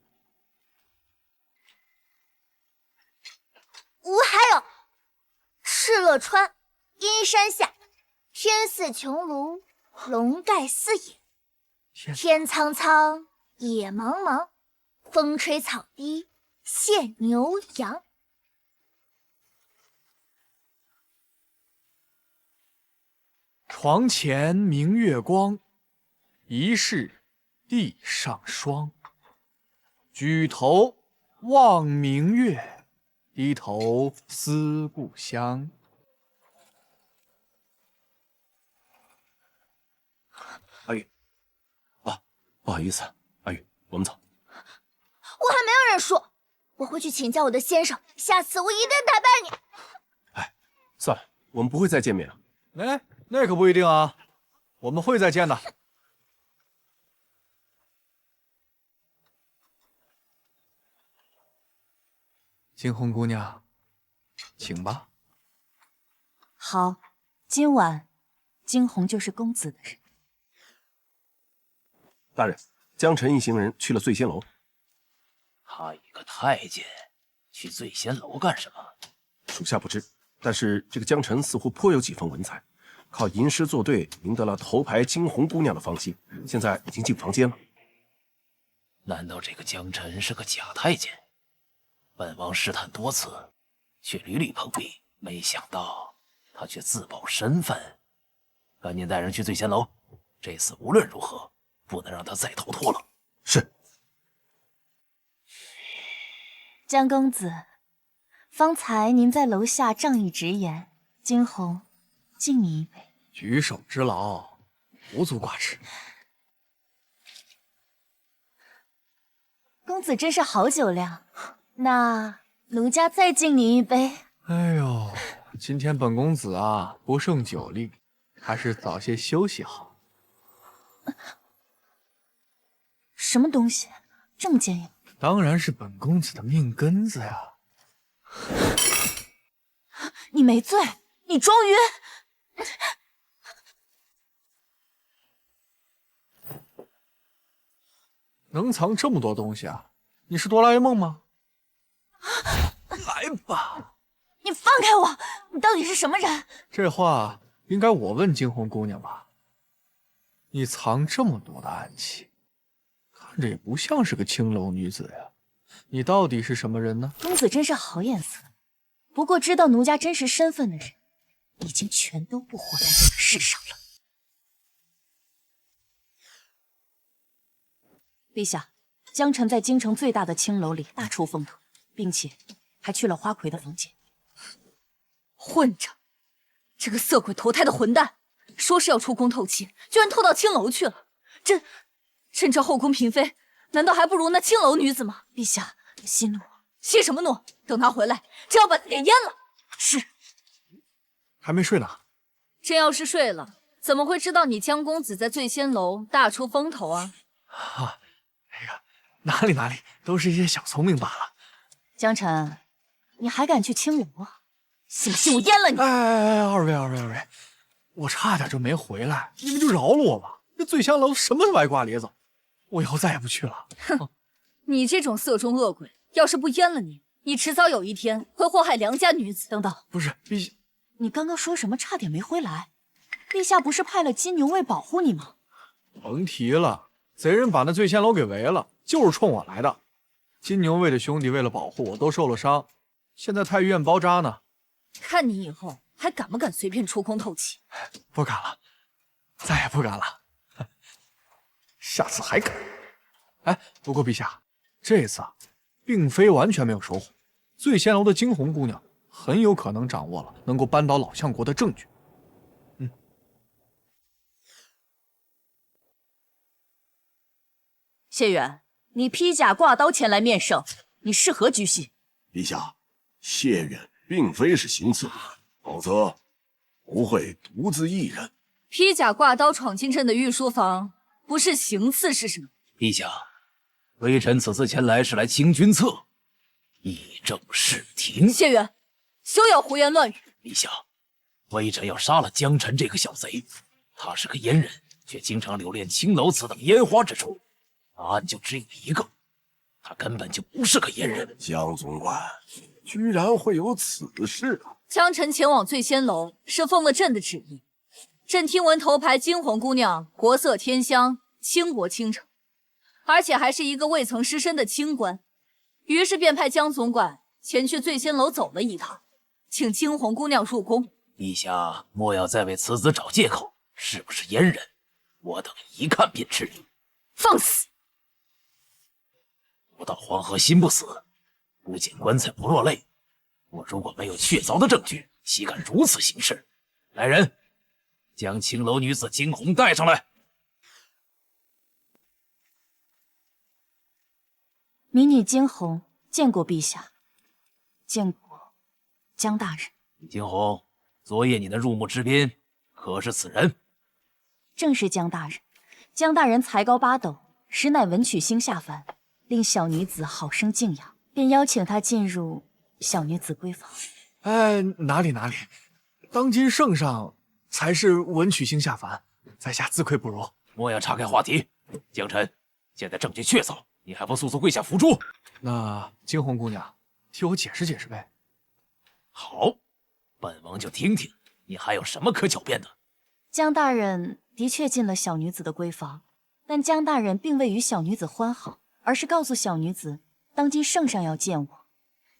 还有敕勒川，阴山下，天似穹庐，笼盖四野。天苍苍，野茫茫，风吹草低见牛羊。床前明月光，疑是地上霜。举头望明月，低头思故乡。阿玉，不好意思，阿玉，我们走。我还没有认输，我会去请教我的先生，下次我一定打败你。哎，算了，我们不会再见面了。哎，那可不一定啊，我们会再见的。惊鸿姑娘，请吧。好，今晚惊鸿就是公子的人。大人，江晨一行人去了醉仙楼。他一个太监去醉仙楼干什么？属下不知，但是这个江晨似乎颇有几分文采，靠吟诗作对赢得了头牌惊鸿姑娘的芳心，现在已经进房间了。难道这个江晨是个假太监？本王试探多次，却屡屡碰壁，没想到他却自曝身份。赶紧带人去醉仙楼，这次无论如何不能让他再逃脱了。是。江公子，方才您在楼下仗义直言，惊鸿敬你一杯。举手之劳，无足挂齿。公子真是好酒量，那奴家再敬你一杯。哎呦，今天本公子啊不胜酒力，还是早些休息好。什么东西这么坚硬？当然是本公子的命根子呀！你没醉，你装晕。能藏这么多东西啊？你是哆啦 A 梦吗？来吧。你放开我！你到底是什么人？这话应该我问惊鸿姑娘吧？你藏这么多的暗器，看着也不像是个青楼女子呀。你到底是什么人呢？公子真是好眼色。不过知道奴家真实身份的人，已经全都不活在这个世上了。陛下，江晨在京城最大的青楼里大出风头，并且还去了花魁的房间。混账！这个色鬼投胎的混蛋，说是要出宫透气，居然偷到青楼去了。朕这后宫嫔妃，难道还不如那青楼女子吗？陛下，息怒。息什么怒？等他回来，朕要把他给阉了。是。还没睡呢。朕要是睡了，怎么会知道你江公子在醉仙楼大出风头啊？哪里，都是一些小聪明罢了。江晨，你还敢去青楼啊？信不信我阉了你？二位，我差点就没回来，你们就饶了我吧。这醉香楼什么歪瓜裂枣，我以后再也不去了。哼，你这种色中恶鬼，要是不阉了你，你迟早有一天会祸害良家女子。等等，不是陛下，你刚刚说什么？差点没回来。陛下不是派了金牛卫保护你吗？甭提了，贼人把那醉仙楼给围了，就是冲我来的。金牛卫的兄弟为了保护我都受了伤，现在太医院包扎呢。看你以后还敢不敢随便出宫透气？不敢了，再也不敢了。下次还敢。哎，不过陛下，这次啊，并非完全没有收获。醉仙楼的惊鸿姑娘很有可能掌握了能够扳倒老相国的证据。谢远，你披甲挂刀前来面圣，你是何居心？陛下，谢远并非是行刺，否则不会独自一人。披甲挂刀闯进朕的御书房，不是行刺是什么？陛下，微臣此次前来是来清君侧，以正视听。谢远，休要胡言乱语。陛下，微臣要杀了江晨这个小贼，他是个阉人，却经常留恋青楼此等烟花之处。答案就只有一个，他根本就不是个阉人。江总管，居然会有此事啊！江晨前往醉仙楼是奉了朕的旨意。朕听闻头牌惊鸿姑娘国色天香，倾国倾城，而且还是一个未曾失身的清官，于是便派江总管前去醉仙楼走了一趟，请惊鸿姑娘入宫。陛下莫要再为此子找借口，是不是阉人，我等一看便知。放肆！不到黄河心不死，不见棺材不落泪。我如果没有确凿的证据，岂敢如此行事？来人，将青楼女子惊鸿带上来。民女惊鸿见过陛下，见过江大人。惊鸿，昨夜你的入幕之宾可是此人？正是江大人。江大人才高八斗，实乃文曲星下凡，令小女子好生敬仰，便邀请她进入小女子闺房。哎，哪里，当今圣上才是文曲星下凡，在下自愧不如。莫要岔开话题。江晨，现在证据确凿，你还不速速跪下服诛？那惊鸿姑娘，替我解释解释呗。好，本王就听听你还有什么可狡辩的。江大人的确进了小女子的闺房，但江大人并未与小女子欢好，而是告诉小女子，当今圣上要见我，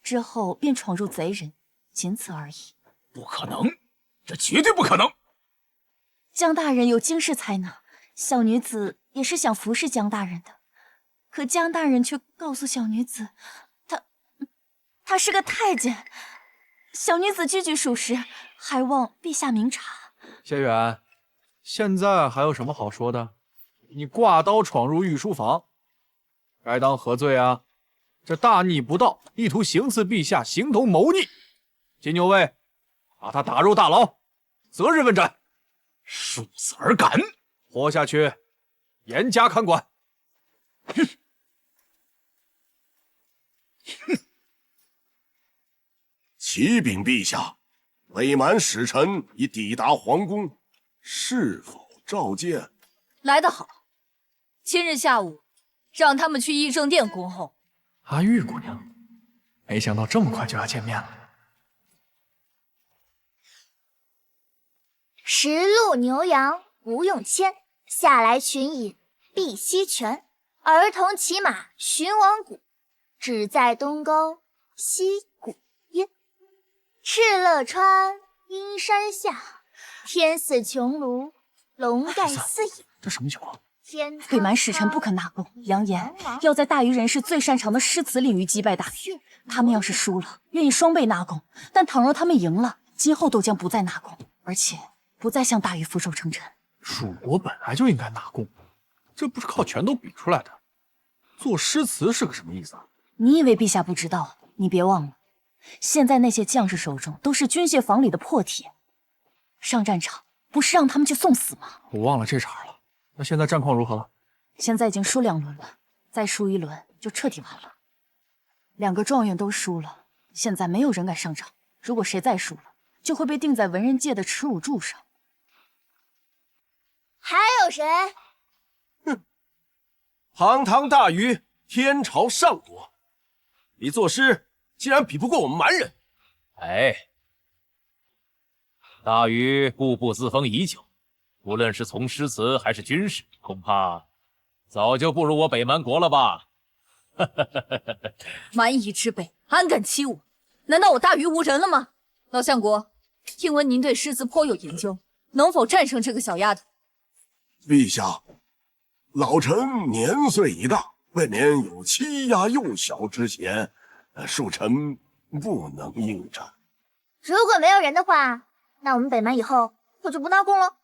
之后便闯入贼人，仅此而已。不可能，这绝对不可能！江大人有惊世才能，小女子也是想服侍江大人的，可江大人却告诉小女子，他是个太监。小女子句句属实，还望陛下明察。谢远，现在还有什么好说的？你挂刀闯入御书房，该当何罪啊？这大逆不道，意图行刺陛下，形同谋逆。金牛卫，把他打入大牢，择日问斩。恕子而敢！活下去，严加看管。哼！启禀陛下，伪蛮使臣已抵达皇宫，是否召见？来得好，今日下午让他们去议政殿恭候。阿玉姑娘，没想到这么快就要见面了。十路牛羊不用牵，下来群饮碧溪泉。儿童骑马寻王谷，只在东沟西谷烟。敕勒川，阴山下，天似穹庐，笼盖四野。这什么情况？北蛮使臣不肯纳贡，扬言要在大虞人士最擅长的诗词领域击败大虞。他们要是输了，愿意双倍纳贡；但倘若他们赢了，今后都将不再纳贡，而且不再向大虞俯首称臣。蜀国本来就应该纳贡，这不是靠拳头比出来的。做诗词是个什么意思啊？你以为陛下不知道？你别忘了，现在那些将士手中都是军械房里的破铁，上战场不是让他们去送死吗？我忘了这茬了。那现在战况如何了？现在已经输2轮了，再输1轮就彻底完了。2个状元都输了，现在没有人敢上场。如果谁再输了，就会被钉在文人界的耻辱柱上。还有谁？堂堂大虞，天朝上国，你作诗竟然比不过我们蛮人。哎，大禹固步自封已久，无论是从诗词还是军事，恐怕早就不如我北蛮国了吧？蛮夷之辈，安敢欺我？难道我大禹无人了吗？老相国，听闻您对诗词颇有研究，能否战胜这个小丫头？陛下，老臣年岁已大，未免有欺压幼小之嫌，恕臣不能应战。如果没有人的话，那我们北蛮以后可就不纳贡了。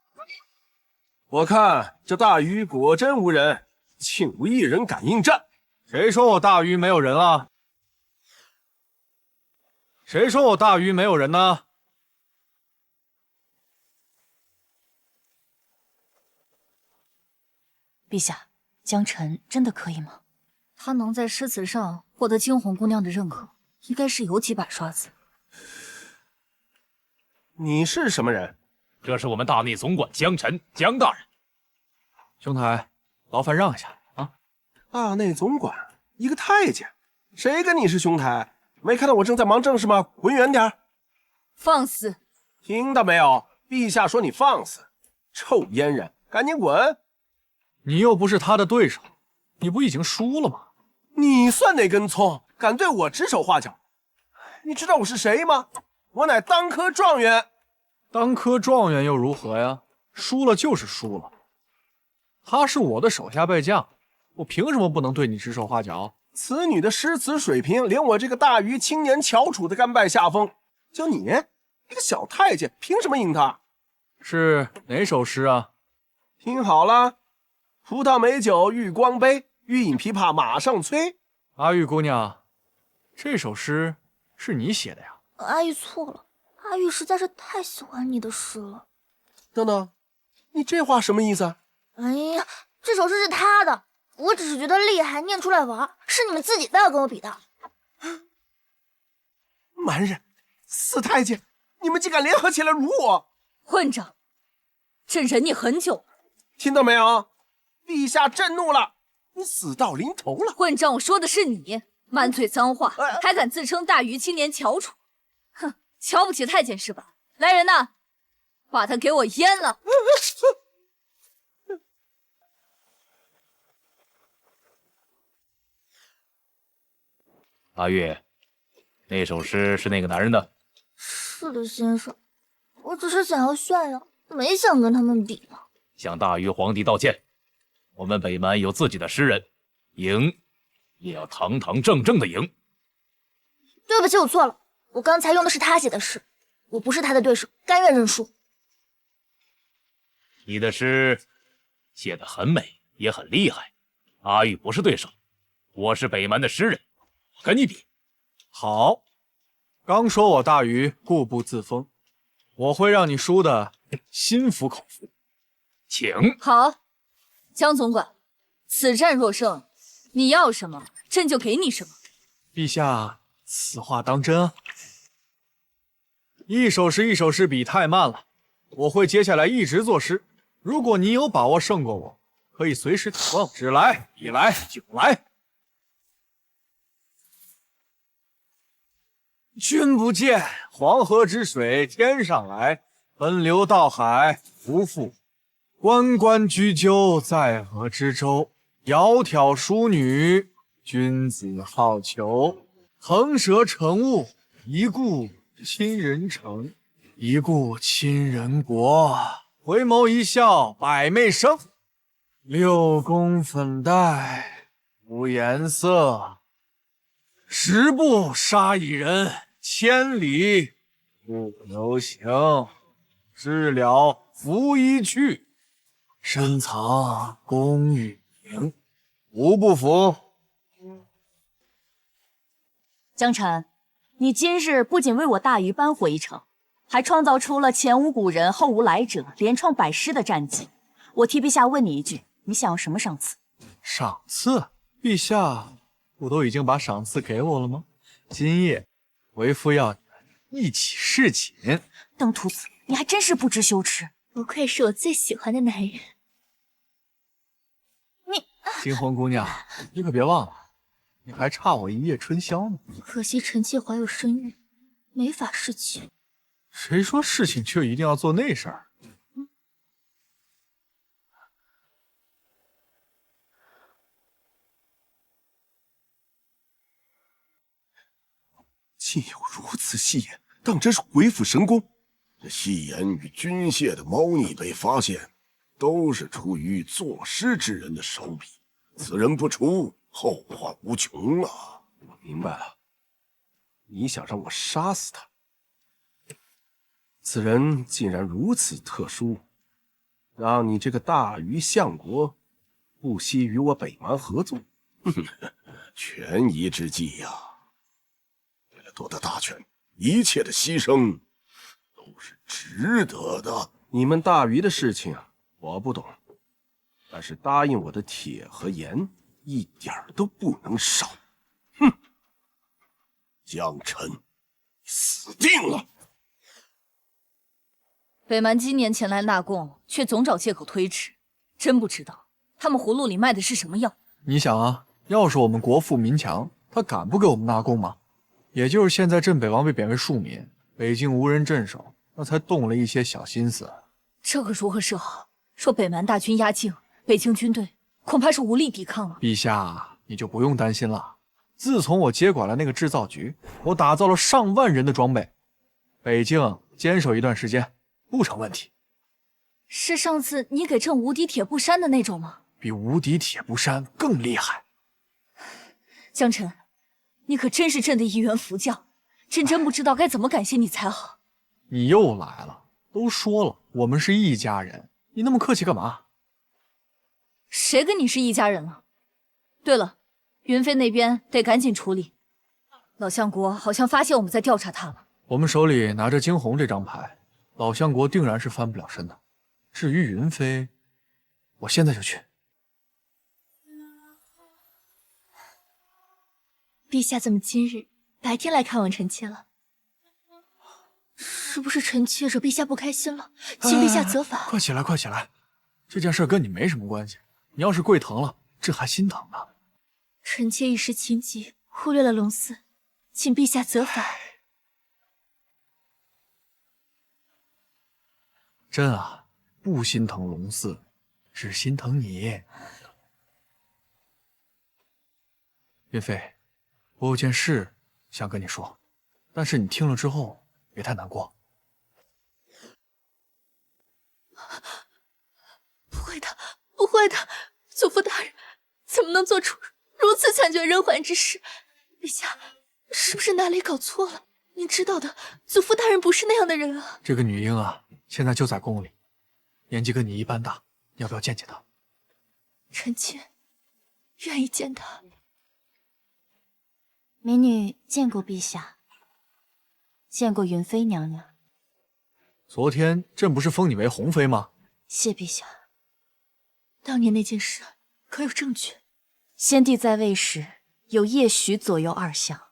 我看这大禹果真无人，竟无一人敢应战。谁说我大虞没有人了？谁说我大虞没有人呢？陛下，江辰真的可以吗？他能在诗词上获得惊鸿姑娘的认可，应该是有几把刷子。你是什么人？这是我们大内总管江辰，江大人。兄台，劳烦让一下啊！大内总管，一个太监，谁跟你是兄台？没看到我正在忙正事吗？滚远点！放肆！听到没有？陛下说你放肆，臭阉人，赶紧滚！你又不是他的对手，你不已经输了吗？你算哪根葱，敢对我指手画脚？你知道我是谁吗？我乃当科状元。当科状元又如何呀？输了就是输了。他是我的手下败将，我凭什么不能对你指手画脚？此女的诗词水平，连我这个大虞青年翘楚的甘拜下风。就你一个小太监，凭什么赢她？是哪首诗啊？听好了，葡萄美酒欲光杯，欲饮琵琶马上催。阿玉姑娘，这首诗是你写的呀？阿玉错了，阿玉实在是太喜欢你的诗了。等等，你这话什么意思啊？哎呀，这首诗是他的，我只是觉得厉害，念出来玩，是你们自己非要跟我比的。蛮人，死太监，你们竟敢联合起来辱我！混账！朕忍你很久了，听到没有？陛下震怒了，你死到临头了！混账！我说的是你，满嘴脏话，还敢自称大虞青年翘楚，哼，瞧不起太监是吧？来人呐，把他给我阉了！阿玉，那首诗是那个男人的？是的，先生，我只是想要炫耀，没想跟他们比呢。向大禹皇帝道歉。我们北蛮有自己的诗人，赢也要堂堂正正的赢。对不起，我错了，我刚才用的是他写的诗，我不是他的对手，甘愿认输。你的诗写得很美，也很厉害。阿玉不是对手，我是北蛮的诗人，我跟你比。好，刚说我大禹固步自封，我会让你输的心服口服。请。好，江总管，此战若胜，你要什么，朕就给你什么。陛下，此话当真啊？一首诗一首诗比太慢了，我会接下来一直作诗。如果你有把握胜过我，可以随时提问。只来一来就来。君不见黄河之水天上来，奔流到海不复。关关雎鸠，在河之洲。窈窕淑女，君子好逑。腾蛇乘雾，一顾倾人城，一顾倾人国。回眸一笑百媚生，六宫粉黛无颜色。十步杀一人，千里不留行。知了拂衣去，深藏功与名。无不服。江辰，你今日不仅为我大禹扳回一城，还创造出了前无古人后无来者，连创百师的战绩。我替陛下问你一句，你想要什么赏赐？赏赐？陛下不都已经把赏赐给我了吗？今夜为夫要你们一起侍寝。邓徒子，你还真是不知羞耻。不愧是我最喜欢的男人。惊鸿姑娘，你可别忘了，你还差我一夜春宵呢。可惜臣妾怀有身孕，没法侍寝。谁说侍寝就一定要做那事儿？竟有如此戏言，当真是鬼斧神工。这戏言与军械的猫腻被发现，都是出于作诗之人的手笔。此人不除，后患无穷啊！我明白了，你想让我杀死他？此人竟然如此特殊，让你这个大禹相国不惜与我北蛮合作。权宜之计呀！为了夺得大权，一切的牺牲都是值得的。你们大禹的事情我不懂，但是答应我的铁和盐一点儿都不能少。哼，江辰，你死定了！北蛮今年前来纳贡，却总找借口推迟，真不知道他们葫芦里卖的是什么药。你想啊，要是我们国富民强，他敢不给我们纳贡吗？也就是现在镇北王被贬为庶民，北境无人镇守，那才动了一些小心思。这可如何是好？若北蛮大军压境，北境军队恐怕是无力抵抗了。陛下，你就不用担心了。自从我接管了那个制造局，我打造了上万人的装备，北境坚守一段时间不成问题。是上次你给朕无敌铁布衫的那种吗？比无敌铁布衫更厉害。江辰，你可真是朕的一员福将，朕真不知道该怎么感谢你才好。你又来了，都说了我们是一家人，你那么客气干嘛？谁跟你是一家人了？对了，云飞那边得赶紧处理。老相国好像发现我们在调查他了。我们手里拿着惊鸿这张牌，老相国定然是翻不了身的。至于云飞，我现在就去。陛下怎么今日白天来看望臣妾了？是不是臣妾惹陛下不开心了，请陛下责罚？快起来，快起来！这件事跟你没什么关系。你要是跪疼了，朕还心疼呢。臣妾一时情急，忽略了龙嗣，请陛下责罚。朕啊，不心疼龙嗣，只心疼你。云飞，我有件事想跟你说，但是你听了之后别太难过。不会的，不会的，祖父大人怎么能做出如此惨绝人寰之事？陛下，是不是哪里搞错了？您知道的，祖父大人不是那样的人啊。这个女婴啊，现在就在宫里，年纪跟你一般大，你要不要见见她？臣妾愿意见她。美女见过陛下，见过云妃娘娘。昨天朕不是封你为红妃吗？谢陛下。当年那件事可有证据？先帝在位时有叶徐左右二相，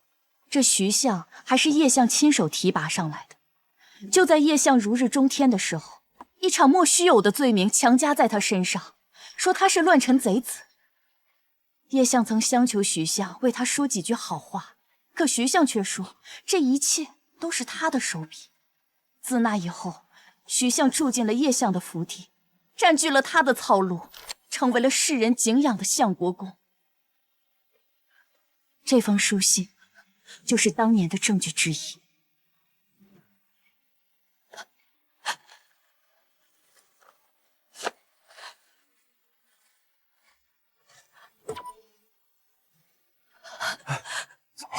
这徐相还是叶相亲手提拔上来的。就在叶相如日中天的时候，一场莫须有的罪名强加在他身上，说他是乱臣贼子。叶相曾相求徐相为他说几句好话，可徐相却说这一切都是他的手笔。自那以后，徐相住进了叶相的府邸，占据了他的草庐，成为了世人敬仰的相国公。这封书信就是当年的证据之一。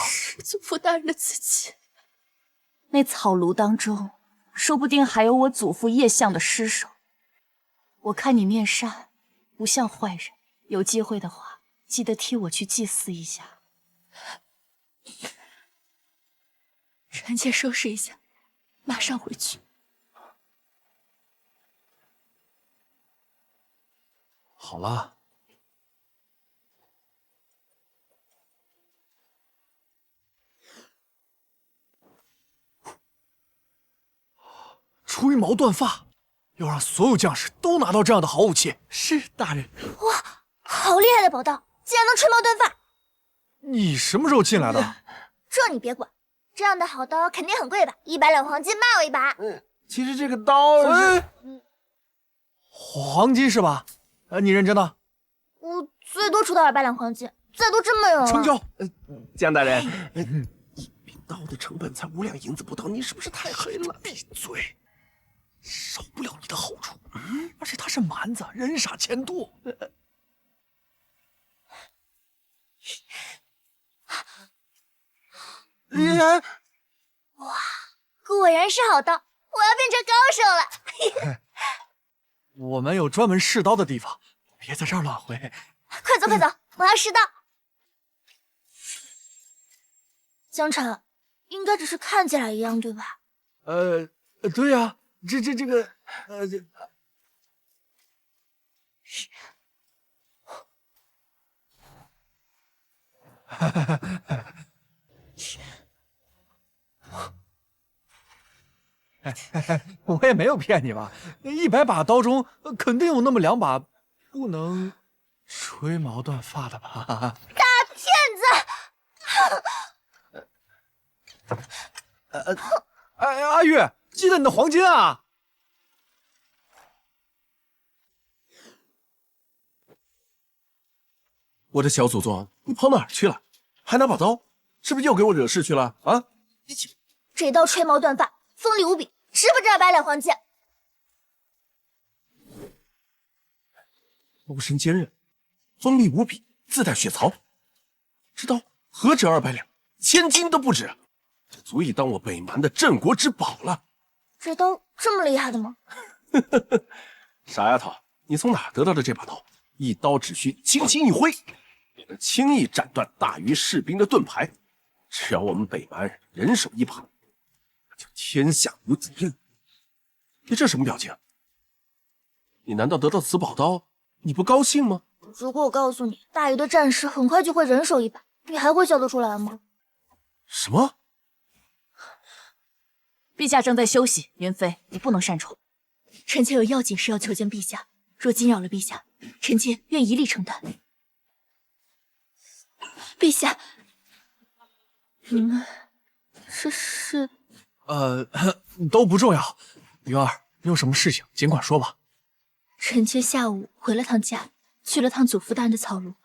是祖父大人的字迹。那草庐当中，说不定还有我祖父叶相的尸首。我看你面善，不像坏人，有机会的话，记得替我去祭祀一下。臣妾收拾一下，马上回去。好了。吹毛断发，要让所有将士都拿到这样的好武器。是大人。哇，好厉害的宝刀，竟然能吹毛断发！你什么时候进来的？这你别管，这样的好刀肯定很贵吧？100两黄金卖我一把。其实这个刀黄金是吧？你认真的？我最多出到200两黄金，再多真没有了。成交。江大人，一柄刀的成本才5两银子不到，你是不是太黑了？闭嘴！少不了你的好处。而且他是蛮子，人傻钱多。哇，果然是好刀，我要变成高手了。我们有专门试刀的地方，别在这儿乱挥。快走快走，我要试刀。江辰，应该只是看起来一样，对吧？对呀，这个我也没有骗你吧？100把刀中肯定有那么2把不能吹毛断发的吧？大骗子！阿玉，记得你的黄金啊！我的小祖宗，你跑哪儿去了？还拿把刀，是不是又给我惹事去了啊？这刀吹毛断发，锋利无比，值不值200两黄金？刀身坚韧，锋利无比，自带血槽。这刀何止200两，1000金都不止，这足以当我北蛮的镇国之宝了。这刀这么厉害的吗？傻丫头，你从哪儿得到的这把刀？一刀只需轻轻一挥，便能轻易斩断大于士兵的盾牌。只要我们北蛮人手一把，就天下无敌了。你这什么表情？你难道得到此宝刀，你不高兴吗？如果我告诉你，大禹的战士很快就会人手一把，你还会笑得出来吗？什么？陛下正在休息，云妃，你不能擅闯。臣妾有要紧事要求见陛下，若惊扰了陛下，臣妾愿一力承担。陛下，你们这是……都不重要。云儿，你有什么事情尽管说吧。臣妾下午回了趟家，去了趟祖父大人的草庐，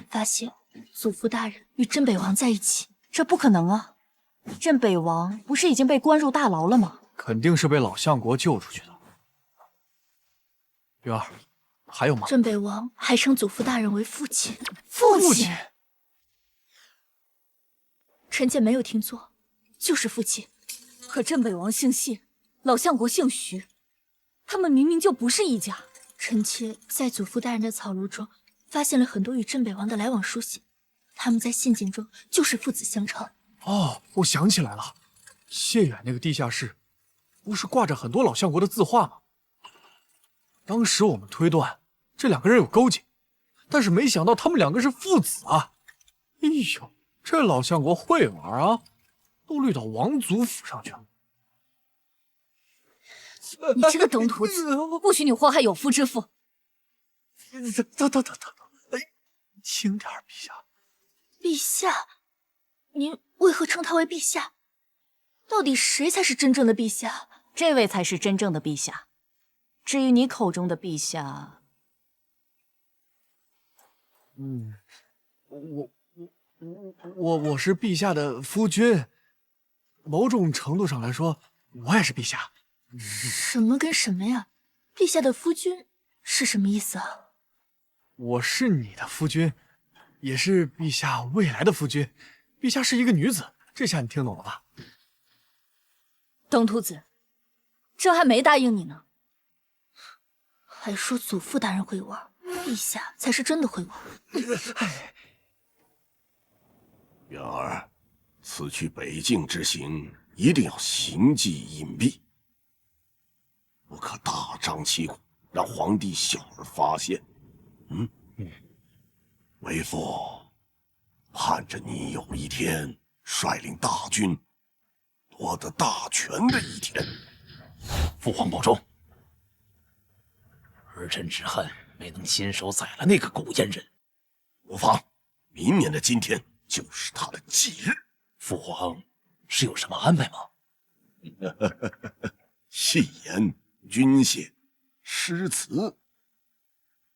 发现祖父大人与镇北王在一起。这不可能啊！镇北王不是已经被关入大牢了吗？肯定是被老相国救出去的。云儿，还有吗？镇北王还称祖父大人为父亲。父亲？臣妾没有听错，就是父亲。可镇北王姓谢，老相国姓徐，他们明明就不是一家。臣妾在祖父大人的草庐中发现了很多与镇北王的来往书信，他们在信件中就是父子相称。哦，我想起来了，谢远那个地下室，不是挂着很多老相国的字画吗？当时我们推断这2个人有勾结，但是没想到他们2个是父子啊！哎呦，这老相国会玩啊，都绿到王祖府上去了。你这个登徒子，不许你祸害有夫之妇！轻点，陛下。陛下，您为何称他为陛下？到底谁才是真正的陛下？这位才是真正的陛下。至于你口中的陛下，我是陛下的夫君，某种程度上来说，我也是陛下。什么跟什么呀？陛下的夫君是什么意思啊？我是你的夫君，也是陛下未来的夫君。陛下是一个女子，这下你听懂了吧？登徒子，朕还没答应你呢。还说祖父大人会玩，陛下才是真的会玩。元儿，此去北境之行，一定要行迹隐蔽，不可大张旗鼓，让皇帝小儿发现。为父盼着你有一天率领大军夺得大权的一天。父皇保重。儿臣只恨没能亲手宰了那个狗阉人。无妨，明年的今天就是他的忌日。父皇是有什么安排吗？戏言、军械、诗词，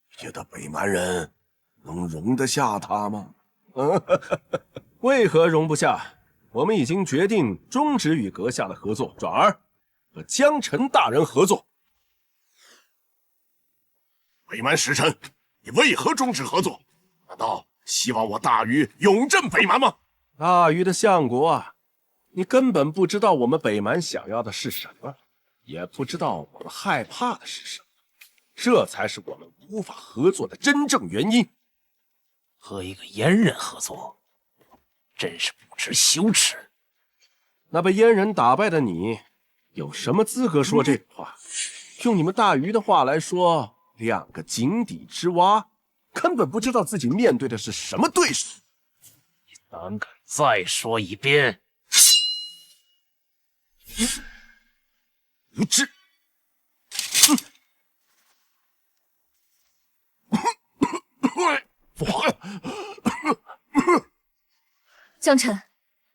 觉得北蛮人能容得下他吗？为何容不下？我们已经决定终止与阁下的合作，转而和江辰大人合作。北蛮使臣，你为何终止合作？难道希望我大禹永镇北蛮吗？大禹的相国啊，你根本不知道我们北蛮想要的是什么，也不知道我们害怕的是什么，这才是我们无法合作的真正原因。和一个阉人合作，真是不知羞耻。那被阉人打败的你，有什么资格说这话？用你们大禹的话来说，两个井底之蛙，根本不知道自己面对的是什么对手。你胆敢再说一遍？无知！父皇，江辰，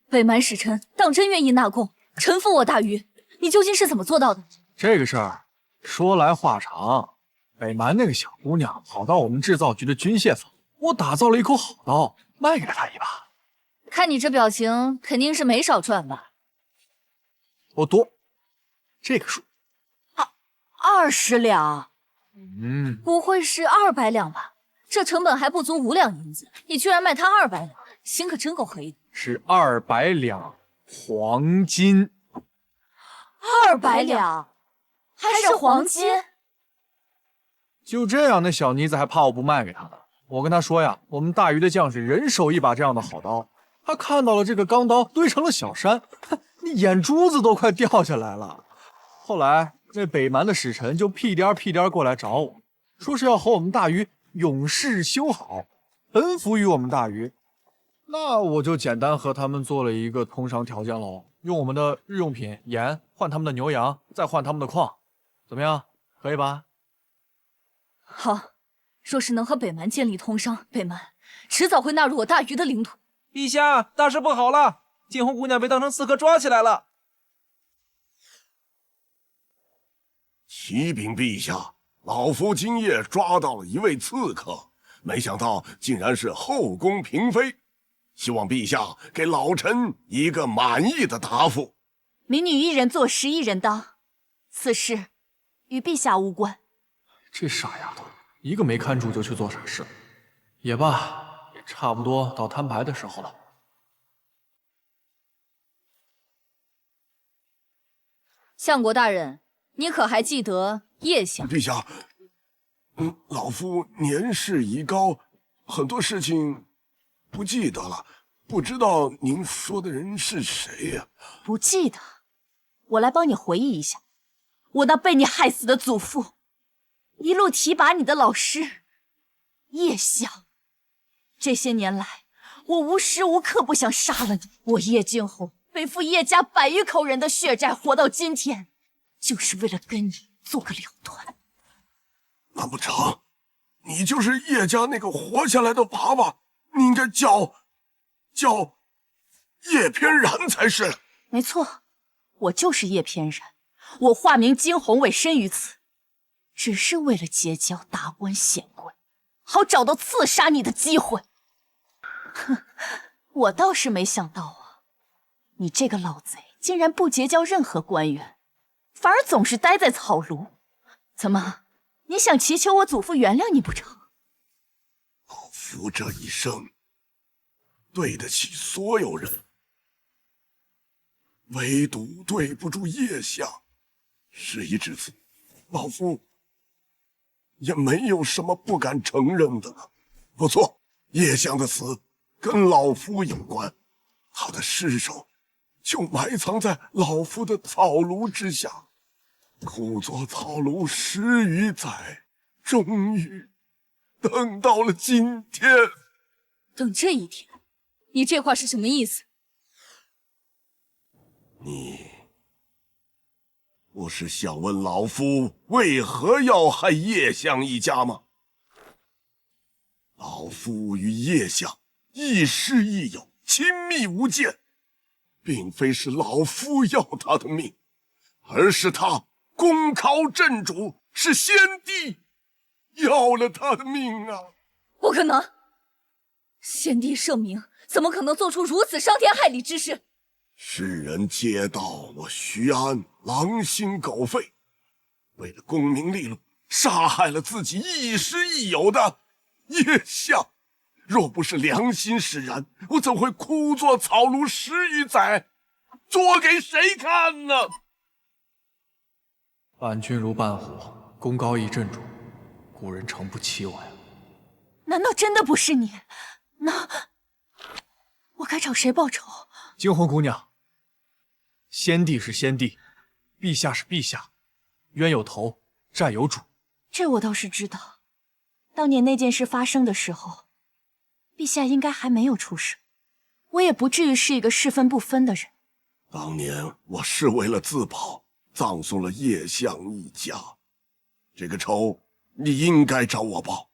北蛮使臣当真愿意纳贡，臣服我大禹，你究竟是怎么做到的？这个事儿说来话长。北蛮那个小姑娘跑到我们制造局的军械坊，我打造了一口好刀，卖给了她一把。看你这表情，肯定是没少赚吧？不多，这个数20两。不会是200两吧？这成本还不足5两银子，你居然卖他200两，心可真够黑的。是200两黄金。 200两，还是黄金？就这样，那小妮子还怕我不卖给她呢？我跟她说呀，我们大禹的将士人手一把这样的好刀。她看到了这个钢刀堆成了小山，你眼珠子都快掉下来了。后来那北蛮的使臣就屁颠屁颠过来找我，说是要和我们大禹永世修好，臣服于我们大禹。那我就简单和他们做了一个通商条件喽，用我们的日用品盐换他们的牛羊，再换他们的矿，怎么样？可以吧？好，若是能和北蛮建立通商，北蛮迟早会纳入我大禹的领土。陛下，大事不好了！金红姑娘被当成刺客抓起来了。启禀陛下，老夫今夜抓到了一位刺客，没想到竟然是后宫嫔妃，希望陛下给老臣一个满意的答复。民女一人做事一人当，此事与陛下无关。这傻丫头，一个没看住就去做傻事，也罢，也差不多到摊牌的时候了。相国大人，你可还记得叶相？陛下，老夫年事已高，很多事情不记得了，不知道您说的人是谁呀？不记得，我来帮你回忆一下。我那被你害死的祖父，一路提拔你的老师叶相。这些年来，我无时无刻不想杀了你。我叶敬侯背负叶家100余口人的血债，活到今天，就是为了跟你做个了断。难不成你就是叶家那个活下来的娃娃？你应该叫叶翩然才是。没错，我就是叶翩然，我化名惊鸿，委身于此，只是为了结交达官显贵，好找到刺杀你的机会。哼，我倒是没想到啊，你这个老贼竟然不结交任何官员，反而总是待在草庐。怎么，你想祈求我祖父原谅你不成？老夫这一生对得起所有人，唯独对不住叶相。事已至此，老夫也没有什么不敢承认的了。不错，叶相的死跟老夫有关，他的尸首就埋藏在老夫的草庐之下，枯坐草庐10余载，终于等到了今天。等这一天，你这话是什么意思？你不是想问老夫为何要害叶相一家吗？老夫与叶相亦师亦友，亲密无间，并非是老夫要他的命，而是他功考震主，是先帝要了他的命啊！不可能！先帝圣明，怎么可能做出如此伤天害理之事？世人皆道我徐安狼心狗肺，为了功名利禄，杀害了自己亦师亦友的叶相。若不是良心使然，我怎会枯坐草庐10余载，做给谁看呢？伴君如伴虎，功高一震主，古人诚不欺我呀。难道真的不是你？那我该找谁报仇？惊鸿姑娘，先帝是先帝，陛下是陛下，冤有头，债有主。这我倒是知道。当年那件事发生的时候，陛下应该还没有出生，我也不至于是一个是分不分的人。当年我是为了自保，葬送了叶相一家，这个仇你应该找我报。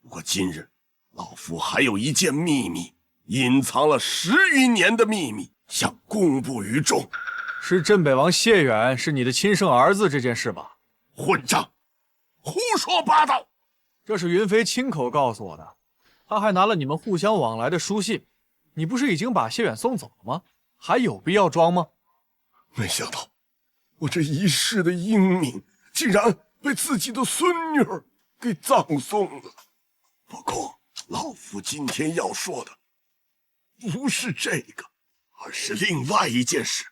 不过今日老夫还有一件秘密，隐藏了10余年的秘密，想公布于众。是镇北王谢远是你的亲生儿子这件事吧？混账，胡说八道！这是云飞亲口告诉我的，他还拿了你们互相往来的书信。你不是已经把谢远送走了吗？还有必要装吗？没想到我这一世的英名竟然被自己的孙女儿给葬送了。不过老夫今天要说的不是这个，而是另外一件事，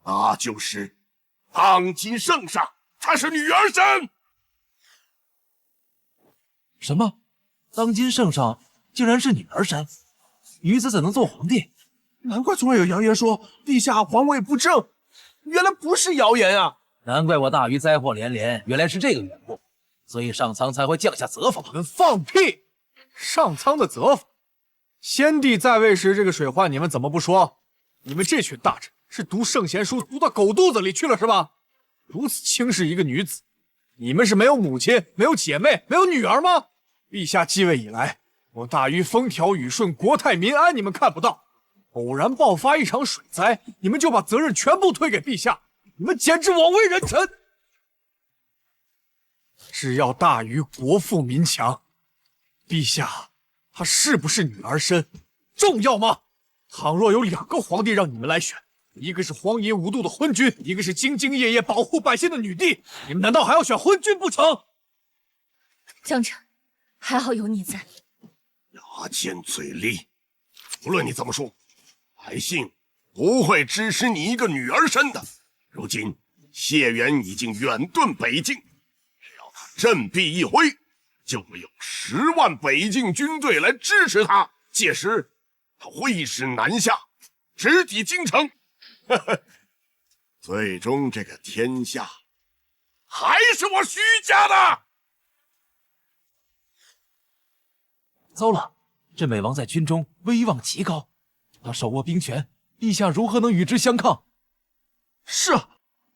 那就是当今圣上她是女儿身。什么？当今圣上竟然是女儿身？女子怎能做皇帝？难怪总有谣言说陛下皇位不正，原来不是谣言啊！难怪我大禹灾祸连连，原来是这个缘故，所以上苍才会降下责罚。你们放屁！上苍的责罚？先帝在位时这个水患你们怎么不说？你们这群大臣是读圣贤书读到狗肚子里去了是吧？如此轻视一个女子，你们是没有母亲、没有姐妹、没有女儿吗？陛下继位以来，我大禹风调雨顺、国泰民安，你们看不到。偶然爆发一场水灾，你们就把责任全部推给陛下，你们简直枉为人臣！只要大禹国富民强，陛下他是不是女儿身重要吗？倘若有2个皇帝让你们来选，一个是荒淫无度的昏君，一个是兢兢业业保护百姓的女帝，你们难道还要选昏君不成？江辰，还好有你在。牙尖嘴利，无论你怎么说，百姓不会支持你一个女儿身的。如今谢元已经远遁北境，只要他振臂一挥，就会有10万北境军队来支持他，届时他挥师南下，直抵京城。最终这个天下还是我徐家的。糟了，镇北王在军中威望极高，他手握兵权，陛下如何能与之相抗？是啊，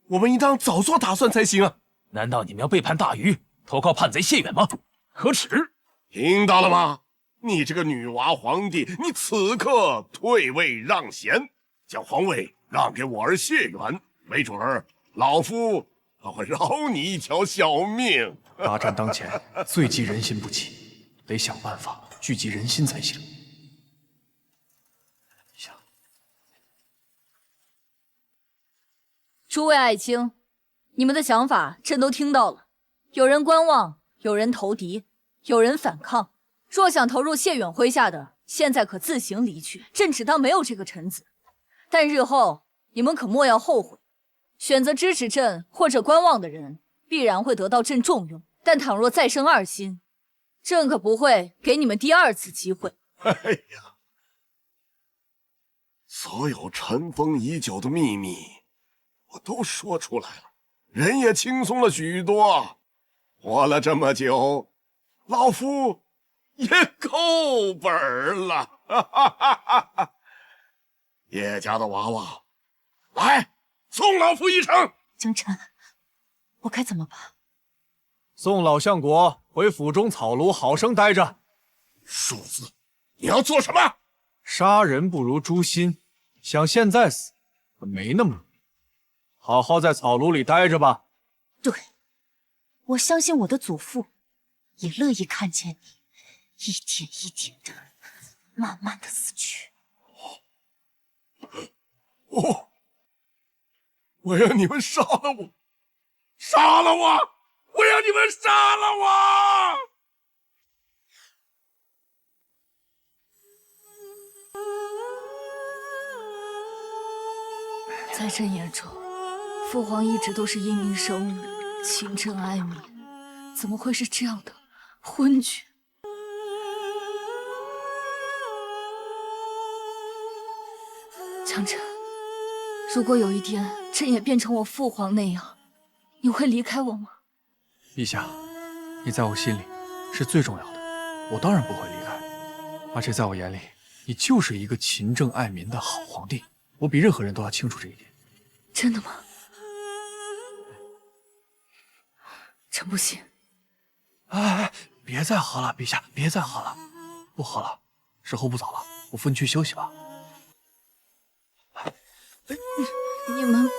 我们应当早做打算才行啊！难道你们要背叛大禹，投靠叛贼谢远吗？可耻！听到了吗？你这个女娃皇帝，你此刻退位让贤，将皇位让给我儿谢远，没准儿老夫还会饶你一条小命。大战当前，最急人心不齐，得想办法聚集人心才行。诸位爱卿，你们的想法朕都听到了。有人观望，有人投敌，有人反抗。若想投入谢远麾下的，现在可自行离去，朕只当没有这个臣子。但日后你们可莫要后悔。选择支持朕或者观望的人，必然会得到朕重用。但倘若再生二心，朕可不会给你们第二次机会。哎呀，所有尘封已久的秘密，我都说出来了，人也轻松了许多。活了这么久，老夫也够本儿了。叶家的娃娃，来送老夫一程。京城，我该怎么办？送老相国回府中草庐好生待着。庶子，你要做什么？杀人不如诛心，想现在死，可没那么容易。好好在草庐里待着吧。对，我相信我的祖父也乐意看见你一点一点的慢慢的死去。我要你们杀了我！杀了我！我要你们杀了我！在朕眼中，父皇一直都是英明神武、勤政爱民，怎么会是这样的昏君？江辰，如果有一天朕也变成我父皇那样，你会离开我吗？陛下，你在我心里是最重要的，我当然不会离开。而且在我眼里，你就是一个勤政爱民的好皇帝，我比任何人都要清楚这一点。真的吗？朕不信。哎，别再喝了，陛下，别再喝了，不喝了，时候不早了，我扶你去休息吧。你们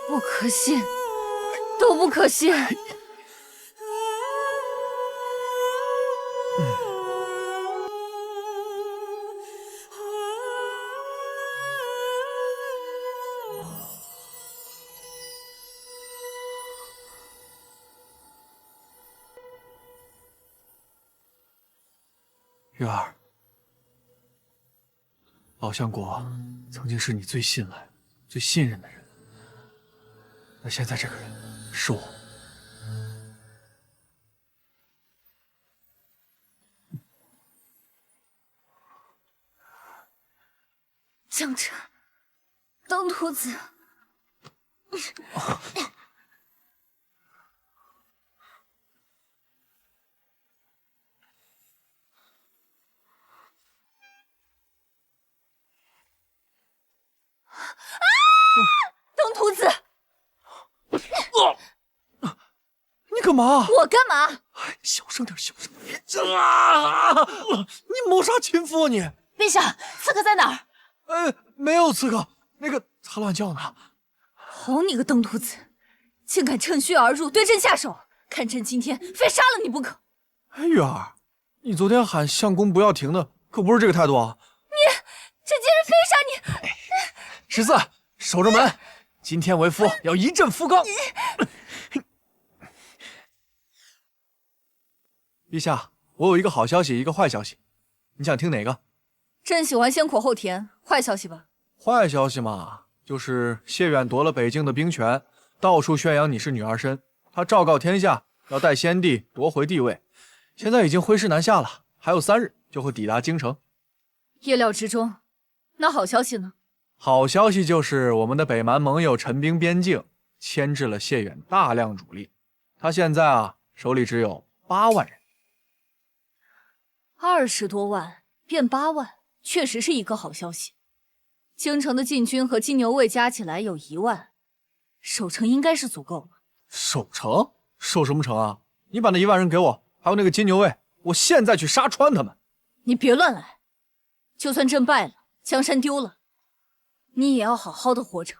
不可信，都不可信。月儿，老相国曾经是你最信赖、最信任的人，那现在这个人是我。江辰，当徒子。当徒子，你干嘛？我干嘛？小声点，小声点！你谋杀亲夫你！陛下，刺客在哪儿？没有刺客，那个他乱叫呢。好你个登徒子，竟敢趁虚而入，对朕下手！看朕今天非杀了你不可！哎，月儿，你昨天喊相公不要停的，可不是这个态度啊！朕今日非杀你！十四，守着门，今天为夫要一阵夫纲。陛下，我有一个好消息，一个坏消息，你想听哪个？朕喜欢先苦后甜，坏消息吧？坏消息嘛，就是谢远夺了北境的兵权，到处宣扬你是女儿身，他昭告天下，要带先帝夺回帝位。现在已经挥师南下了，还有3日就会抵达京城。意料之中。那好消息呢？好消息就是我们的北蛮盟友陈兵边境，牵制了谢远大量主力。他现在手里只有8万人。20多万变8万，确实是一个好消息。京城的禁军和金牛卫加起来有1万，守城应该是足够了。守城？守什么城啊？你把那1万人给我，还有那个金牛卫，我现在去杀穿他们。你别乱来。就算朕败了，江山丢了，你也要好好的活着，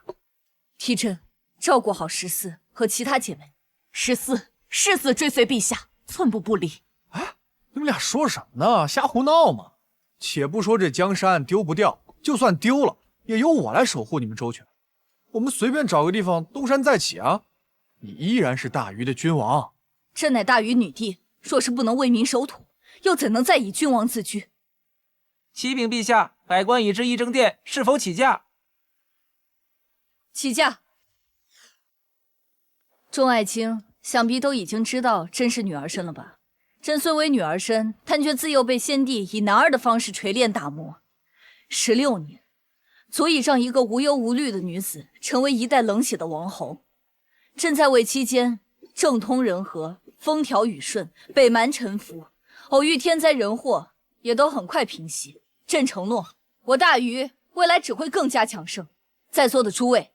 替朕照顾好14和其他姐妹。14誓死追随陛下，寸步不离。哎，你们俩说什么呢？瞎胡闹吗？且不说这江山丢不掉，就算丢了，也由我来守护你们周全。我们随便找个地方东山再起啊！你依然是大禹的君王。朕乃大禹女帝，若是不能为民守土，又怎能再以君王自居？启禀陛下，百官已至议政殿，是否起驾？起驾。众爱卿想必都已经知道朕是女儿身了吧？朕虽为女儿身，但却自幼被先帝以男儿的方式锤炼打磨，16年，足以让一个无忧无虑的女子成为一代冷血的王侯。朕在位期间，政通人和，风调雨顺，北蛮臣服，偶遇天灾人祸，也都很快平息。朕承诺，我大禹未来只会更加强盛。在座的诸位，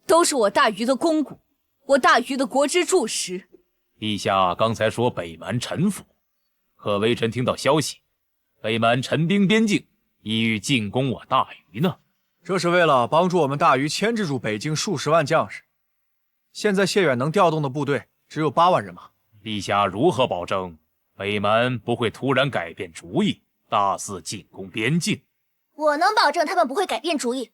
都是我大禹的肱骨，我大禹的国之柱石。陛下刚才说北蛮臣服，可微臣听到消息，北蛮陈兵边境，意欲进攻我大禹呢。这是为了帮助我们大禹牵制住北京数十万将士。现在谢远能调动的部队只有8万人马。陛下如何保证北蛮不会突然改变主意，大肆进攻边境？我能保证他们不会改变主意。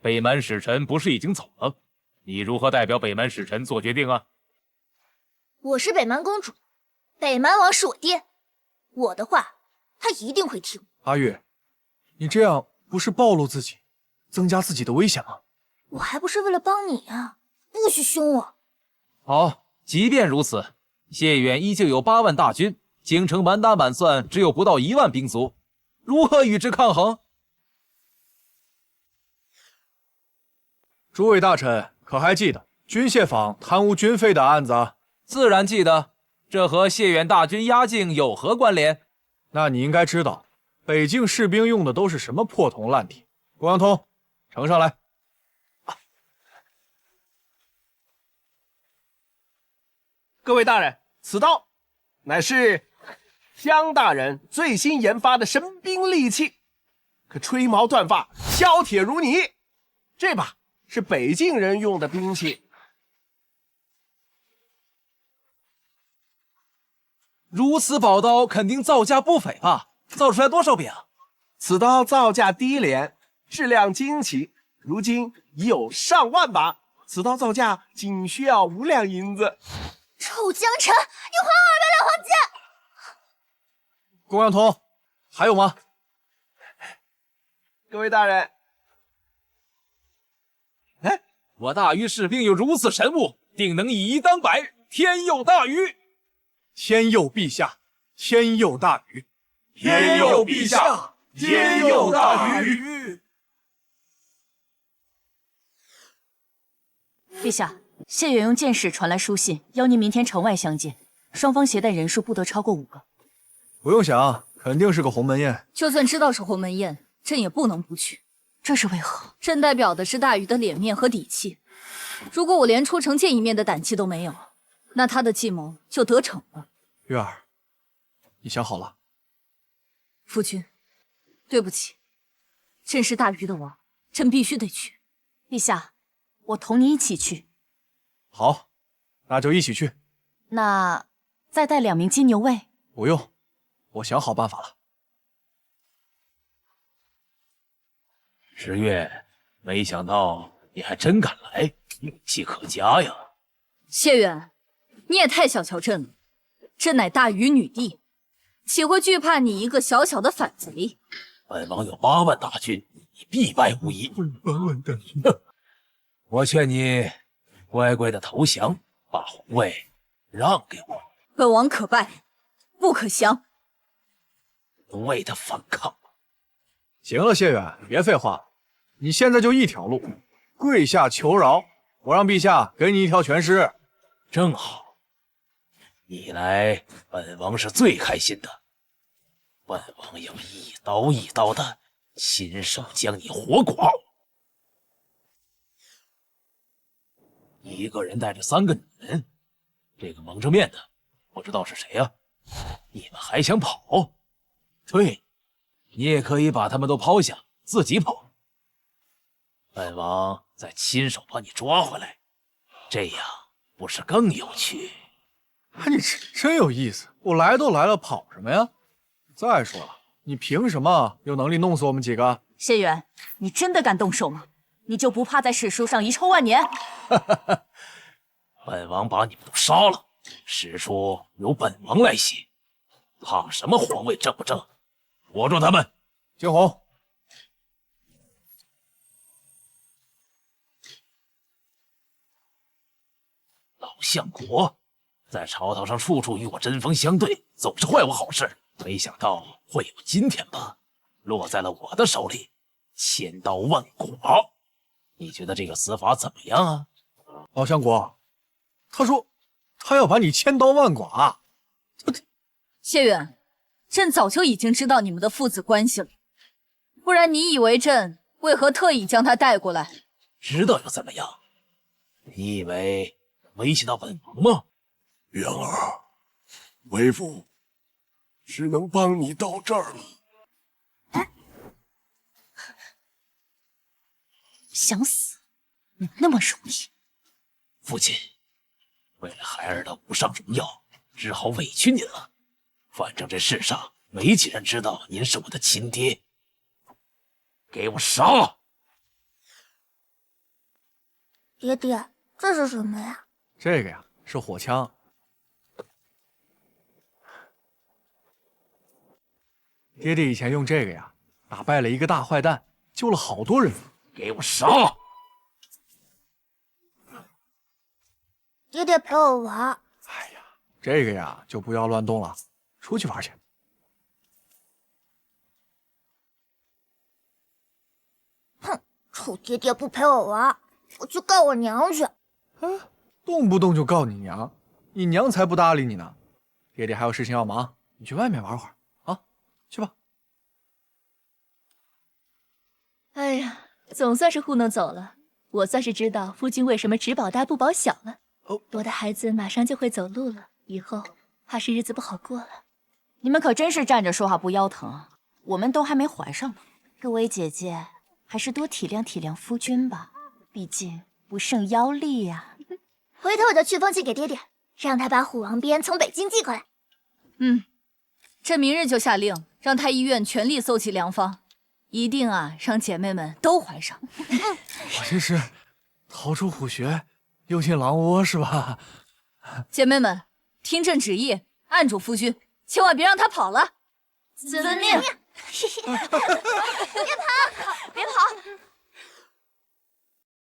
北蛮使臣不是已经走了？你如何代表北蛮使臣做决定啊？我是北蛮公主，北蛮王是我爹，我的话他一定会听。阿玉，你这样不是暴露自己，增加自己的危险吗？我还不是为了帮你啊！不许凶我。好，即便如此，谢远依旧有8万大军，京城满打满算只有不到1万兵卒，如何与之抗衡？诸位大臣可还记得军械坊贪污军费的案子？自然记得，这和谢远大军压境有何关联？那你应该知道，北境士兵用的都是什么破铜烂铁。公羊通，呈上来。各位大人，此刀乃是江大人最新研发的神兵利器，可吹毛断发，削铁如泥。这把是北境人用的兵器。如此宝刀肯定造价不菲吧？造出来多少柄？此刀造价低廉，质量惊奇，如今已有上万把。此刀造价仅需要5两银子。臭江臣，你还200两黄金！公羊通，还有吗？各位大人，哎，我大禹士兵有如此神武，定能以一当百，天佑大禹！天佑陛下，天佑大禹！天佑陛下，天佑大禹！陛下，谢远用箭使传来书信，邀您明天城外相见，双方携带人数不得超过5个。不用想，肯定是个鸿门宴。就算知道是鸿门宴，朕也不能不去。这是为何？朕代表的是大禹的脸面和底气，如果我连出城见一面的胆气都没有，那他的计谋就得逞了。月儿，你想好了？夫君，对不起，朕是大禹的王，朕必须得去。陛下，我同你一起去。好，那就一起去。那再带2名金牛卫？不用，我想好办法了。10月，没想到你还真敢来，勇气可嘉呀！谢远，你也太小瞧朕了。朕乃大禹女帝，岂会惧怕你一个小小的反贼？本王有8万大军，你必败无疑。8万大军，我劝你乖乖的投降，把皇位让给我。本王可败，不可降。无谓的反抗。行了，谢远，别废话了，你现在就一条路，跪下求饶，我让陛下给你一条全尸。正好。你来，本王是最开心的。本王要一刀一刀的亲手将你活剐。一个人带着3个女人，这个蒙着面的不知道是谁呀？你们还想跑？对，你也可以把他们都抛下，自己跑。本王再亲手把你抓回来，这样不是更有趣？你真有意思！我来都来了，跑什么呀？再说了，你凭什么有能力弄死我们几个？谢远，你真的敢动手吗？你就不怕在史书上遗臭万年？本王把你们都杀了，史书由本王来写，怕什么皇位正不正？活住他们！惊鸿，老相国在朝堂上处处与我针锋相对，总是坏我好事，没想到会有今天吧？落在了我的手里，千刀万剐。你觉得这个死法怎么样啊？老相国，他说他要把你千刀万剐。谢远，朕早就已经知道你们的父子关系了，不然你以为朕为何特意将他带过来？知道又怎么样？你以为威胁到本王吗？元儿，为父只能帮你到这儿了。想死，那么容易？父亲，为了孩儿的无上荣耀，只好委屈您了。反正这世上没几人知道您是我的亲爹。给我杀！爹爹，这是什么呀？这个呀是火枪。爹爹以前用这个呀打败了一个大坏蛋，救了好多人。给我杀！爹爹陪我玩。哎呀，这个呀就不要乱动了，出去玩去。哼，臭爹爹不陪我玩，我去告我娘去。动不动就告你娘，你娘才不搭理你呢。爹爹还有事情要忙，你去外面玩会儿啊，去吧。哎呀，总算是糊弄走了。我算是知道夫君为什么只保大不保小了。我的孩子马上就会走路了，以后怕是日子不好过了。你们可真是站着说话不腰疼，我们都还没怀上呢。各位姐姐，还是多体谅体谅夫君吧，毕竟不胜腰力呀。回头我就去封信给爹爹，让他把虎王鞭从北京寄过来。朕明日就下令，让太医院全力搜集良方，一定让姐妹们都怀上。我这是逃出虎穴，又进狼窝是吧？姐妹们，听朕旨意，按住夫君，千万别让他跑了。遵命。别跑，别跑！